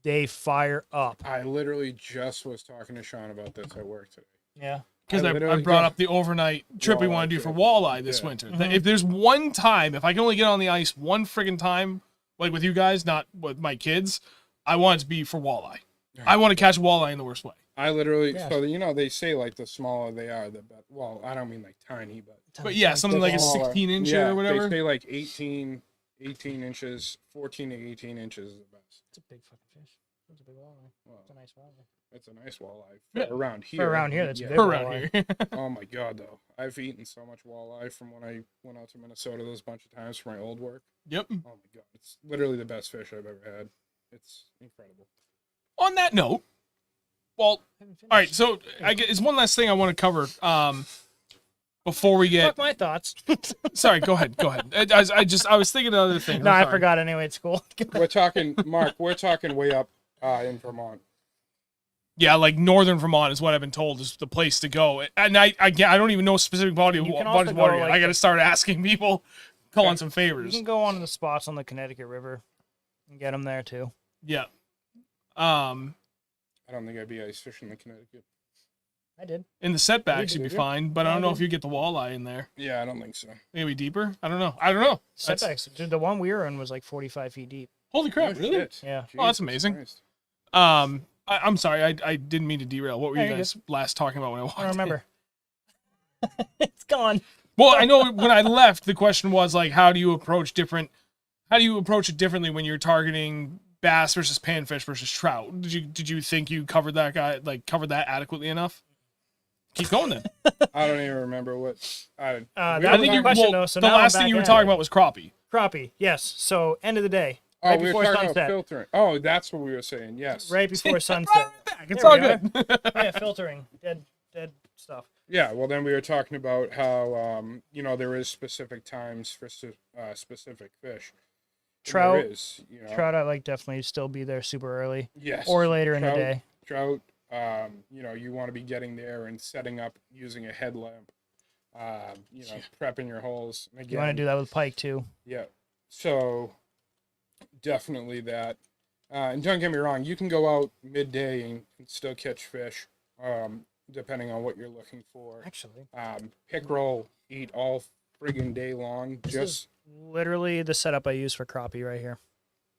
they fire up. I literally just was talking to Sean about this at work today. Yeah. Because I literally brought got up the overnight trip we want to do for trip. walleye this Yeah. winter. If there's one time, if I can only get on the ice one friggin' time, like with you guys, not with my kids, I want it to be for walleye. I want to catch walleye in the worst way. I literally, Yeah. so, you know, they say like the smaller they are, the better. Well, I don't mean like tiny, but. But yeah, something like a smaller. 16 incher Yeah, or whatever. They say like 18 inches, 14 to 18 inches is the best. It's a big fucking fish. It's a big walleye. Well, It's a nice walleye. it's a nice walleye. Yeah. Around here. For around here, that's yeah. big. For around here. Oh my God, though. I've eaten so much walleye from when I went out to Minnesota those bunch of times for my old work. Yep. Oh my God. It's literally the best fish I've ever had. It's incredible. On that note, well, all right. So it's one last thing I want to cover. Before we get, Fuck my thoughts. sorry, go ahead. I was thinking of other things. No, I'm I sorry. forgot anyway. It's cool. We're talking, Mark, we're talking way up in Vermont. Yeah, like northern Vermont is what I've been told is the place to go. And I don't even know specific body of You can bodies also of water go, yet. like, I got to start asking people, calling some You favors. can go on the spots on the Connecticut River and get them there too. Yeah. I don't think I'd be ice fishing in Connecticut. I did. In the setbacks, you'd be did you? fine, but I Yeah, don't I know if did. you get the walleye in there. Yeah, I don't think so. Maybe deeper. I don't know. That's- Setbacks. Dude, the one we were in was like 45 feet deep. Holy crap! Oh, Really? shit. Yeah. Oh, that's Jesus amazing. Christ. I'm sorry. I didn't mean to derail. What were No, you you're guys last talking about when I walked I don't in? remember. It's gone. Well, I know when I left, the question was like, how do you approach it differently when you're targeting bass versus panfish versus trout? Did you think you covered that adequately enough? Keep going then. I don't even remember what. That I was think the you question, though. So the now I'm last thing back you were at talking it. about was crappie. Crappie. Yes. So end of the day. Oh, Right we were before talking sunset. about filtering. Oh, that's what we were saying. Yes. Right before sunset. It's There all we are. good. Yeah, filtering. Dead stuff. Yeah. Well, then we were talking about how you know, there is specific times for specific fish. And Trout. There is. You know. Trout, I like definitely still be there super early Yes. or later in the Trout. day. Trout. You know, you want to be getting there and setting up using a headlamp. You know, prepping your holes. You want to do that with pike too. Yeah. So definitely that. And don't get me wrong, you can go out midday and still catch fish, depending on what you're looking for. Actually, Pickerel eat all friggin' day long. this Just is literally the setup I use for crappie right here.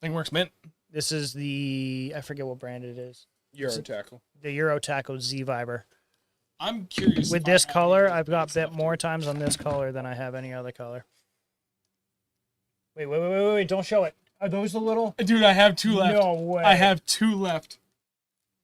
Thing works mint. This is the, I forget what brand it is. Euro tackle. The Euro Tackle Z Viber. I'm curious. With if I this have color, any I've got stuff bit more times on this color than I have any other color. Wait, don't show it. Are those the little? Dude, I have 2 left. No way. I have 2 left.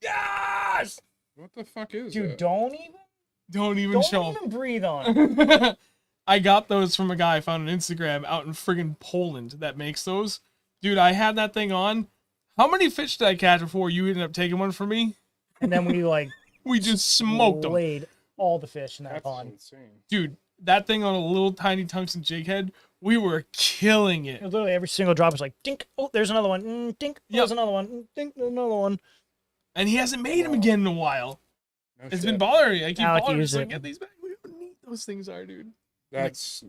Yes! What the fuck is Dude, that? don't even Don't show 'em. breathe on it. I got those from a guy I found on Instagram out in friggin' Poland that makes those. Dude, I had that thing on. How many fish did I catch before you ended up taking one for me? And then we like We just smoked them. laid all the fish in that That's pond. insane. Dude, that thing on a little tiny tungsten jig head, we were killing it. Literally every single drop was like, dink, oh, there's another one. Dink, there's Yep. another one. Dink, there's another one. And he hasn't made them again in a while. No It's shit. been bothering me. I keep Alec bothering used just like, it. get these back. Look how neat those things are, dude. That's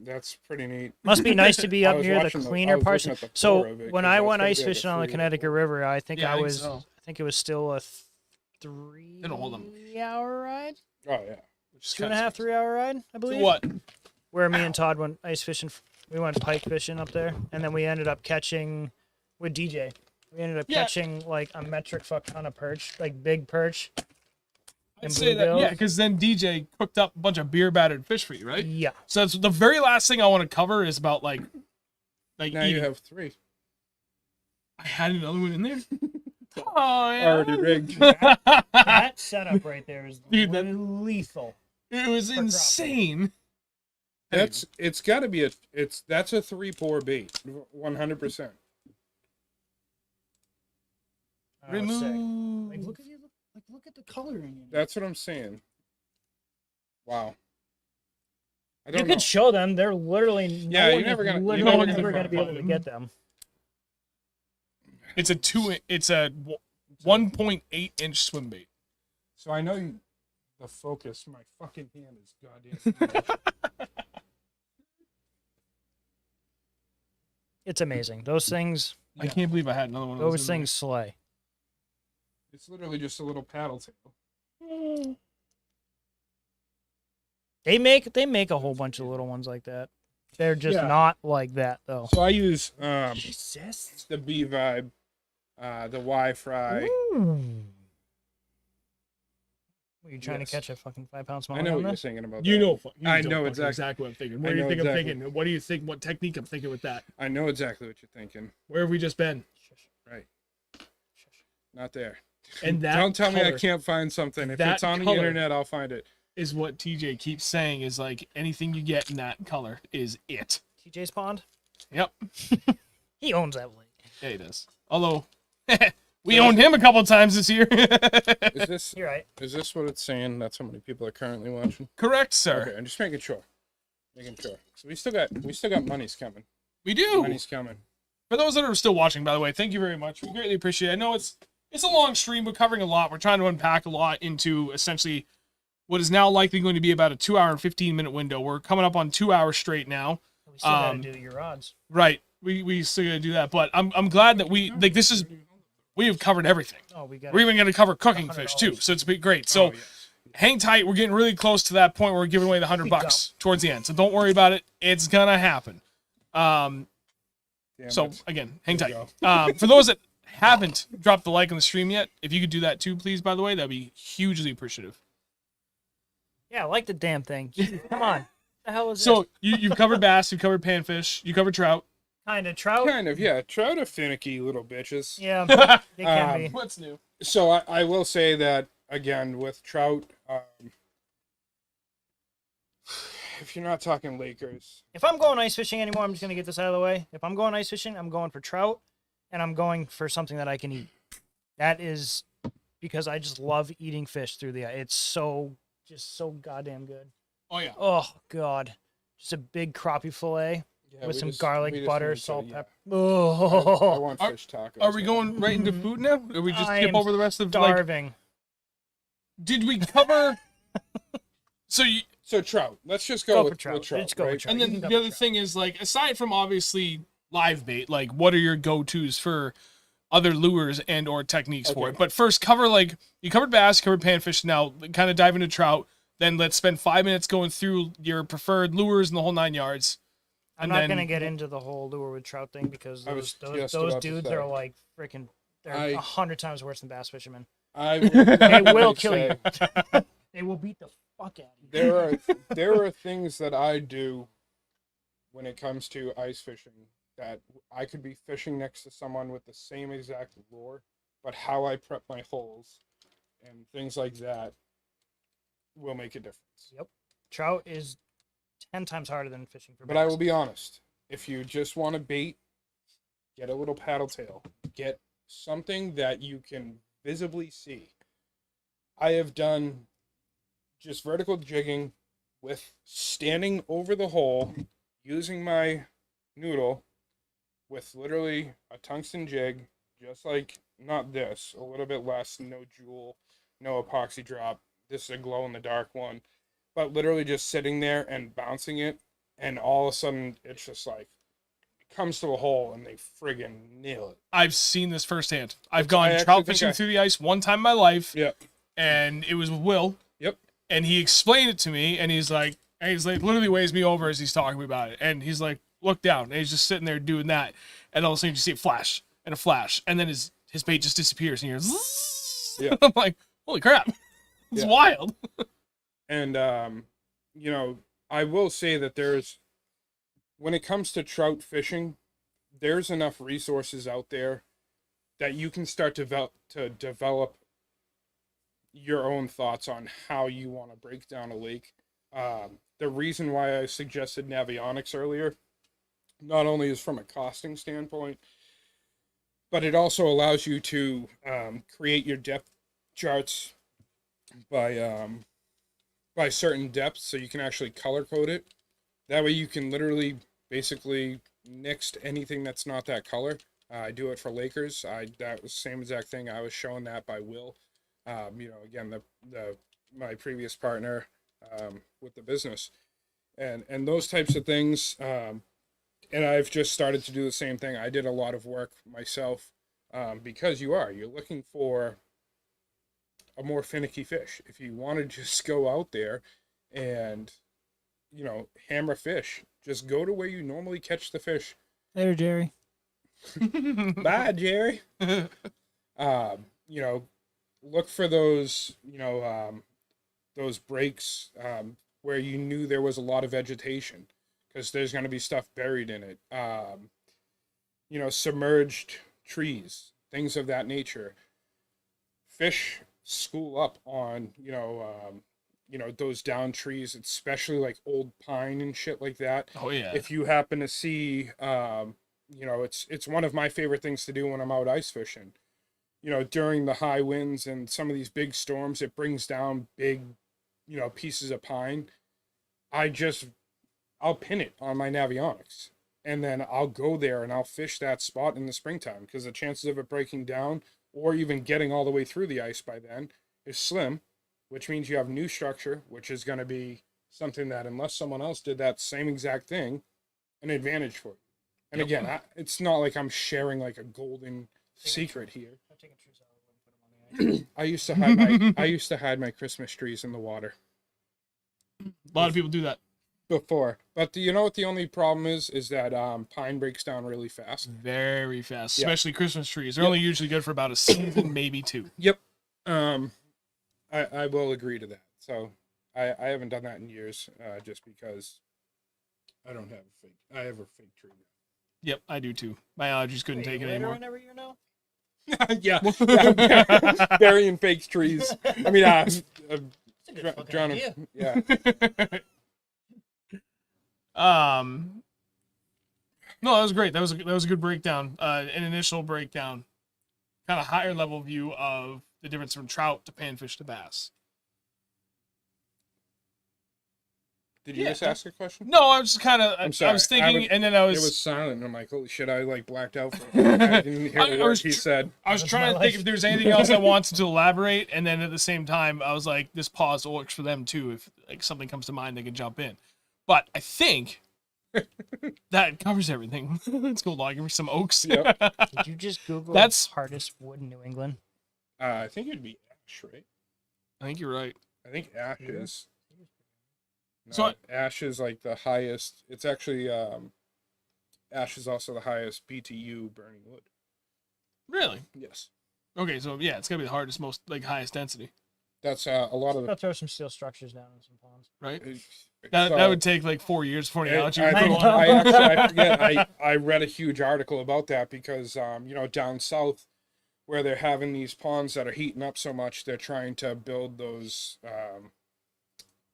pretty neat. Must be nice to be I up was near the watching the- I cleaner was parts. looking at the So floor of it, when 'cause I that's went gotta ice be like a fishing on the 3 or Connecticut 4. River, I think Yeah, I think was, so. I think it was still a It'll hold 'em. 3-hour ride, Oh yeah. Which is 2.5, 3-hour ride, I believe. What? Where me and Todd went ice fishing. We went pike fishing up there, and then we ended up catching with DJ. We ended up Yeah. catching like a metric fuck ton of perch, like big perch. I'd And say that, bluegill. yeah, because then DJ cooked up a bunch of beer battered fish for you, right? Yeah. So that's the very last thing I want to cover is about like Now eating. you have 3 I had another one in there. Oh yeah. already rigged. That setup right there is Dude, that- lethal. It was crappie. insane. It's got to be that's a 3-pour bait, 100%. Oh, sick. Remove. Like look at you, look at the coloring in it. That's what I'm saying. Wow. I You don't know. could show them. They're literally Yeah, no you're one never is gonna- you're literally never never gonna going to be able to find get them. It's a 1.8-inch swim bait. So I know the focus. My fucking hand is goddamn. It's amazing. Those things, I can't believe I had another one of those. those in there. things slay. It's literally just a little paddle tail. They make a whole bunch of little ones like that. They're just Yeah. not like that though. So I use Jesus. the B Vibe, the Y Fry. Were you trying Yes. to catch a fucking 5-pound I smallmouth know on what you're this? thinking about. You that. know, I know know fucking exactly. what I'm thinking. I Where do you know think exactly. I'm thinking? What do you think? What technique I'm thinking with that? I know exactly what you're thinking. Where have we just been? Right. Not there. And that Don't tell me I color can't find something. If that it's on the color- internet, I'll find it. is what TJ keeps saying is like anything you get in that color is it. TJ's pond. Yep. He owns that lake. Yeah, he does. Although we owned him a couple times this year. Is this You're right. is this what it's saying? That's how many people are currently watching. Correct, sir. Okay, I'm just making sure. Making sure. So we still got monies coming. We do. Money's coming. For those that are still watching, by the way, thank you very much. We greatly appreciate it. I know it's a long stream. We're covering a lot. We're trying to unpack a lot into essentially what is now likely going to be about a 2-hour and 15-minute window. We're coming up on 2 hours straight now. We still gotta do your odds. Right. We still gotta do that. But I'm glad that we have covered everything. Oh, we got. We're even gonna cover cooking fish too. So it's been great. So Oh, yes. hang tight. We're getting really close to that point where we're giving away the $100 towards the end. So don't worry about it. It's gonna happen. Damn So it. again, hang There tight. you For those that haven't dropped the like on the stream yet, if you could do that too, please, by the way, that'd be hugely appreciative. Yeah, I like the damn thing. Jeez, come on. The hell is So this? you've covered bass, you've covered panfish, you covered trout. Kind of trout. Kind of, yeah. Trout are finicky little bitches. Yeah, they can be. What's new? So I will say that again with trout. If you're not talking Lakers, If I'm going ice fishing anymore, I'm just gonna get this out of the way. If I'm going ice fishing, I'm going for trout, and I'm going for something that I can eat. That is because I just love eating fish through the eye. It's just so goddamn good. Oh yeah. Oh god, just a big crappie fillet yeah, with we some just- garlic, we just butter, need to- salt, yeah. pepper. I Oh, want Are- fish tacos. Are we going right into food now? Or we just I skip am over the rest of like? starving. Did we cover? So trout. Let's just Go go for with trout. trout. Let's go with right? trout. And You then can the cover other trout. thing is like, aside from obviously live bait, like what are your go-tos for other lures and or techniques for Okay. it. But first, you covered bass, covered panfish. Now, kind of dive into trout. Then let's spend 5 minutes going through your preferred lures and the whole 9 yards. I'm not gonna get into the whole lure with trout thing because I was those just those about to dudes say. are like freaking. They're 100 times worse than bass fishermen. I They definitely will kill say you. They will beat the fuck out of you. there are things that I do when it comes to ice fishing that I could be fishing next to someone with the same exact lure, but how I prep my holes and things like that will make a difference. Yep. Trout is 10 times harder than fishing for bass. But I will be honest, if you just want to bait, get a little paddle tail. Get something that you can visibly see. I have done just vertical jigging with standing over the hole, using my noodle with literally a tungsten jig, just like, not this, a little bit less, no jewel, no epoxy drop. This is a glow in the dark one. But literally just sitting there and bouncing it, and all of a sudden it's just like, it comes to a hole and they friggin' nail it. I've seen this firsthand. I've I gone actually trout think fishing through the ice one time in my life, Yep. and it was with Will. Yep. And he explained it to me, and he's like literally waves me over as he's talking to me about it, and he's like, look down, and he's just sitting there doing that, and all of a sudden you see a flash and a flash, and then his bait just disappears, and you're Yeah. I'm like, holy crap, it's Yeah. wild. And, I will say that when it comes to trout fishing, there's enough resources out there that you can start to develop your own thoughts on how you want to break down a lake. The reason why I suggested Navionics earlier, not only is from a costing standpoint, but it also allows you to create your depth charts by certain depths, so you can actually color code it. That way you can literally basically next anything that's not that color. I do it for Lakers. That was the same exact thing. I was shown that by Will. Again, my previous partner with the business, and those types of things. And I've just started to do the same thing. I did a lot of work myself because you're looking for a more finicky fish. If you want to just go out there and, hammer fish, just go to where you normally catch the fish. Later, Jerry. Bye, Jerry. Look for those, those breaks where you knew there was a lot of vegetation, because there's going to be stuff buried in it. Submerged trees, things of that nature. Fish school up on, those down trees, especially like old pine and shit like that. Oh yeah. If you happen to see, it's one of my favorite things to do when I'm out ice fishing. During the high winds and some of these big storms, it brings down big, pieces of pine. I'll pin it on my Navionics, and then I'll go there and I'll fish that spot in the springtime, because the chances of it breaking down or even getting all the way through the ice by then is slim, which means you have new structure, which is going to be something that, unless someone else did that same exact thing, an advantage for you. And again, it's not like I'm sharing like a golden secret here. I used to hide my Christmas trees in the water A lot of people do that. before. But you know what the only problem is that pine breaks down really fast. Very fast, Yeah. especially Christmas trees. They're only usually good for about a season, maybe two. Yep. I will agree to that. So I haven't done that in years, just because I don't have a fake. I have a fake tree Yep, I do too. My allergies couldn't take it anymore. Every year now? now. yeah, burying fake trees. I mean, That's a good fucking drowning. idea. Yeah. No, that was great. That was a good breakdown. An initial breakdown, kind of higher level view of the difference from trout to panfish to bass. Did you just ask a question? No, I was just kind of. I'm I sorry. was thinking, and then I It was. was silent, and I'm like, holy shit! I like blacked out for a minute. I didn't hear I a word was he said. I was That's trying my to think life. if there's anything else I wanted to elaborate, and then at the same time, I was like, this pause works for them too. If like something comes to mind, they can jump in. But I think That covers everything. Let's go log me some oaks. Yep. Did you just Google That's- hardest wood in New England? I think it'd be ash, right? I think you're right. I think ash is. No, So ash is like the highest. It's actually ash is also the highest BTU burning wood. Really? Yes, Okay, so yeah, it's gonna be the hardest, most like highest density, that's a lot of I'll throw some steel structures down in some ponds. right? the. That would take like 4 years before the algae would I, grow think- on it. I forget. I read a huge article about that because down south, where they're having these ponds that are heating up so much, they're trying to build those.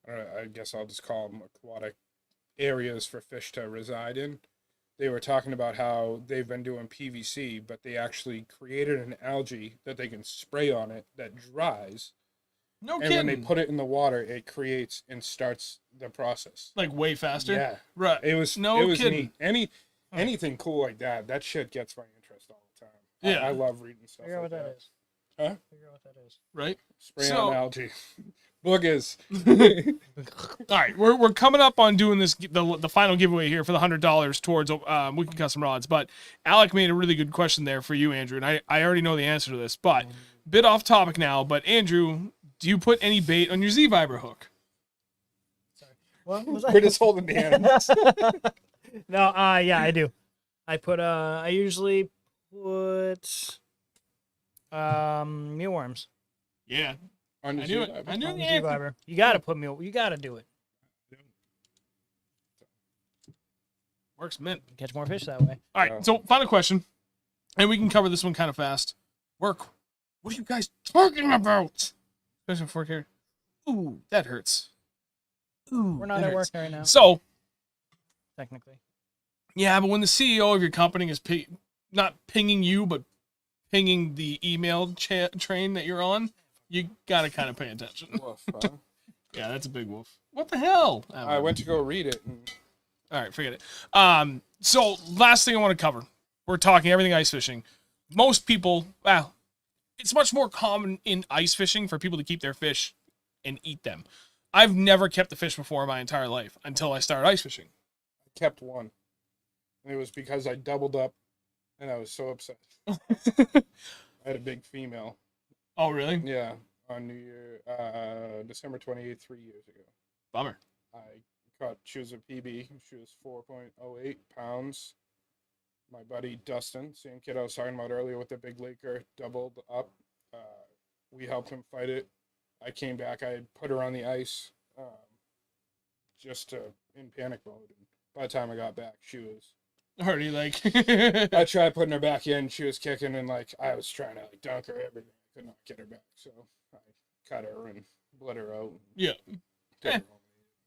I guess I'll just call them aquatic areas for fish to reside in. They were talking about how they've been doing PVC, but they actually created an algae that they can spray on it that dries, No and kidding. when they put it in the water, it creates and starts the process. Like way faster. Yeah, Right. it was No it was kidding. neat. Anything cool like that, that shit gets my interest all the time. Yeah. I love reading stuff. Figure out like what that is. Huh? Figure out what that is. Right. Spray So- on algae, boogers. All right, we're coming up on doing this the final giveaway here for the $100 towards Weekend Custom Rods. But Alec made a really good question there for you, Andrew, and I already know the answer to this. But bit off topic now. But Andrew, do you put any bait on your Z Vibra hook? What was We're just holding hands. No, yeah, I do. I put I usually put mealworms. Yeah, On I your knew Z it. Viber. I knew On the the answer. Viber. You gotta put meal. You gotta do it. Works mint. Catch more fish that way. All right, Yeah. so final question, and we can cover this one kind of fast. Work. What are you guys talking about? Especially for here. Ooh, that hurts. Ooh, We're not that at work hurts. right now, So technically. yeah, but when the CEO of your company is not pinging you, but pinging the email train that you're on, you gotta kind of pay attention. Woof, huh? Yeah, that's a big wolf. What the hell? I went to go read it. And All right, forget it. So last thing I want to cover, we're talking everything ice fishing. Most people, well, it's much more common in ice fishing for people to keep their fish and eat them. I've never kept the fish before in my entire life until I started ice fishing. I kept one. And it was because I doubled up, and I was so upset. I had a big female. Oh, really? Yeah, on New Year, December 28th, 3 years ago. Bummer. She was a PB. She was 4.08 pounds. My buddy Dustin, same kid I was talking about earlier with the big laker, doubled up. We helped him fight it. I came back. I had put her on the ice, just in panic mode. And by the time I got back, she was. Already like. I tried putting her back in. She was kicking, and I was trying to dunk her. Everything. I could not get her back, so I cut her and bled her out. Yeah. Took her Eh. home.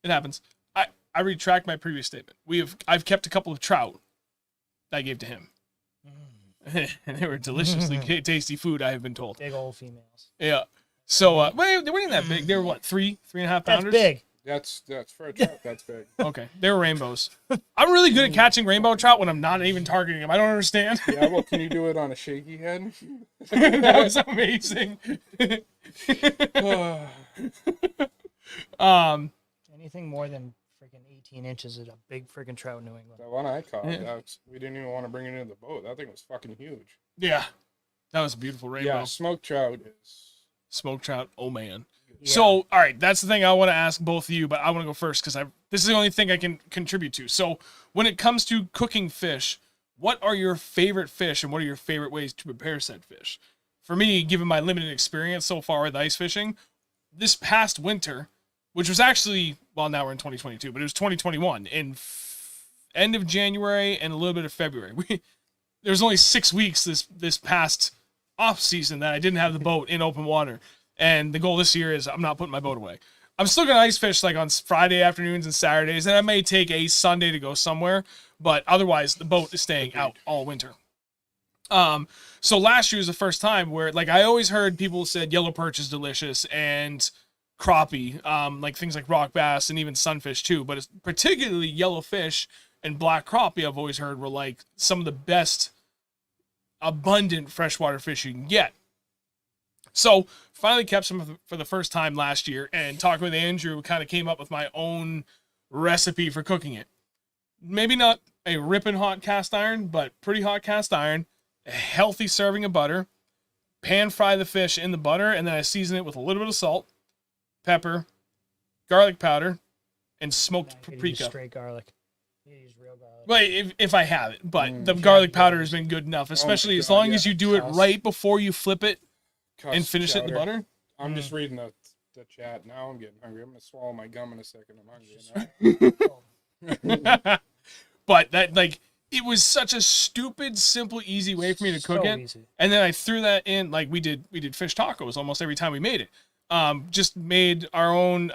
It happens. I retract my previous statement. I've kept a couple of trout that I gave to him. And they were deliciously tasty food, I have been told. Big old females. Yeah. So, wait, they weren't even that big. They were what, 3.5 That's pounders? big. That's for a trout. That's big. Okay. They were rainbows. I'm really good at catching rainbow trout when I'm not even targeting them. I don't understand. Yeah, well, can you do it on a shaky head? That was amazing. Anything more than freaking 18 inches is a big freaking trout in New England. The one I caught, Yeah. we didn't even want to bring it into the boat. That thing was fucking huge. Yeah. That was a beautiful rainbow. Yeah, smoked trout is. Smoked trout. Oh, man. Yeah. So, all right, that's the thing I want to ask both of you, but I want to go first because this is the only thing I can contribute to. So, when it comes to cooking fish, what are your favorite fish and what are your favorite ways to prepare said fish? For me, given my limited experience so far with ice fishing, this past winter, which was actually, well, now we're in 2022, but it was 2021, in end of January and a little bit of February. There was only 6 weeks this past off season that I didn't have the boat in open water. And the goal this year is I'm not putting my boat away. I'm still going to ice fish like on Friday afternoons and Saturdays, and I may take a Sunday to go somewhere, but otherwise the boat is staying out all winter. So last year was the first time where, like, I always heard people said yellow perch is delicious and crappie, like things like rock bass and even sunfish too, but it's particularly yellowfish and black crappie I've always heard were like some of the best abundant freshwater fish you can get. So finally kept some for the first time last year, and talking with Andrew kind of came up with my own recipe for cooking it. maybe not a ripping hot cast iron, but pretty hot cast iron, a healthy serving of butter, pan fry the fish in the butter, and then I season it with a little bit of salt, pepper, garlic powder, and smoked You use paprika. straight garlic. You use real garlic. Well, if I have it, but the garlic powder has been good enough, especially as God, long yeah. as you do it Cuss. right before you flip it and Cuss finish it in the chowder. butter. I'm just reading the chat now. I'm getting hungry. I'm gonna swallow my gum in a second. I'm hungry now. But that, like, it was such a stupid, simple, easy way for me to cook So it. easy. And then I threw that in, like we did fish tacos almost every time we made it. Just made our own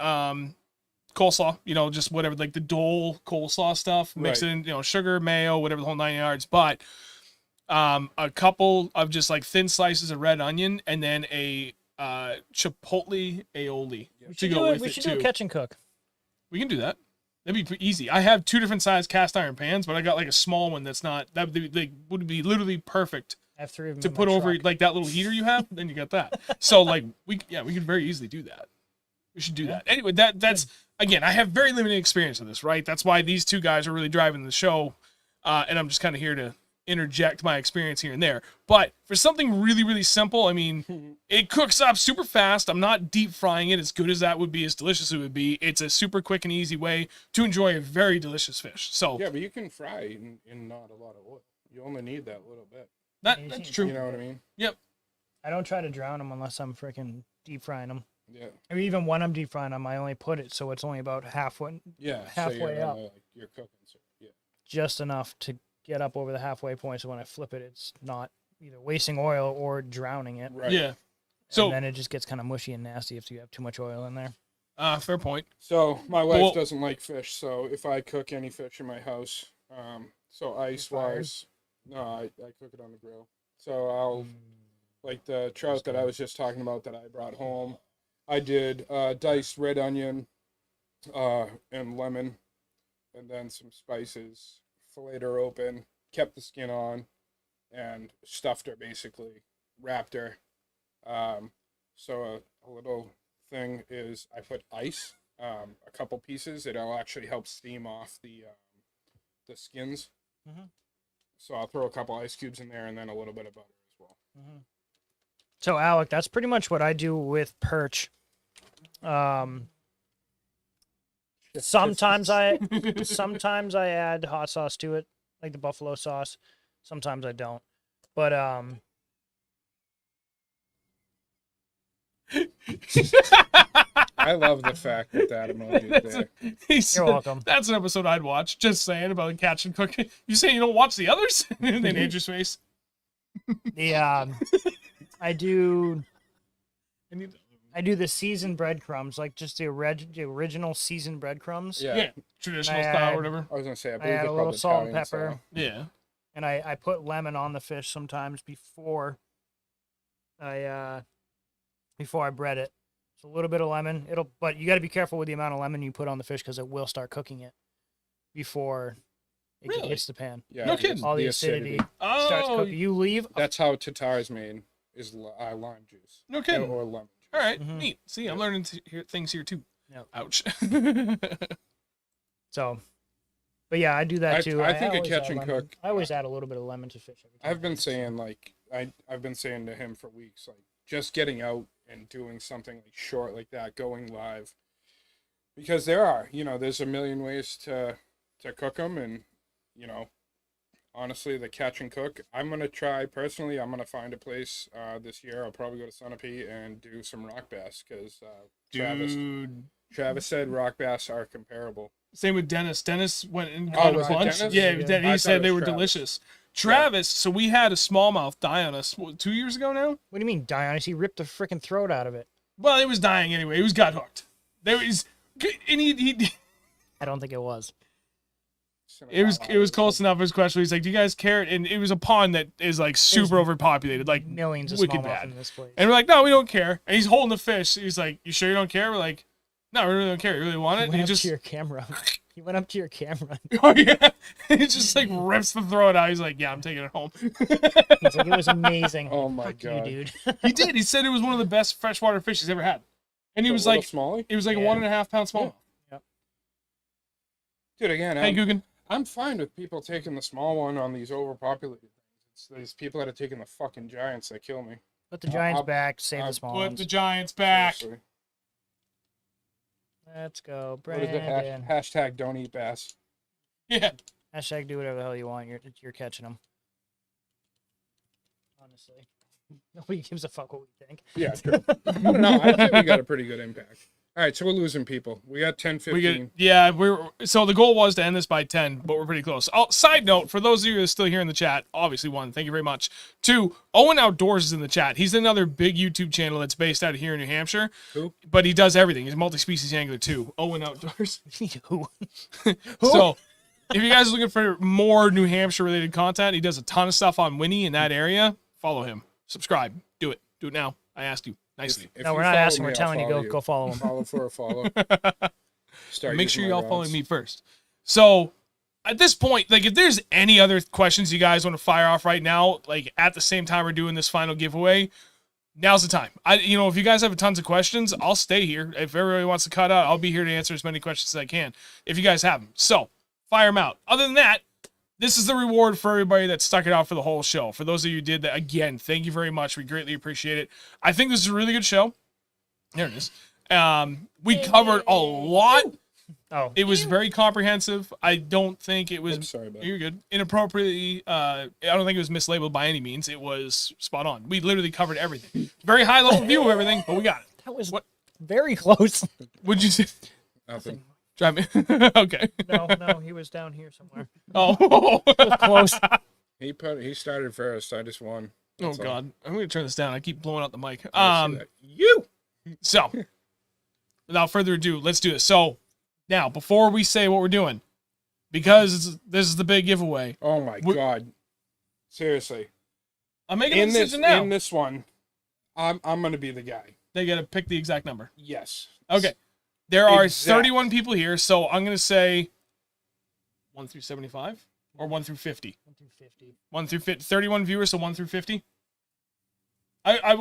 coleslaw, just whatever, like the Dole coleslaw stuff. Mix it in, sugar, mayo, whatever, the whole 9 yards. But a couple of just like thin slices of red onion, and then a chipotle aioli to go with We it should too. do a catch and cook. We can do that. That'd be pretty easy. I have 2 different size cast iron pans, but I got like a small one that's not. That would be literally perfect I have 3 of them to in my put over truck. like that little heater you have. Then you got that. So like we could very easily do that. We should do that. Anyway, that's again. I have very limited experience of this, right? That's why these 2 guys are really driving the show, and I'm just kind of here to interject my experience here and there. But for something really, really simple, I mean, it cooks up super fast. I'm not deep frying it as good as that would be, as delicious it would be. It's a super quick and easy way to enjoy a very delicious fish. So Yeah, but you can fry in not a lot of oil. You only need that little bit. that's true. You know what I mean? Yep. I don't try to drown them unless I'm freaking deep frying them. Yeah. I mean, even when I'm deep frying them, I only put it so it's only about halfway You're up. like, you're cooking. So, yeah. just enough to get up over the halfway point. So when I flip it, it's not either wasting oil or drowning it. Right. Yeah. So And then it just gets kind of mushy and nasty if you have too much oil in there. fair point. So my wife Well- doesn't like fish, so if I cook any fish in my house, so ice wise, no, I cook it on the grill. So I'll like the trout that I was just talking about that I brought home. I did diced red onion, and lemon, and then some spices. Filleted her open, kept the skin on, and stuffed her basically, wrapped her. So a little thing is I put ice, a couple pieces. It'll actually help steam off the skins. Mhm. So I'll throw a couple ice cubes in there and then a little bit of butter as well. So Alec, that's pretty much what I do with perch. Sometimes I add hot sauce to it, like the buffalo sauce. Sometimes I don't. But I love the fact that emoji is there. He said, welcome. That's an episode I'd watch. Just saying about the catch and cook. You say you don't watch the others? And then Andrew's face. the I do I need the seasoned breadcrumbs, like just the original seasoned breadcrumbs. yeah, traditional I style add- or whatever. I was gonna say I I believe add they're a little called salt and Italian pepper. style. Yeah. And I put lemon on the fish sometimes before I bread it. So a little bit of lemon. But you got to be careful with the amount of lemon you put on the fish because it will start cooking it before it Really? hits the pan. Yeah, No it's kidding. All the acidity starts Oh, cooking. You leave. That's how tatar is made, is lime juice. no kidding. Or lemon juice. All right, Mhm. neat. See, I'm learning things here too. Yep. Ouch. So, but yeah, I do that too. I think a always catch add and lemon. cook- I always add a little bit of lemon to fish. Every time. I've been saying like I've been saying to him for weeks, like just getting out and doing something like short like that, going live, because there's a million ways to cook them, and honestly, the catch and cook. I'm gonna try personally. I'm gonna find a place this year. I'll probably go to Sunapee and do some rock bass because Dude. Travis said rock bass are comparable. Same with Dennis. Dennis went and Oh, got a was it bunch. Dennis? Yeah, it was Yeah. Dennis. I He thought said it they was were Travis. delicious. Travis, so we had a smallmouth die on us 2 years ago now. What do you mean, Dionysus? He ripped the freaking throat out of it. Well, it was dying anyway. It was got hooked. There was, and he I don't think it was. it was close enough. His question, he's like, "Do you guys care?" And it was a pond that is like super overpopulated, like Millions of wicked smallmouth bad. in this place. And we're like, "No, we don't care." And he's holding the fish. He's like, "You sure you don't care?" We're like, "No, we really don't care. You really want it?" He And went he up just, to your camera. He went up to your camera. oh yeah, he just like rips the throat out. He's like, "Yeah, I'm taking it home." He's like, it was amazing. Oh my Fuck God. you, dude. He did. He said it was one of the best freshwater fish he's ever had. And he was like, Smalley. it was like a Yeah. 1.5 pound smallmouth. Dude, again, Hey, Guggen. I'm fine with people taking the small one on these overpopulated things. It's these people that are taking the fucking giants that kill me. Put the Giants I'll- back. Save the small Put ones. the Giants back. Seriously. Let's go, What is it? Brandon. Hashtag don't eat bass. Yeah. Hashtag do whatever the hell you want. You're catching them. Honestly, nobody gives a fuck what we think. Yeah, true. I don't know. I think we got a pretty good impact. All right, so we're losing people. We got 10, 15. So the goal was to end this by 10, but we're pretty close. Oh, side note, for those of you who are still here in the chat, obviously one, thank you very much. Two, Owen Outdoors is in the chat. He's another big YouTube channel that's based out of here in New Hampshire. Who? But he does everything. He's a multi-species angler too. Owen Outdoors. Who? So if you guys are looking for more New Hampshire related content, he does a ton of stuff on Winnie in that area. Follow him. Subscribe. Do it. Do it now. I asked you nicely. If No, you we're not follow asking. me, We're I'll telling you follow go follow him. Follow for a follow. Start Make using sure my y'all rods. follow me first. So at this point, like if there's any other questions you guys want to fire off right now, like at the same time we're doing this final giveaway, now's the time. If you guys have tons of questions, I'll stay here. If everybody wants to cut out, I'll be here to answer as many questions as I can if you guys have them. So fire them out. Other than that, this is the reward for everybody that stuck it out for the whole show. For those of you who did that, again, thank you very much. We greatly appreciate it. I think this is a really good show. There it is. We covered a lot. Oh, It was very comprehensive. I don't think it was. Oops, sorry about You're good. Inappropriately. I don't think it was mislabeled by any means. It was spot on. We literally covered everything. Very high level view of everything, but we got it. that was What? very close. Would you say? Nothing. Drive me. Okay. No, he was down here somewhere. Oh. Close. He started first. I just won. Oh That's all. God. I'm gonna turn this down. I keep blowing out the mic. I see that. You. So, without further ado, let's do this. So, now before we say what we're doing, because this is the big giveaway, Oh my God. Seriously. I'm making a In this decision now. in this one, I'm gonna be the guy. They gotta pick the exact number. Yes. Okay. There are Exact. 31 people here, so I'm gonna say 1 through 75 or 1 through 50. 150. 1 through 50. 31 viewers, so 1 through 50. I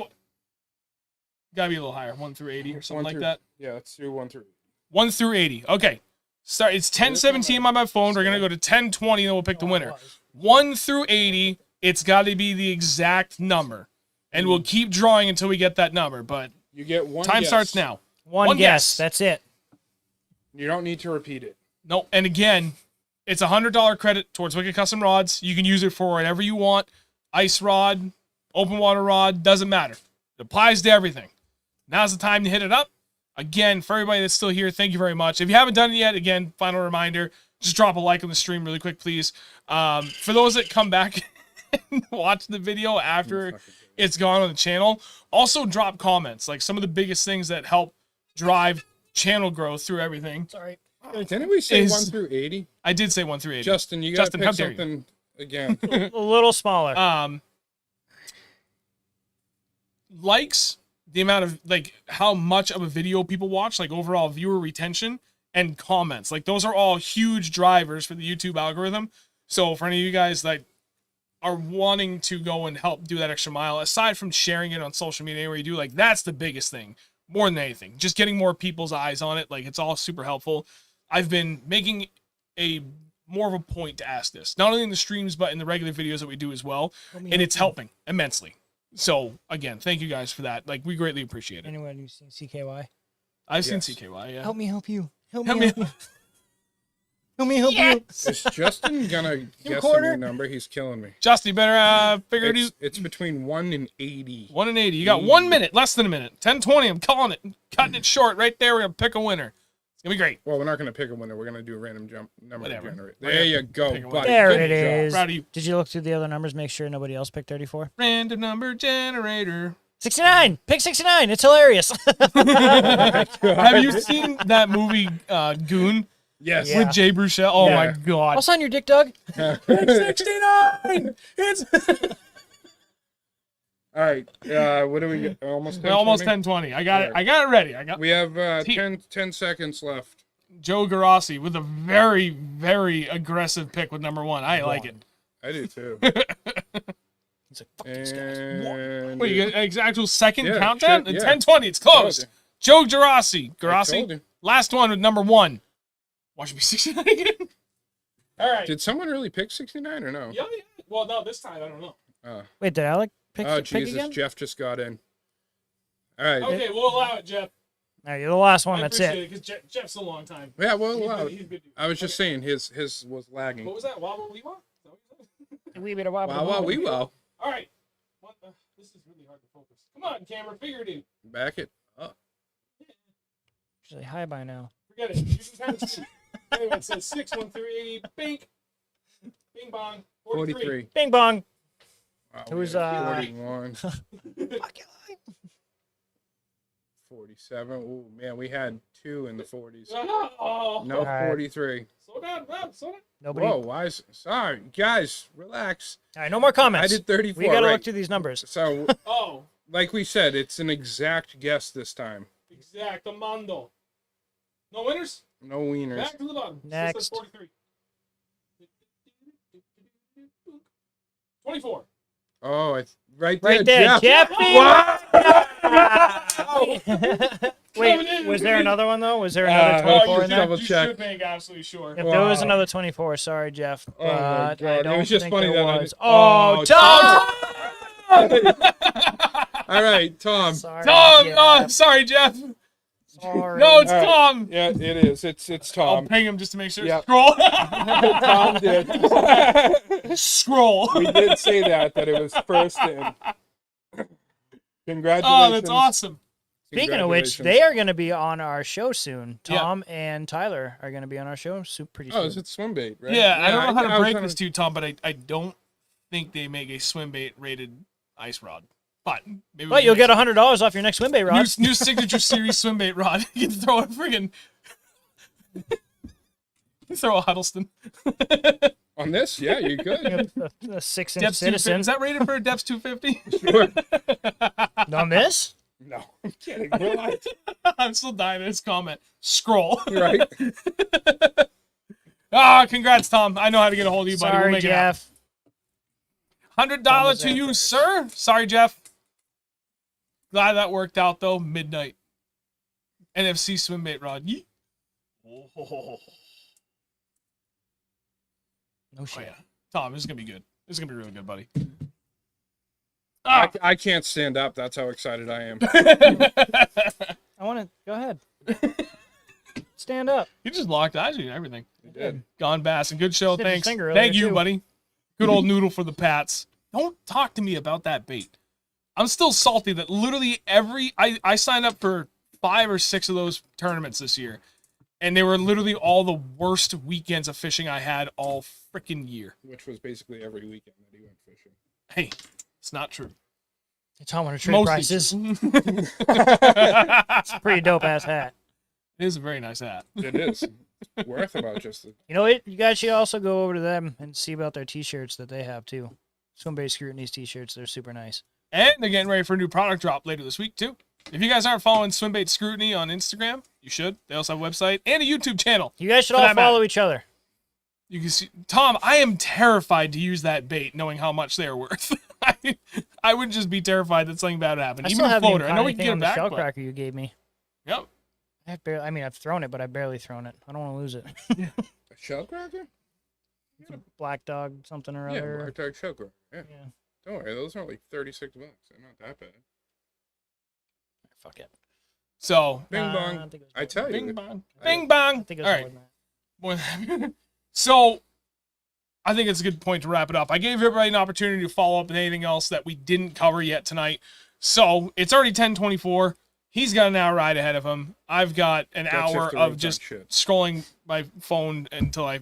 gotta be a little higher. 1 through 80 or something One like through- that. Yeah, let's do 1 through. 1 through 80. Okay. Start. It's 10:17 on my phone. We're gonna go to 10:20, and then we'll pick the winner. 1 through 80. It's got to be the exact number, and we'll keep drawing until we get that number. But You get one. time guess. starts now. One guess. guess. That's it. You don't need to repeat it. No, and again, it's $100 credit towards Wicked Custom Rods. You can use it for whatever you want. Ice rod, open water rod, doesn't matter. It applies to everything. Now's the time to hit it up. Again, for everybody that's still here, thank you very much. If you haven't done it yet, again, final reminder, just drop a like on the stream really quick, please. For those that come back and watch the video after it's gone on the channel, also drop comments. Like some of the biggest things that help drive channel growth through everything. Sorry. Didn't we say Is- 1 through 80? I did say 1 through 80. Justin, you gotta Justin, how pick dare you. something again. A little smaller. Likes, the amount of like how much of a video people watch, like overall viewer retention, and comments. Like those are all huge drivers for the YouTube algorithm. So for any of you guys that are wanting to go and help do that extra mile, aside from sharing it on social media anywhere you do, like that's the biggest thing more than anything. Just getting more people's eyes on it. Like it's all super helpful. I've been making a more of a point to ask this, not only in the streams, but in the regular videos that we do as well. And it's helping immensely. So again, thank you guys for that. Like we greatly appreciate it. Anyone who's seen CKY? I've seen Yes. CKY, yeah. Help me help you. Help Help me me. help you. Help me help you. Is Justin gonna guess a quarter? new number? He's killing me. Justin, you better figure it out. It's between 1 and 80. 1 and 80. You got 1 minute, less than a minute. 10:20. I'm calling it. Cutting it short right there. We're gonna pick a winner. It's gonna be great. Well, we're not gonna pick a winner. We're gonna do a random jump number Whatever. to generate. We're There gonna you go, pick a winner. buddy. There Good it job. is. Proud of you. Did you look through the other numbers? Make sure nobody else picked 34. Random number generator. 69. Pick 69. It's hilarious. Have you seen that movie Goon Yes. Yeah. with Jay Bruchel? Oh Yeah. my god. What's on your dick, Doug? 69. It's All right. What do we get? Almost 10. almost 10:20. I got it. I got it ready. I got We have T- 10 seseconds left. Joe Garassi with a very, very aggressive pick with number 1. I like it. I do too. He's like, fuck these guys. And Wait, you got actual second Yeah, countdown? shit, yeah. 10:20. It's close. Told Joe Garassi. I told Garassi. you. Last one with number 1. Watch me 69 again. All right. Did someone really pick 69 or no? Yeah. Well, no, this time I don't know. Wait, did Alec pick, Oh, pick Jesus. again? Jeff just got in. All right. Okay, we'll allow it, Jeff. All right, you're the last one. I That's appreciate it. it because Jeff's a long time. Yeah, well, He's wow. good- he's good dude. I was just saying his was lagging. What was that? Wobble wee wah? Is that what you said? Wee bit of wobble Wow, wow, wobble. we will. All right. This is really hard to focus. Come on, camera, figure it in. Back it up. Usually high by now. Forget it. You just have to. Anyway, it says 61380. Bink. Bing bong. 43. Bing bong. Wow, It we was, had 41. 47. Oh, man, we had 2 in the 40s. Oh. No, All right. 43. Slow down, Rob. Slow down. Nobody. Whoa, why is... Sorry, guys, relax. All right, no more comments. I did 34, We got to right. look through these numbers. So, Oh, like we said, it's an exact guess this time. exactamundo. No winners? No wieners. Back to the bottom. Next. Says 43. 24. Oh, it's right there, Right there, Jeff. Jeffy. Wait, was there another one though? Was there another Oh, 24 in there? double You check. should make absolutely sure. If there was Wow. another 24, sorry, Jeff. Oh, my But God. I It don't was just think funny there that I was. did- Oh, Tom! All right, Tom. Sorry, Tom! Jeff. Oh, sorry, Jeff. Sorry. No, it's All right. Tom. Yeah, it is. It's I'll Tom. ping him just to make sure. Yep. Scroll. Tom did. Scroll. We did say that it was first in. Congratulations. Oh, that's awesome. Speaking of which, they are going to be on our show soon. Yeah. Tom and Tyler are going to be on our show pretty Oh, soon. is it swim bait, right? Yeah, I don't know how to was break trying this to you, Tom, but I don't think they make a swim bait rated ice rod. But maybe But you'll get $100 off your next swim bait rod. new signature series swim bait rod. You can throw a friggin' you throw a Huddleston. On this? Yeah, you could. a 6-inch Depths 250. citizen. Is that rated for a depths 250? Sure. On this? No, I'm kidding. Relax. I'm still dying at his comment. Scroll. Right? Congrats, Tom. I know how to get a hold of you, buddy. We'll Sorry, make it happen. Jeff. $100 to you, sir. Sorry, Jeff. Glad that worked out, though. Midnight. NFC swim bait rod. Yeet. Oh, No shit. yeah. Tom, this is going to be good. This is going to be really good, buddy. I can't stand up. That's how excited I am. I want to go ahead. Stand up. You just locked eyes and everything. You did. Gone Bass. And good show. Sniffed his Thanks. finger earlier, Thank you, too. buddy. Good old noodle for the Pats. Don't talk to me about that bait. I'm still salty that literally I signed up for 5 or 6 of those tournaments this year. And they were literally all the worst weekends of fishing I had all freaking year. Which was basically every weekend that he went fishing. Hey, it's not true. Tom want to trade Mostly prices. true. It's a pretty dope ass hat. It is a very nice hat. It is. Worth about just the... You know what? You guys should also go over to them and see about their t-shirts that they have too. Swim Bait Scrutiny's t-shirts. They're super nice. And they're getting ready for a new product drop later this week, too. If you guys aren't following Swimbait Scrutiny on Instagram, you should. They also have a website and a YouTube channel. You guys should For all that matter. follow each other. You can see, Tom, I am terrified to use that bait knowing how much they're worth. I would just be terrified that something bad would happen. I Even still a haven't even floater. I caught know we can anything get on it the back, shell but... cracker you gave me. Yep. I've thrown it, but I've barely thrown it. I don't want to lose it. A shell cracker? It's a black dog something or Yeah, other. black dog shell cracker. Yeah. Yeah. Don't worry, those are like $36. They're not that bad. Fuck it. So, Bing Nah, bong. I think it was I more- tell you. bing bong. Bing bong. I think it All was right. more than that. So, I think it's a good point to wrap it up. I gave everybody an opportunity to follow up with anything else that we didn't cover yet tonight. So, it's already 10:24. He's got an hour ride ahead of him. I've got an That's hour if the of road's just on shit. scrolling my phone until I...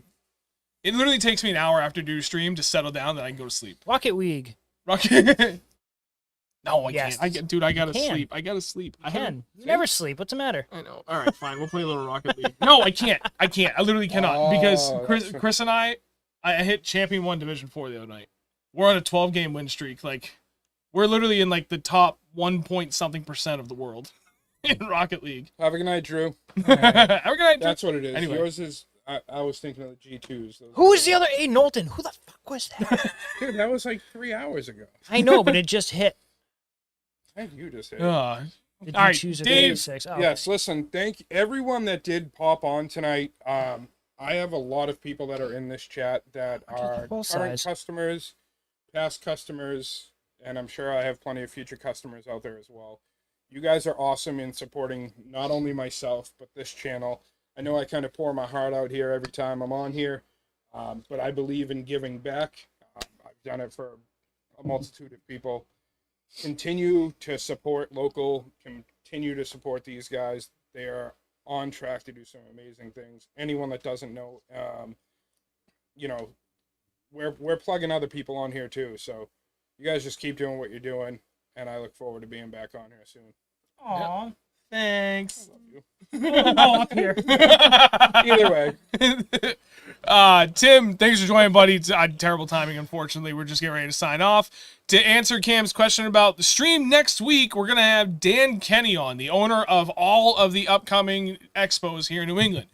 It literally takes me an hour after do stream to settle down that I can go to sleep. Rocket Week. Rocket. No, I Yes. can't. Dude, I gotta You can. sleep. I gotta sleep. I haven't- Ken, you never sleep. What's the matter? I know. All right, fine. We'll play a little Rocket League. No, I can't. I can't. I literally cannot because Oh, Chris, that's- Chris and I hit Champion 1 Division 4 the other night. We're on a 12-game win streak. Like, we're literally in like the top 1-point-something% of the world in Rocket League. Have a good night, Drew. Have a good night. That's what it is. Anyway. Yours is... I was thinking of the G2s. Those- Who was the other? Hey, Knowlton. Who the fuck was that? Dude, that was like 3 hours ago. I know, but it just hit. Hey, you just hit. Did you All right, choose a Dave. 36? Oh, Yes, listen, thank everyone that did pop on tonight. I have a lot of people that are in this chat that are full current size. customers, past customers, and I'm sure I have plenty of future customers out there as well. You guys are awesome in supporting not only myself, but this channel. I know I kind of pour my heart out here every time I'm on here, but I believe in giving back. I've done it for a multitude of people. Continue to support local, continue to support these guys. They are on track to do some amazing things. Anyone that doesn't know, you know, we're plugging other people on here too. So you guys just keep doing what you're doing, and I look forward to being back on here soon. Aw. Thanks. Love you. Oh, up here. Either way, Tim, thanks for joining, buddy. It's terrible timing, unfortunately. We're just getting ready to sign off. To answer Cam's question about the stream next week, we're going to have Dan Kenny on, the owner of all of the upcoming expos here in New England.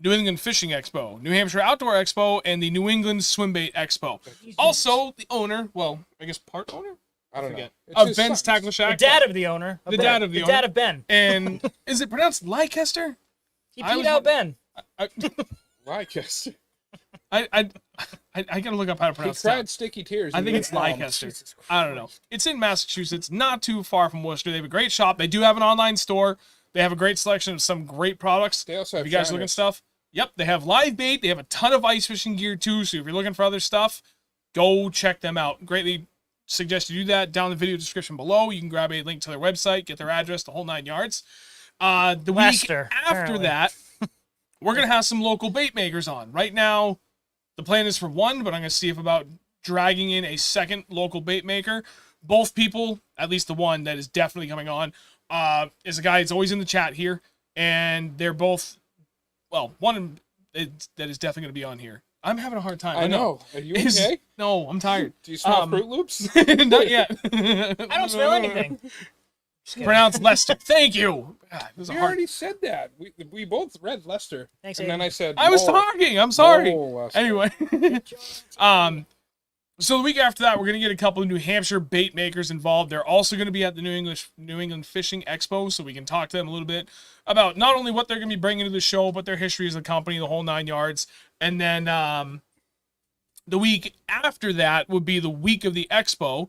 New England Fishing Expo, New Hampshire Outdoor Expo, and the New England Swimbait Expo. Also, the owner, well, I guess part owner? I don't know. Forget. It's Of his Ben's sons. Tackle The Shack. dad of the owner. The dad of the owner. dad of Ben. And is it pronounced Leicester? He I peed was out wondering- Ben. Leicester. I gotta look up how to He pronounce cried it. sticky tears. I in think it's Vietnam. Leicester. I don't know. It's in Massachusetts, not too far from Worcester. They have a great shop. They do have an online store. They have a great selection of some great products. They also have If you guys are looking at shiners. stuff, yep, they have live bait. They have a ton of ice fishing gear too. So if you're looking for other stuff, go check them out. Greatly suggest you do that. Down in the video description below, you can grab a link to their website, get their address, the whole 9 yards. The week Leicester, after apparently. that, we're gonna have some local bait makers on. Right now, the plan is for one, but I'm gonna see if about dragging in a second local bait maker. Both people, at least the one that is definitely coming on, is a guy that's always in the chat here, and they're both, well, one that is definitely gonna be on here. I'm having a hard time. I know. Are you Is- okay? No, I'm tired. Do you smell Fruit Loops? Not yet. I don't smell anything. Pronounce Lester. Thank you. God, it was a You hard. already said that. We both read Lester. Thanks, and then Aiden. I said I was Mo- talking. I'm sorry. Mo Lester. Anyway, so the week after that, we're gonna get a couple of New Hampshire bait makers involved. They're also gonna be at the New England Fishing Expo, so we can talk to them a little bit about not only what they're gonna be bringing to the show, but their history as a company, the whole 9 yards. And then the week after that would be the week of the expo.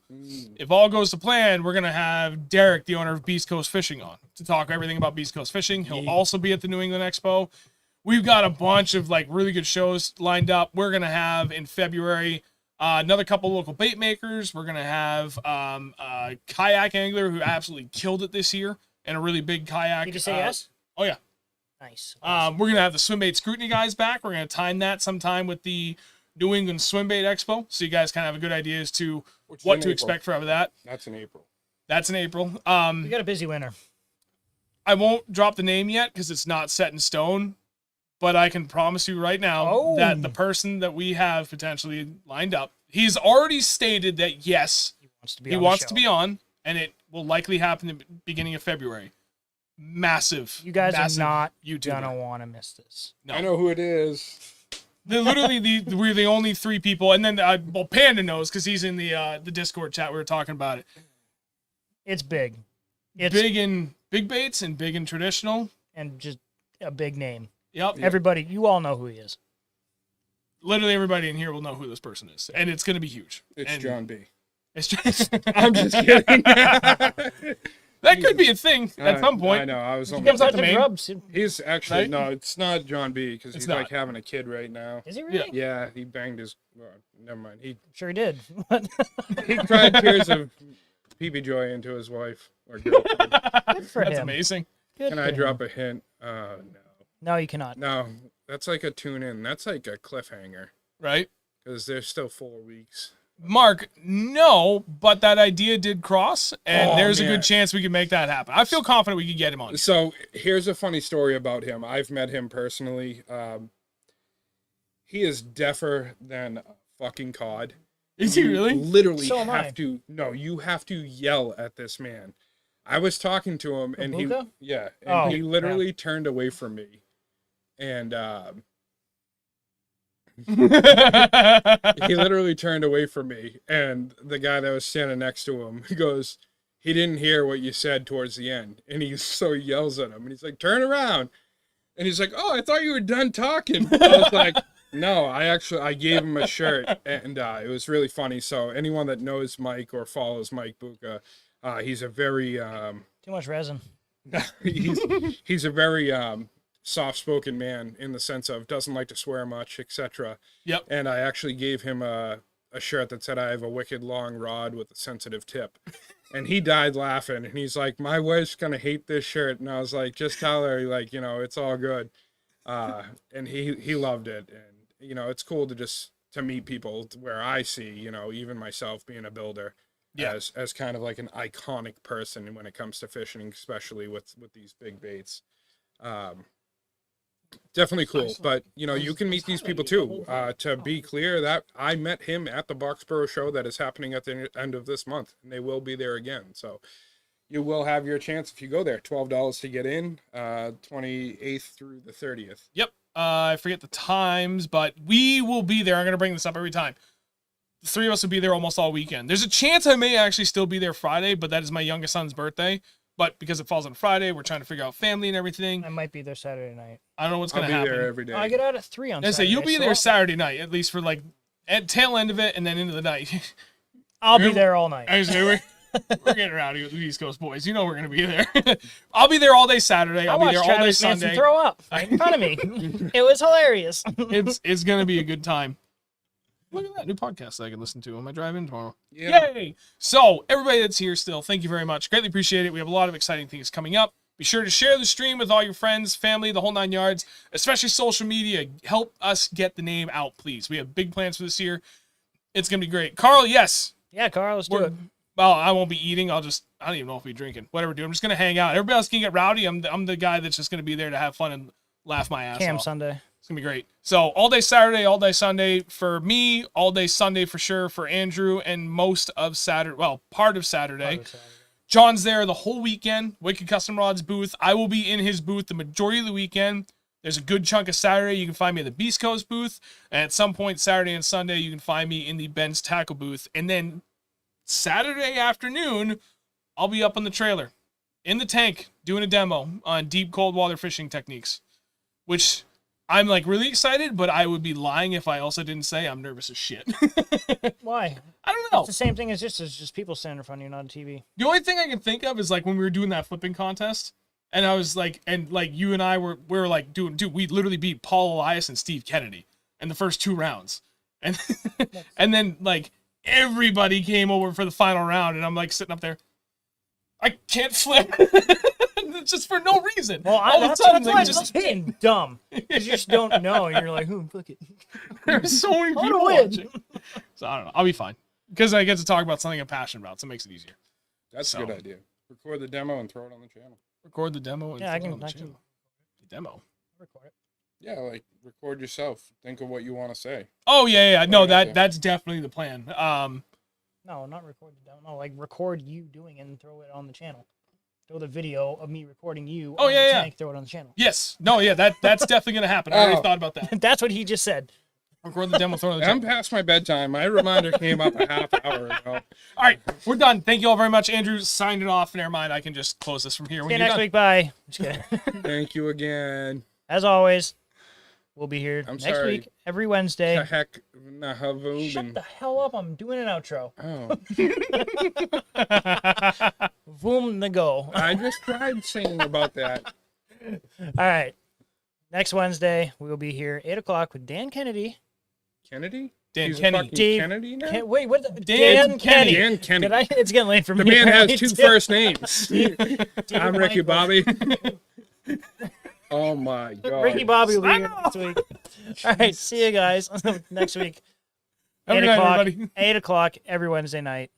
If all goes to plan, we're gonna have Derek, the owner of Beast Coast Fishing, on to talk everything about Beast Coast Fishing. He'll also be at the New England Expo. We've got a bunch of like really good shows lined up. We're gonna have in February another couple local bait makers. We're gonna have a kayak angler who absolutely killed it this year, and a really big kayak. Did you say yes? Oh yeah. Nice. We're gonna have the swim bait scrutiny guys back. We're gonna time that sometime with the New England Swim Bait Expo, so you guys kind of have a good idea as to Which is what in to April. expect for that. That's in April. That's in April. We got a busy winter. I won't drop the name yet because it's not set in stone, but I can promise you right now that the person that we have potentially lined up, he's already stated that yes, He wants to be he on the wants show. to be on, and it will likely happen in the beginning of February. Massive. You guys are massive not YouTuber. gonna want to miss this. No. I know who it is. They're literally we're the only 3 people, and then well, Panda knows because he's in the Discord chat. We were talking about it. It's big. It's Big in big baits and big in traditional. and just a big name. Yep. Everybody, you all know who he is. Literally everybody in here will know who this person is, and it's going to be huge. It's And John B. It's just, I'm just kidding. that could be a thing at some point. I know. I was He almost. comes out the to main? Grubs. He's actually Right? no. It's not John B. Because It's he's not. like having a kid right now. Is he really? Yeah, he banged his. Well, never mind. Sure he did. He cried tears of PB joy into his wife or girlfriend. Good for That's him. amazing. Good Can for I him. drop a hint? No, No, you cannot. no. That's like a tune in. That's like a cliffhanger Right? because there's still 4 weeks. Mark, no, but that idea did cross, and Oh, there's a man. good chance we can make that happen. I feel confident we could get him on. So here's a funny story about him. I've met him personally. He is deafer than a fucking cod. Is he You really? Literally So am I. have to. No, you have to yell at this man. I was talking to him, and he, Babuka? yeah, and Oh, he literally turned away from me, and he literally turned away from me, and the guy that was standing next to him, he goes, he didn't hear what you said towards the end, and he so yells at him, and he's like, turn around. And he's like, "Oh, I thought you were done talking." I was like, "No, I gave him a shirt, and it was really funny." So anyone that knows Mike or follows Mike Buka, he's a very Too much resin. he's a very soft-spoken man in the sense of doesn't like to swear much, etc. Yep. And I actually gave him a shirt that said, "I have a wicked long rod with a sensitive tip." And he died laughing, and he's like, "My wife's gonna hate this shirt." And I was like, "Just tell her, like, it's all good." And he loved it. And it's cool to meet people where I see, even myself being a builder, as kind of like an iconic person when it comes to fishing, especially with these big baits. Definitely cool. But you can meet these people too. To be clear, that I met him at the Boxborough show that is happening at the end of this month, and they will be there again. So you will have your chance if you go there. $12 to get in, 28th through the 30th. Yep. I forget the times, but we will be there. I'm going to bring this up every time. The three of us will be there almost all weekend. There's a chance I may actually still be there Friday, but that is my youngest son's birthday. But because it falls on Friday, we're trying to figure out family and everything. I might be there Saturday night. I don't know what's going to happen. I'll be there every day. Oh, I get out at 3 on I Saturday. say you'll be so there Saturday night, at least for like at tail end of it and then into the night. I'll be there all night. I say we're getting rowdy with the East Coast boys. We're going to be there. I'll be there all day Saturday. I'll be there all day Travis Sunday. Manson throw up right in front of me. It was hilarious. It's going to be a good time. Look at that new podcast that I can listen to on my drive in tomorrow. Yeah. Yay! So, everybody that's here still, thank you very much. Greatly appreciate it. We have a lot of exciting things coming up. Be sure to share the stream with all your friends, family, the whole 9 yards, especially social media. Help us get the name out, please. We have big plans for this year. It's going to be great. Carl, yes. Yeah, Carl, let's do it. Well, I won't be eating. I don't even know if I'll be drinking. Whatever, dude. I'm just going to hang out. Everybody else can get rowdy. I'm the guy that's just going to be there to have fun and laugh my ass Cam off. Sunday. It's going to be great. So all day Saturday, all day Sunday for me, all day Sunday for sure for Andrew, and most of Saturday, well, part of Saturday. John's there the whole weekend. Wicked Custom Rods booth. I will be in his booth the majority of the weekend. There's a good chunk of Saturday. You can find me at the Beast Coast booth. And at some point Saturday and Sunday, you can find me in the Ben's Tackle booth. And then Saturday afternoon, I'll be up on the trailer in the tank doing a demo on deep cold water fishing techniques, which I'm like really excited, but I would be lying if I also didn't say I'm nervous as shit. Why? I don't know. It's the same thing as just people standing in front of you, not on TV. The only thing I can think of is like when we were doing that flipping contest, and I was like, and like you and I were like dude, we literally beat Paul Elias and Steve Kennedy in the first 2 rounds, and and then like everybody came over for the final round, and I'm like sitting up there, I can't flip. Just for no reason. Well, all that's of a sudden, why like, it's just being dumb. Because you just don't know, and you're like, fuck it. there's so many I people wanna win. watching. So I don't know. I'll be fine because I get to talk about something I'm passionate about, so it makes it easier. That's a good idea. Record the demo and throw it on the channel. Record the demo and Yeah, throw I it can on the channel. The demo. Record it. Yeah, like record yourself. Think of what you want to say. Oh yeah. No, Right, that's definitely the plan. No, not record the demo. No, like record you doing it and throw it on the channel. Throw the video of me recording you on the tank, throw it on the channel. Yes. No, yeah, that's definitely gonna happen. I already thought about that. That's what he just said. Record the demo, throw it on the I'm channel. past my bedtime. My reminder came up a half hour ago. All right, we're done. Thank you all very much. Andrew signed it off. Never mind. I can just close this from here. See you next week. Bye. Just kidding. Thank you again. As always, we'll be here I'm next sorry. week, every Wednesday. The heck, Nahavu. Shut the hell up. I'm doing an outro. Oh, Boom the go. I just tried singing about that. All right. Next Wednesday, we will be here 8 o'clock with Dan Kennedy. Kennedy? Dan He's a Kenny. fucking Dave- Kennedy now? Wait, what? The, Dan Kenny. Dan Kenny. It's getting late for The me. man has right? 2 first names. David I'm Ricky Michael. Bobby. Oh my God. Ricky Bobby will be here next week. All right. See you guys next week. Have a 8 good night, o'clock, everybody. 8 o'clock every Wednesday night.